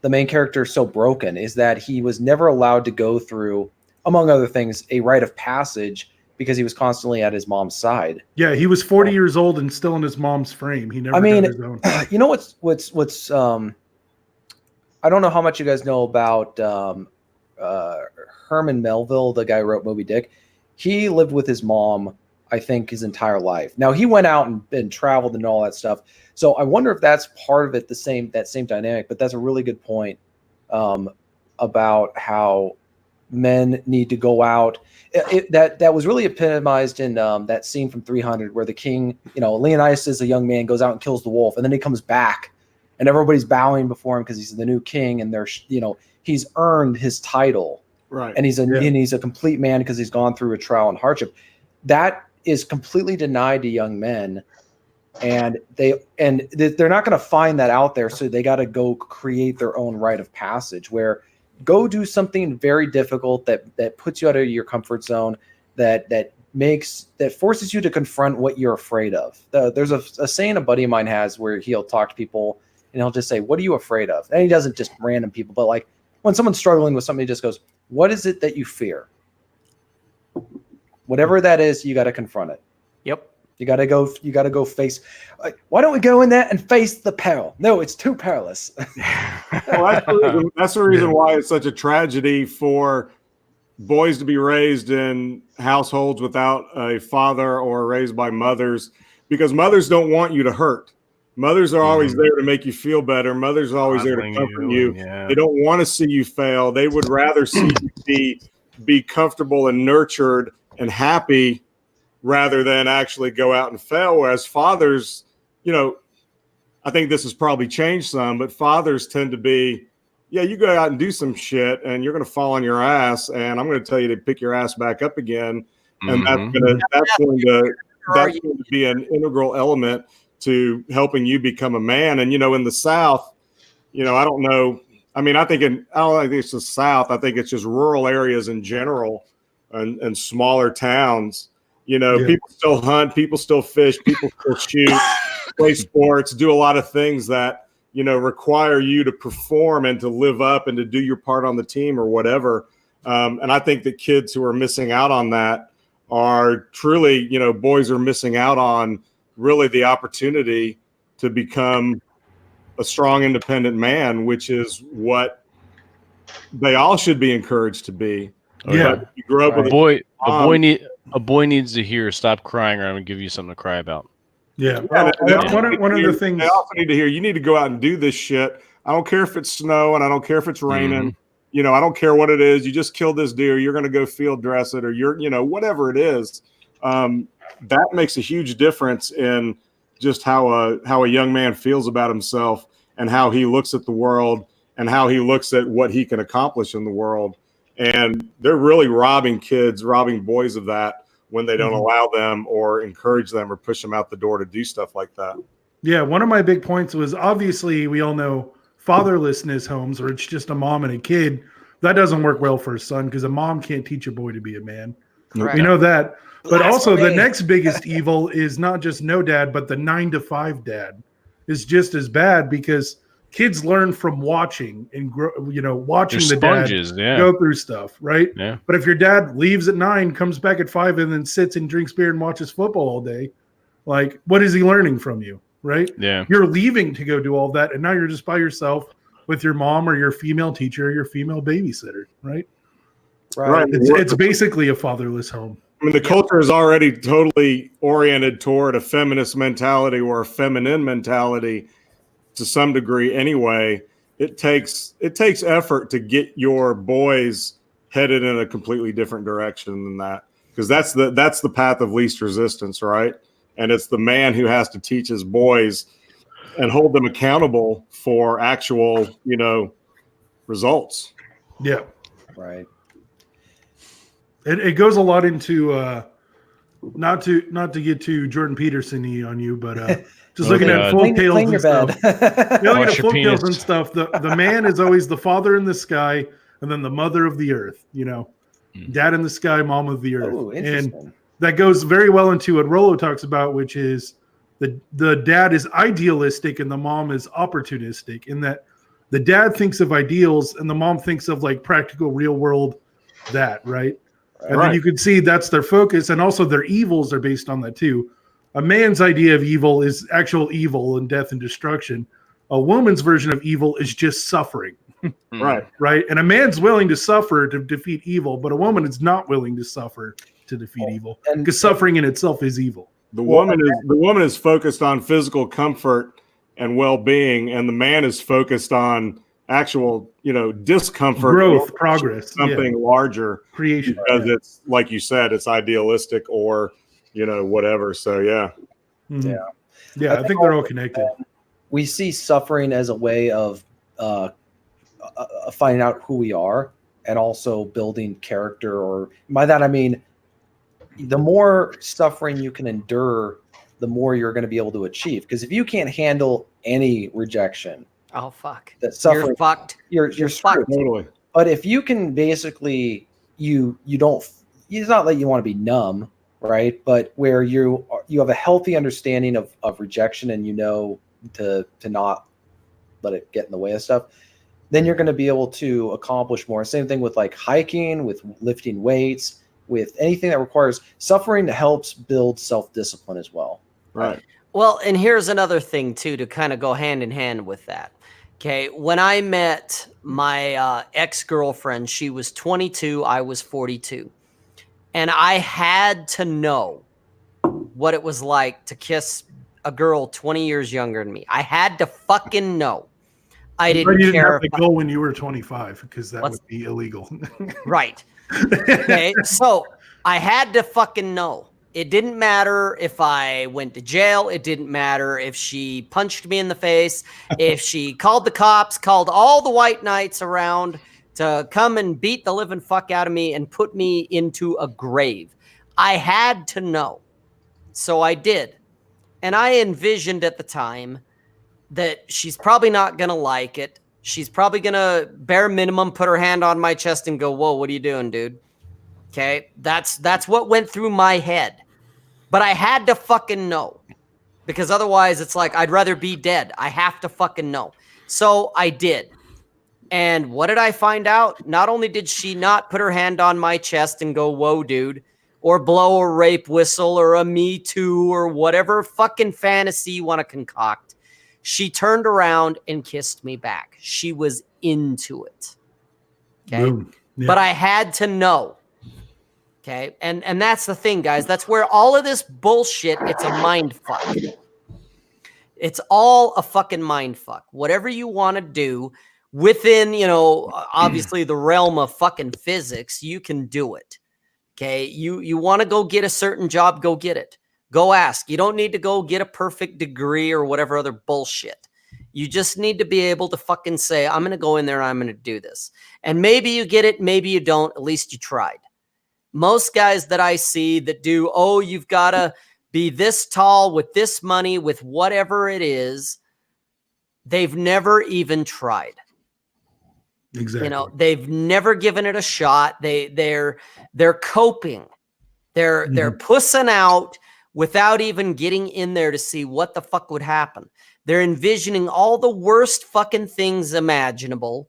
main character so broken is that he was never allowed to go through, among other things, a rite of passage because he was constantly at his mom's side. Yeah, he was 40 years old and still in his mom's frame. He never got his own. You know what's I don't know how much you guys know about Herman Melville, the guy who wrote Moby Dick. He lived with his mom, I think, his entire life. Now he went out and traveled and all that stuff. So I wonder if that's part of it, that same dynamic. But that's a really good point about how men need to go out. That was really epitomized in that scene from 300 where the king, Leonidas is a young man, goes out and kills the wolf, and then he comes back and everybody's bowing before him because he's the new king, and he's earned his title, right? And he's a complete man because he's gone through a trial and hardship. That is completely denied to young men, and they're not going to find that out there, so they got to go create their own rite of passage where go do something very difficult that puts you out of your comfort zone, that forces you to confront what you're afraid of. There's a saying a buddy of mine has where he'll talk to people and he'll just say, "What are you afraid of?" And he doesn't just random people, but like when someone's struggling with something, he just goes, "What is it that you fear?" Whatever that is, you got to confront it. Yep. You got to go face. Why don't we go in there and face the peril? No, it's too perilous. Well, that's the reason why it's such a tragedy for boys to be raised in households without a father or raised by mothers, because mothers don't want you to hurt. Mothers are always there to make you feel better. Mothers are always there to comfort you. Yeah. They don't want to see you fail. They would rather see you be comfortable and nurtured and happy rather than actually go out and fail. Whereas fathers, I think this has probably changed some, but fathers tend to be, you go out and do some shit and you're going to fall on your ass. And I'm going to tell you to pick your ass back up again. And that's going to be an integral element to helping you become a man. And, in the South, I don't know. I mean, I don't think it's the South. I think it's just rural areas in general and smaller towns. People still hunt, people still fish, people still shoot, play sports, do a lot of things that, require you to perform and to live up and to do your part on the team or whatever. And I think that kids who are missing out on that are truly, boys are missing out on really the opportunity to become a strong, independent man, which is what they all should be encouraged to be. Yeah. But you grew up with a boy needs to hear "Stop crying," or I'm gonna give you something to cry about. Yeah. One of the things they also need to hear, you need to go out and do this shit. I don't care if it's snow and I don't care if it's raining. I don't care what it is. You just killed this deer. You're going to go field dress it, or whatever it is. That makes a huge difference in just how a young man feels about himself and how he looks at the world and how he looks at what he can accomplish in the world. And they're really robbing boys of that when they don't allow them or encourage them or push them out the door to do stuff like that. Yeah, one of my big points was, obviously we all know fatherlessness homes where it's just a mom and a kid. That doesn't work well for a son because a mom can't teach a boy to be a man. Correct. We know that. But also the next biggest evil is not just no dad, but the 9 to 5 dad is just as bad, because kids learn from watching and watching the sponges, dad go through stuff, right? Yeah. But if your dad leaves at 9, comes back at 5, and then sits and drinks beer and watches football all day, Like, what is he learning from you, right? Yeah. You're leaving to go do all that, and now you're just by yourself with your mom or your female teacher or your female babysitter, right? Right. It's basically a fatherless home. I mean, the culture is already totally oriented toward a feminist mentality or a feminine mentality to some degree anyway. It takes effort to get your boys headed in a completely different direction than that, because that's the path of least resistance, right? And it's the man who has to teach his boys and hold them accountable for actual, results. Yeah. Right. It goes a lot into not to get too Jordan Peterson-y on you, but just looking at folk tales and stuff. Looking at folk tales and stuff. The man is always the father in the sky, and then the mother of the earth. Dad in the sky, mom of the earth. Oh, interesting. And that goes very well into what Rollo talks about, which is the dad is idealistic and the mom is opportunistic. In that the dad thinks of ideals and the mom thinks of like practical, real world right. And then you can see that's their focus, and also their evils are based on that too. A man's idea of evil is actual evil and death and destruction. A woman's version of evil is just suffering. Right. Right. And a man's willing to suffer to defeat evil, but a woman is not willing to suffer to defeat evil, because suffering in itself is evil. The woman is focused on physical comfort and well-being, and the man is focused on actual, discomfort, growth, progress, something larger, creation. Because it's like you said, it's idealistic or, whatever. So yeah. Mm-hmm. Yeah. I think they're all connected. We see suffering as a way of finding out who we are and also building character. Or by that I mean, the more suffering you can endure, the more you're going to be able to achieve. Because if you can't handle any rejection, oh fuck, that suffering, you're fucked. You're screwed. Totally. But if you can basically, you don't. It's not that you want to be numb, right? But where you have a healthy understanding of rejection, and to not let it get in the way of stuff, then you're going to be able to accomplish more. Same thing with like hiking, with lifting weights, with anything that requires suffering, helps build self-discipline as well. Right. Well, and here's another thing too, to kind of go hand in hand with that. Okay. When I met my ex-girlfriend, she was 22, I was 42. And I had to know what it was like to kiss a girl 20 years younger than me. I had to fucking know. I didn't care. Have to go when you were 25, because that would be illegal. Right. Okay. So I had to fucking know. It didn't matter if I went to jail. It didn't matter if she punched me in the face, if she called the cops, called all the white knights around to come and beat the living fuck out of me and put me into a grave. I had to know. So I did. And I envisioned at the time that she's probably not going to like it. She's probably going to bare minimum put her hand on my chest and go, "Whoa, what are you doing, dude?" Okay. That's what went through my head. But I had to fucking know, because otherwise it's like, I'd rather be dead. I have to fucking know. So I did. And what did I find out? Not only did she not put her hand on my chest and go, "Whoa, dude," or blow a rape whistle or a Me Too or whatever fucking fantasy you want to concoct, she turned around and kissed me back. She was into it. Okay. Yeah. But I had to know. Okay. And that's the thing, guys. That's where all of this bullshit, it's a mind fuck. It's all a fucking mind fuck. Whatever you want to do within, obviously the realm of fucking physics, you can do it. Okay. You want to go get a certain job, go get it. Go ask. You don't need to go get a perfect degree or whatever other bullshit. You just need to be able to fucking say, "I'm going to go in there and I'm going to do this." And maybe you get it. Maybe you don't. At least you tried. Most guys that I see that do, "Oh, you've got to be this tall with this money, with whatever it is," they've never even tried. Exactly. They've never given it a shot. They're coping. They're pussing out without even getting in there to see what the fuck would happen. They're envisioning all the worst fucking things imaginable.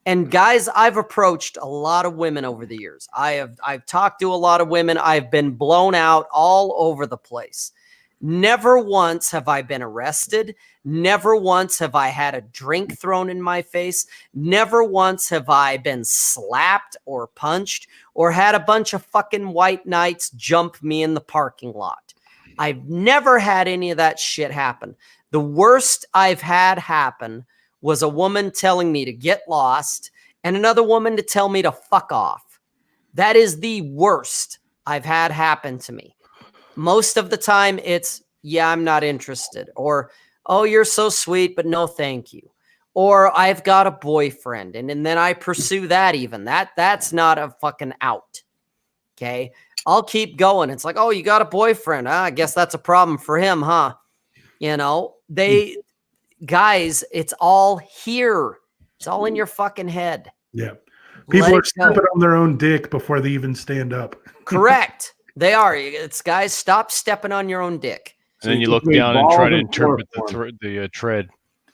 And guys, I've approached a lot of women over the years. I've talked to a lot of women. I've been blown out all over the place. Never once have I been arrested. Never once have I had a drink thrown in my face. Never once have I been slapped or punched or had a bunch of fucking white knights jump me in the parking lot. I've never had any of that shit happen. The worst I've had happen was a woman telling me to get lost and another woman to tell me to fuck off. That is the worst I've had happen to me. Most of the time it's, yeah, I'm not interested. Or, oh, you're so sweet, but no, thank you. Or I've got a boyfriend. And then I pursue that even. That's not a fucking out. Okay. I'll keep going. It's like, oh, you got a boyfriend. I guess that's a problem for him, huh? You know, guys, it's all here. It's all in your fucking head. Yeah. People are stepping on their own dick before they even stand up. Correct. They are. It's guys, stop stepping on your own dick. And then you look down and try to interpret the tread.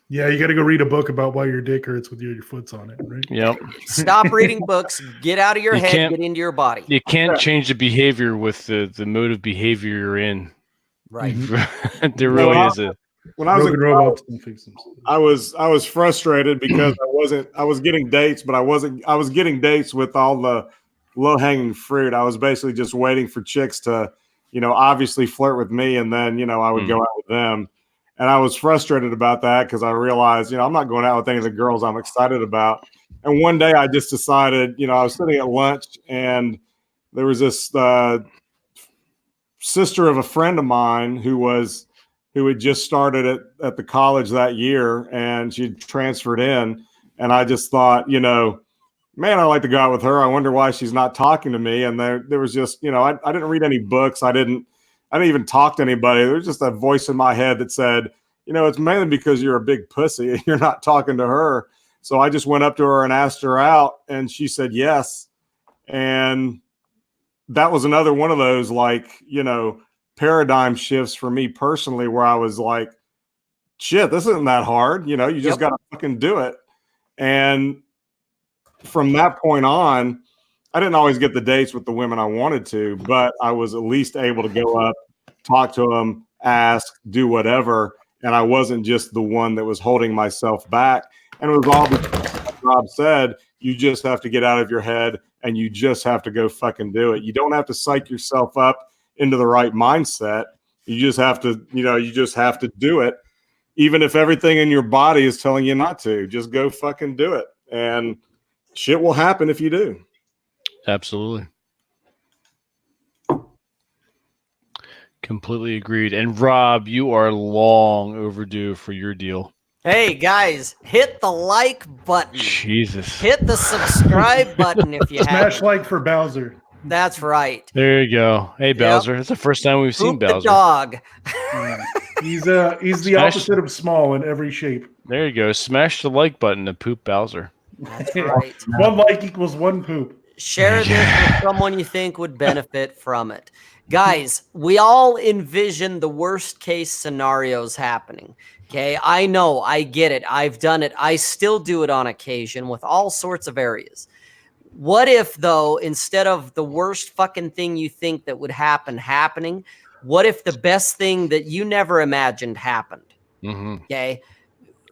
Yeah, you got to go read a book about why your dick hurts with your foot's on it, right? Yep. Stop reading books. Get out of your head. Get into your body. You can't change the behavior with the mode of behavior you're in. Right. There really is a. When I was I was frustrated because I was getting dates, but I was getting dates with all the low-hanging fruit. I was basically just waiting for chicks to, obviously flirt with me, and then, I would go out with them. And I was frustrated about that because I realized, I'm not going out with any of the girls I'm excited about. And one day I just decided, I was sitting at lunch and there was this sister of a friend of mine who had just started at the college that year, and she transferred in. And I just thought, man, I'd like to go out with her. I wonder why she's not talking to me. And there was just, I didn't read any books. I didn't even talk to anybody. There was just a voice in my head that said, it's mainly because you're a big pussy and you're not talking to her. So I just went up to her and asked her out, and she said yes. And that was another one of those, paradigm shifts for me personally, where I was like, shit, this isn't that hard. You just got to fucking do it. And from that point on, I didn't always get the dates with the women I wanted to, but I was at least able to go up, talk to them, ask, do whatever. And I wasn't just the one that was holding myself back. And it was all because, like Rob said, you just have to get out of your head and you just have to go fucking do it. You don't have to psych yourself up into the right mindset. You just have to, do it. Even if everything in your body is telling you not to, just go fucking do it. And shit will happen if you do. Absolutely. Completely agreed. And Rob, you are long overdue for your deal. Hey guys, hit the like button. Jesus. Hit the subscribe button if you have. Smash like for Bowser. That's right. There you go. Hey Bowser, it's the first time we've seen Bowser. The dog. He's the opposite of small in every shape. There you go. Smash the like button to poop Bowser. That's right. One like equals one poop. Share this with someone you think would benefit from it. Guys, we all envision the worst case scenarios happening. Okay, I know, I get it. I've done it. I still do it on occasion with all sorts of areas. What if, though, instead of the worst fucking thing you think that would happen happening, what if the best thing that you never imagined happened? Mm-hmm. Okay.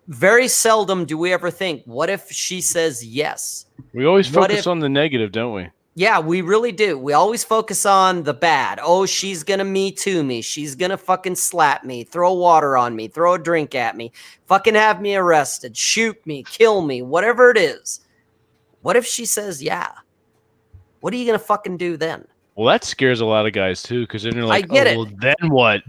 Very seldom do we ever think, what if she says yes? We always focus on the negative, don't we? Yeah, we really do. We always focus on the bad. Oh, she's going to Me Too me. She's going to fucking slap me, throw water on me, throw a drink at me, fucking have me arrested, shoot me, kill me, whatever it is. What if she says yeah? What are you going to fucking do then? Well, that scares a lot of guys too, because then they're like, I get it. Well, then what?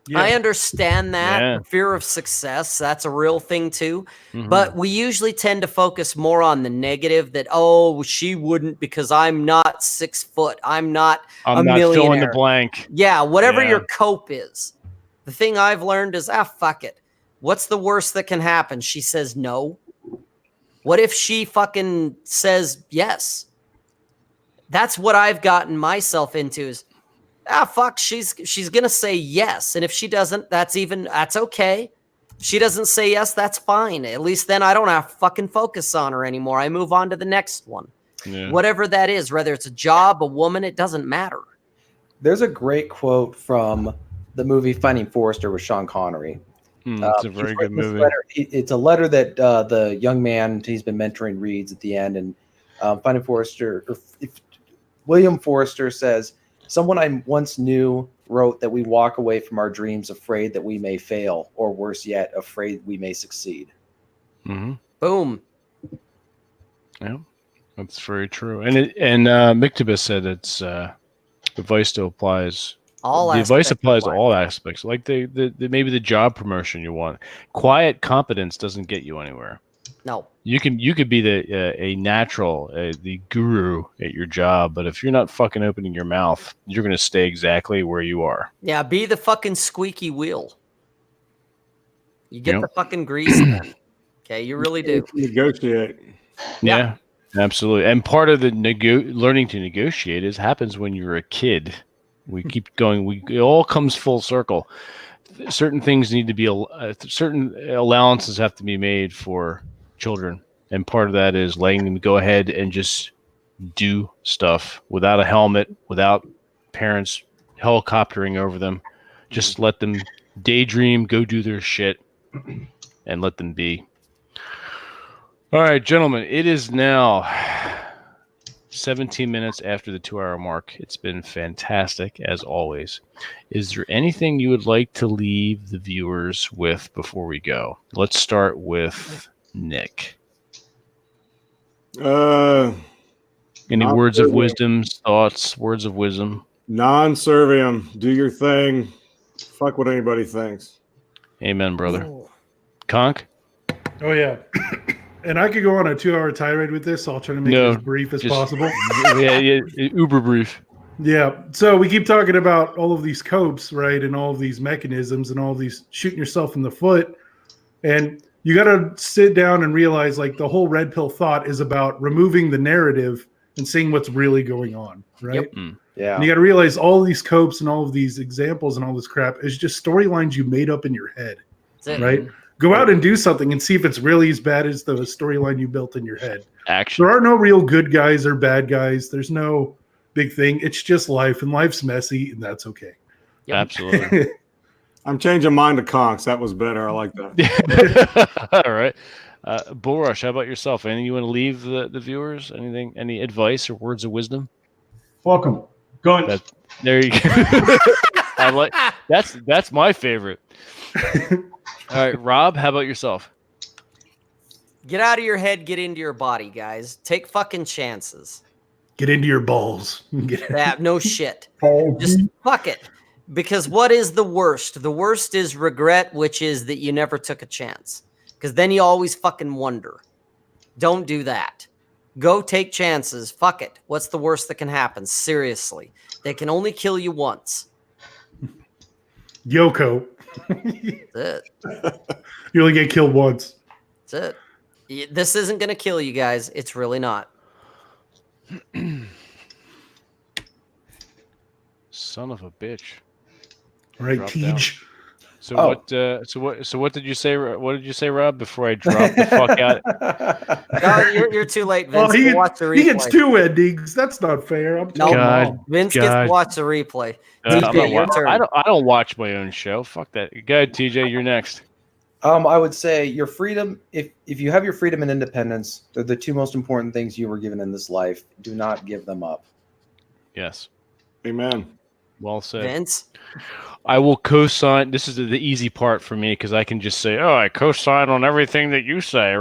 Yeah. I understand that. Yeah. Fear of success, that's a real thing too. Mm-hmm. But we usually tend to focus more on the negative that, oh, she wouldn't because I'm not 6 foot. I'm not a millionaire. Fill in the blank. Yeah, whatever your cope is. The thing I've learned is, fuck it. What's the worst that can happen? She says no. What if she fucking says yes? That's what I've gotten myself into is, fuck, she's going to say yes. And if she doesn't, that's okay. If she doesn't say yes, that's fine. At least then I don't have to fucking focus on her anymore. I move on to the next one. Yeah. Whatever that is, whether it's a job, a woman, it doesn't matter. There's a great quote from the movie Finding Forrester with Sean Connery. It's a very good movie. It's a letter that the young man, he's been mentoring, reads at the end, and Finding Forrester, William Forrester says, "Someone I once knew wrote that we walk away from our dreams afraid that we may fail, or worse yet, afraid we may succeed." Mm-hmm. Boom. Yeah, that's very true. And Mictubus said it's the advice still applies. All the advice aspects applies of to all aspects, like the maybe the job promotion you want. Quiet competence doesn't get you anywhere. No. You could be a natural, the guru at your job, but if you're not fucking opening your mouth, you're going to stay exactly where you are. Yeah, be the fucking squeaky wheel. You get the fucking grease then. Okay, you really do. Negotiate. Yeah, absolutely. And part of the learning to negotiate happens when you're a kid. We keep going. It all comes full circle. Certain things need to be certain allowances have to be made for children, and part of that is letting them go ahead and just do stuff without a helmet, without parents helicoptering over them. Just let them daydream, go do their shit, and let them be. All right, gentlemen, it is now 17 minutes after the 2-hour mark. It's been fantastic, as always. Is there anything you would like to leave the viewers with before we go? Let's start with Nick. Any words of wisdom, thoughts, words of wisdom? Non-serviam. Do your thing. Fuck what anybody thinks. Amen, brother. Conk? Oh, yeah. And I could go on a 2-hour tirade with this, so I'll try to make it as brief as possible. Yeah, uber brief. Yeah. So we keep talking about all of these copes, right? And all of these mechanisms and all of these shooting yourself in the foot. And you got to sit down and realize, like, the whole red pill thought is about removing the narrative and seeing what's really going on, right? Yep. Yeah. And you got to realize all of these copes and all of these examples and all this crap is just storylines you made up in your head, right? Go out and do something and see if it's really as bad as the storyline you built in your head. Action. There are no real good guys or bad guys. There's no big thing. It's just life, and life's messy, and that's okay. Yep. Absolutely. I'm changing mine to conks. That was better. I like that. All right. Bulrush, how about yourself? Anything you want to leave the viewers? Anything? Any advice or words of wisdom? Fuck them. Guns. There you go. I like that's my favorite. All right, Rob, how about yourself? Get out of your head, get into your body, guys. Take fucking chances. Get into your balls. No shit. Just fuck it. Because what is the worst? The worst is regret, which is that you never took a chance. Because then you always fucking wonder. Don't do that. Go take chances. Fuck it. What's the worst that can happen? Seriously. They can only kill you once. Yoko. That's it. You only get killed once. That's it. This isn't going to kill you guys. It's really not. Son of a bitch. Right, Dropped Teej. So what did you say? What did you say, Rob? Before I drop the fuck out? No, you're too late, Vince. Oh, watch the replay. he gets 2 endings. That's not fair. I'm telling God. Vince gets to watch the replay. TJ, your turn. I don't watch my own show. Fuck that. Go ahead, TJ. You're next. I would say your freedom, if you have your freedom and independence, they're the 2 most important things you were given in this life. Do not give them up. Yes. Amen. Well said. Vince? I will co-sign. This is the easy part for me because I can just say, "Oh, I co-sign on everything that you say."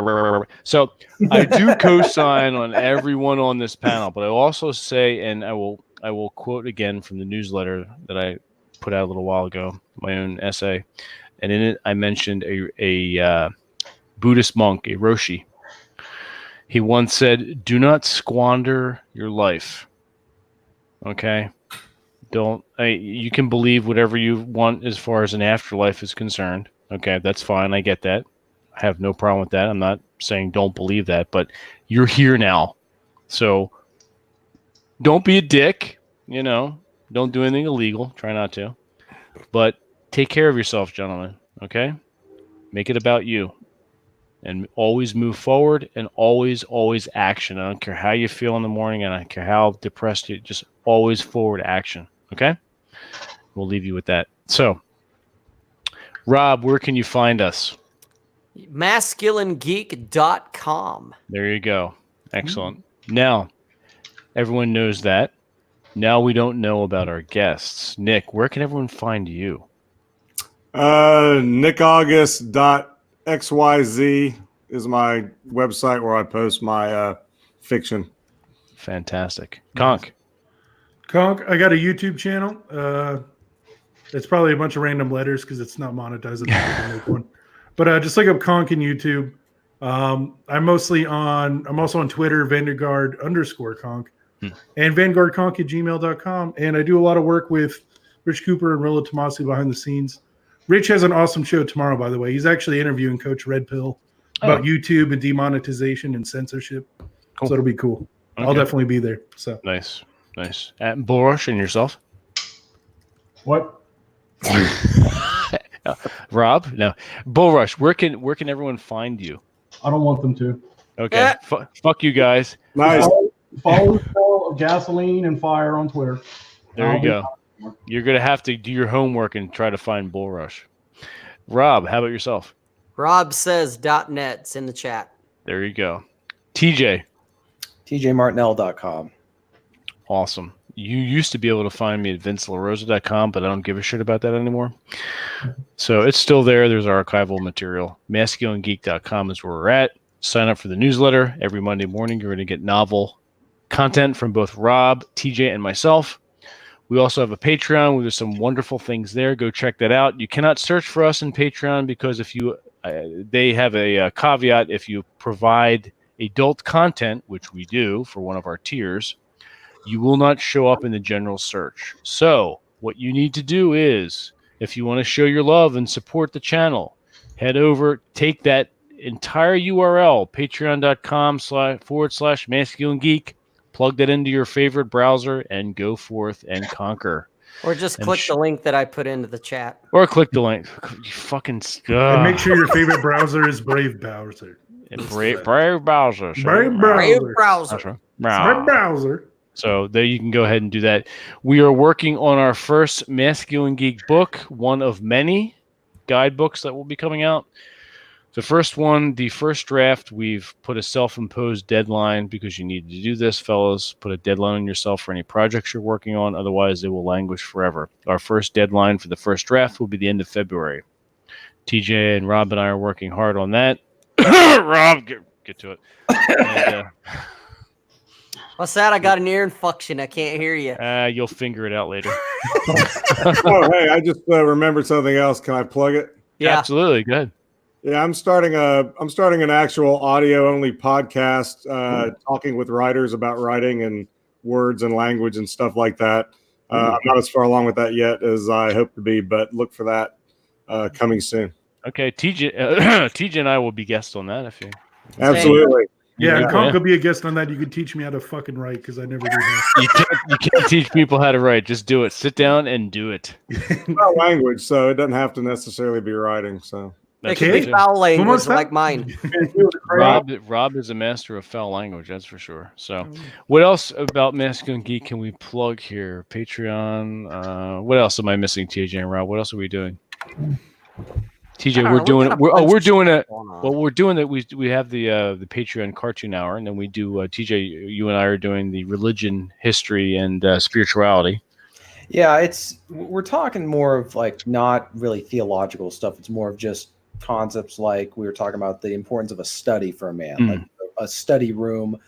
So I do co-sign on everyone on this panel, but I also say, and I will quote again from the newsletter that I put out a little while ago, my own essay, and in it I mentioned a Buddhist monk, a Roshi. He once said, "Do not squander your life." Okay. You can believe whatever you want as far as an afterlife is concerned. Okay, that's fine. I get that. I have no problem with that. I'm not saying don't believe that, but you're here now. So don't be a dick, don't do anything illegal. Try not to. But take care of yourself, gentlemen. Okay? Make it about you. And always move forward and always action. I don't care how you feel in the morning and I don't care how depressed you, just always forward action. Okay? we'll leave you with that. So, Rob, where can you find us? masculinegeek.com. There you go. Excellent. Now, everyone knows that. Now we don't know about our guests. Nick, where can everyone find you? NickAugust.xyz is my website where I post my fiction. Fantastic. Conk. Conk, I got a YouTube channel. It's probably a bunch of random letters because it's not monetized. Make one. But just look up Conk in YouTube. I'm also on Twitter, Vanguard_Conk, and VanguardConk@gmail.com. And I do a lot of work with Rich Cooper and Rilla Tomasi behind the scenes. Rich has an awesome show tomorrow, by the way. He's actually interviewing Coach Red Pill about YouTube and demonetization and censorship. Cool. So it'll be cool. Okay. I'll definitely be there. So Nice. And Borush and yourself? What? Rob? No. Borush, where can everyone find you? I don't want them to. Okay. Fuck you guys. Nice. Follow the smell of gasoline and fire on Twitter. There you go. You're going to have to do your homework and try to find Bullrush. Rob, how about yourself? RobSays.net's in the chat. There you go. TJ. TJMartinell.com. Awesome. You used to be able to find me at VinceLaRosa.com, but I don't give a shit about that anymore. So it's still there. There's archival material. MasculineGeek.com is where we're at. Sign up for the newsletter. Every Monday morning, you're going to get novel content from both Rob, TJ, and myself. We also have a Patreon where there's some wonderful things there. Go check that out. You cannot search for us in Patreon because if you, they have a caveat. If you provide adult content, which we do for one of our tiers, you will not show up in the general search. So what you need to do is, if you want to show your love and support the channel, head over, take that entire URL, patreon.com/masculinegeek, plug that into your favorite browser, and go forth and conquer. Or just click the link that I put into the chat. Or click the link. You fucking and make sure your favorite browser is Brave browser. Brave browser. Brave browser. Brave browser. So there you can go ahead and do that. We are working on our first Masculine Geek book, one of many guidebooks that will be coming out. The first one, the first draft, we've put a self-imposed deadline because you need to do this, fellas. Put a deadline on yourself for any projects you're working on. Otherwise, they will languish forever. Our first deadline for the first draft will be the end of February. TJ and Rob and I are working hard on that. Rob, get to it. And, What's that? I got an ear infection. I can't hear you. you'll figure it out later. Oh, hey, I just remembered something else. Can I plug it? Yeah. Absolutely. Go ahead. Yeah, I'm starting an actual audio only podcast, talking with writers about writing and words and language and stuff like that. I'm not as far along with that yet as I hope to be, but look for that coming soon. Okay, TJ and I will be guests on that if you. Absolutely. Yeah, Conk could be a guest on that. You could teach me how to fucking write because I never do that. You can't teach people how to write. Just do it. Sit down and do it. It's not language, so it doesn't have to necessarily be writing. So it can be foul language like mine. Rob is a master of foul language, that's for sure. So what else about Masculine Geek can we plug here? Patreon. What else am I missing, TJ and Rob? What else are we doing? TJ, we're doing that. We have the Patreon cartoon hour, and then we do TJ. You and I are doing the religion, history, and spirituality. Yeah, we're talking more of like not really theological stuff. It's more of just concepts like we were talking about the importance of a study for a man, like a study room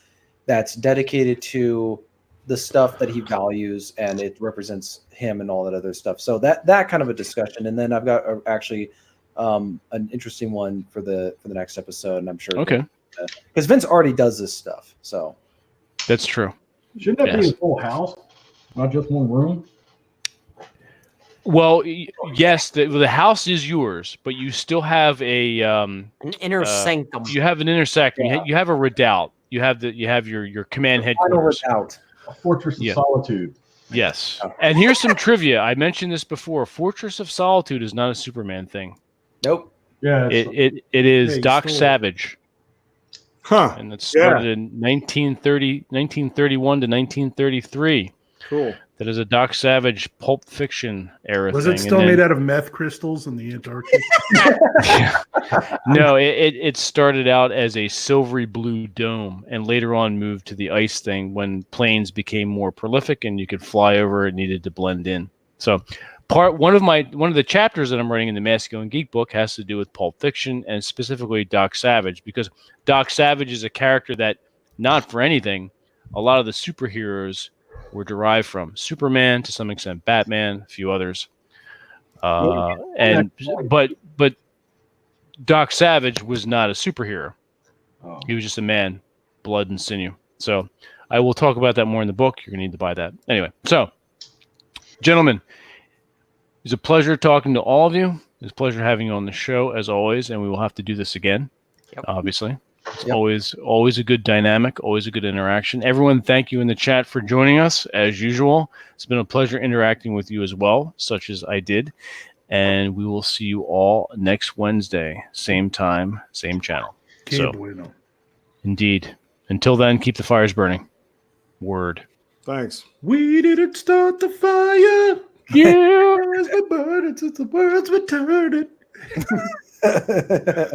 that's dedicated to the stuff that he values, and it represents him and all that other stuff. So that kind of a discussion, and then I've got actually an interesting one for the next episode, and I'm sure because Vince already does this stuff, so that's true. Shouldn't that be a full house, not just one room? Well, yes, the house is yours, but you still have an inner sanctum. You have an inner sanctum. Yeah. You have a redoubt. You have your command headquarters. A fortress of solitude. Yes, and here's some trivia. I mentioned this before. Fortress of Solitude is not a Superman thing. Nope. Yeah, it is Doc Savage. Huh. And it started in 1931 to 1933. Cool. That is a Doc Savage Pulp Fiction era Was thing. it still made out of meth crystals in the Antarctic? No, it started out as a silvery blue dome and later on moved to the ice thing when planes became more prolific and you could fly over it, needed to blend in. So one of the chapters that I'm writing in the Masculine Geek book has to do with Pulp Fiction and specifically Doc Savage, because Doc Savage is a character that, not for anything, a lot of the superheroes were derived from. Superman, to some extent Batman, a few others. But Doc Savage was not a superhero. Oh. He was just a man, blood and sinew. So I will talk about that more in the book. You're going to need to buy that. Anyway, so gentlemen, it was a pleasure talking to all of you. It was a pleasure having you on the show, as always, and we will have to do this again, obviously. It's always a good dynamic, always a good interaction. Everyone, thank you in the chat for joining us, as usual. It's been a pleasure interacting with you as well, such as I did. And we will see you all next Wednesday, same time, same channel. Bueno. Indeed. Until then, keep the fires burning. Word. Thanks. We didn't start the fire. Yeah. It's been burning since the world's been turning.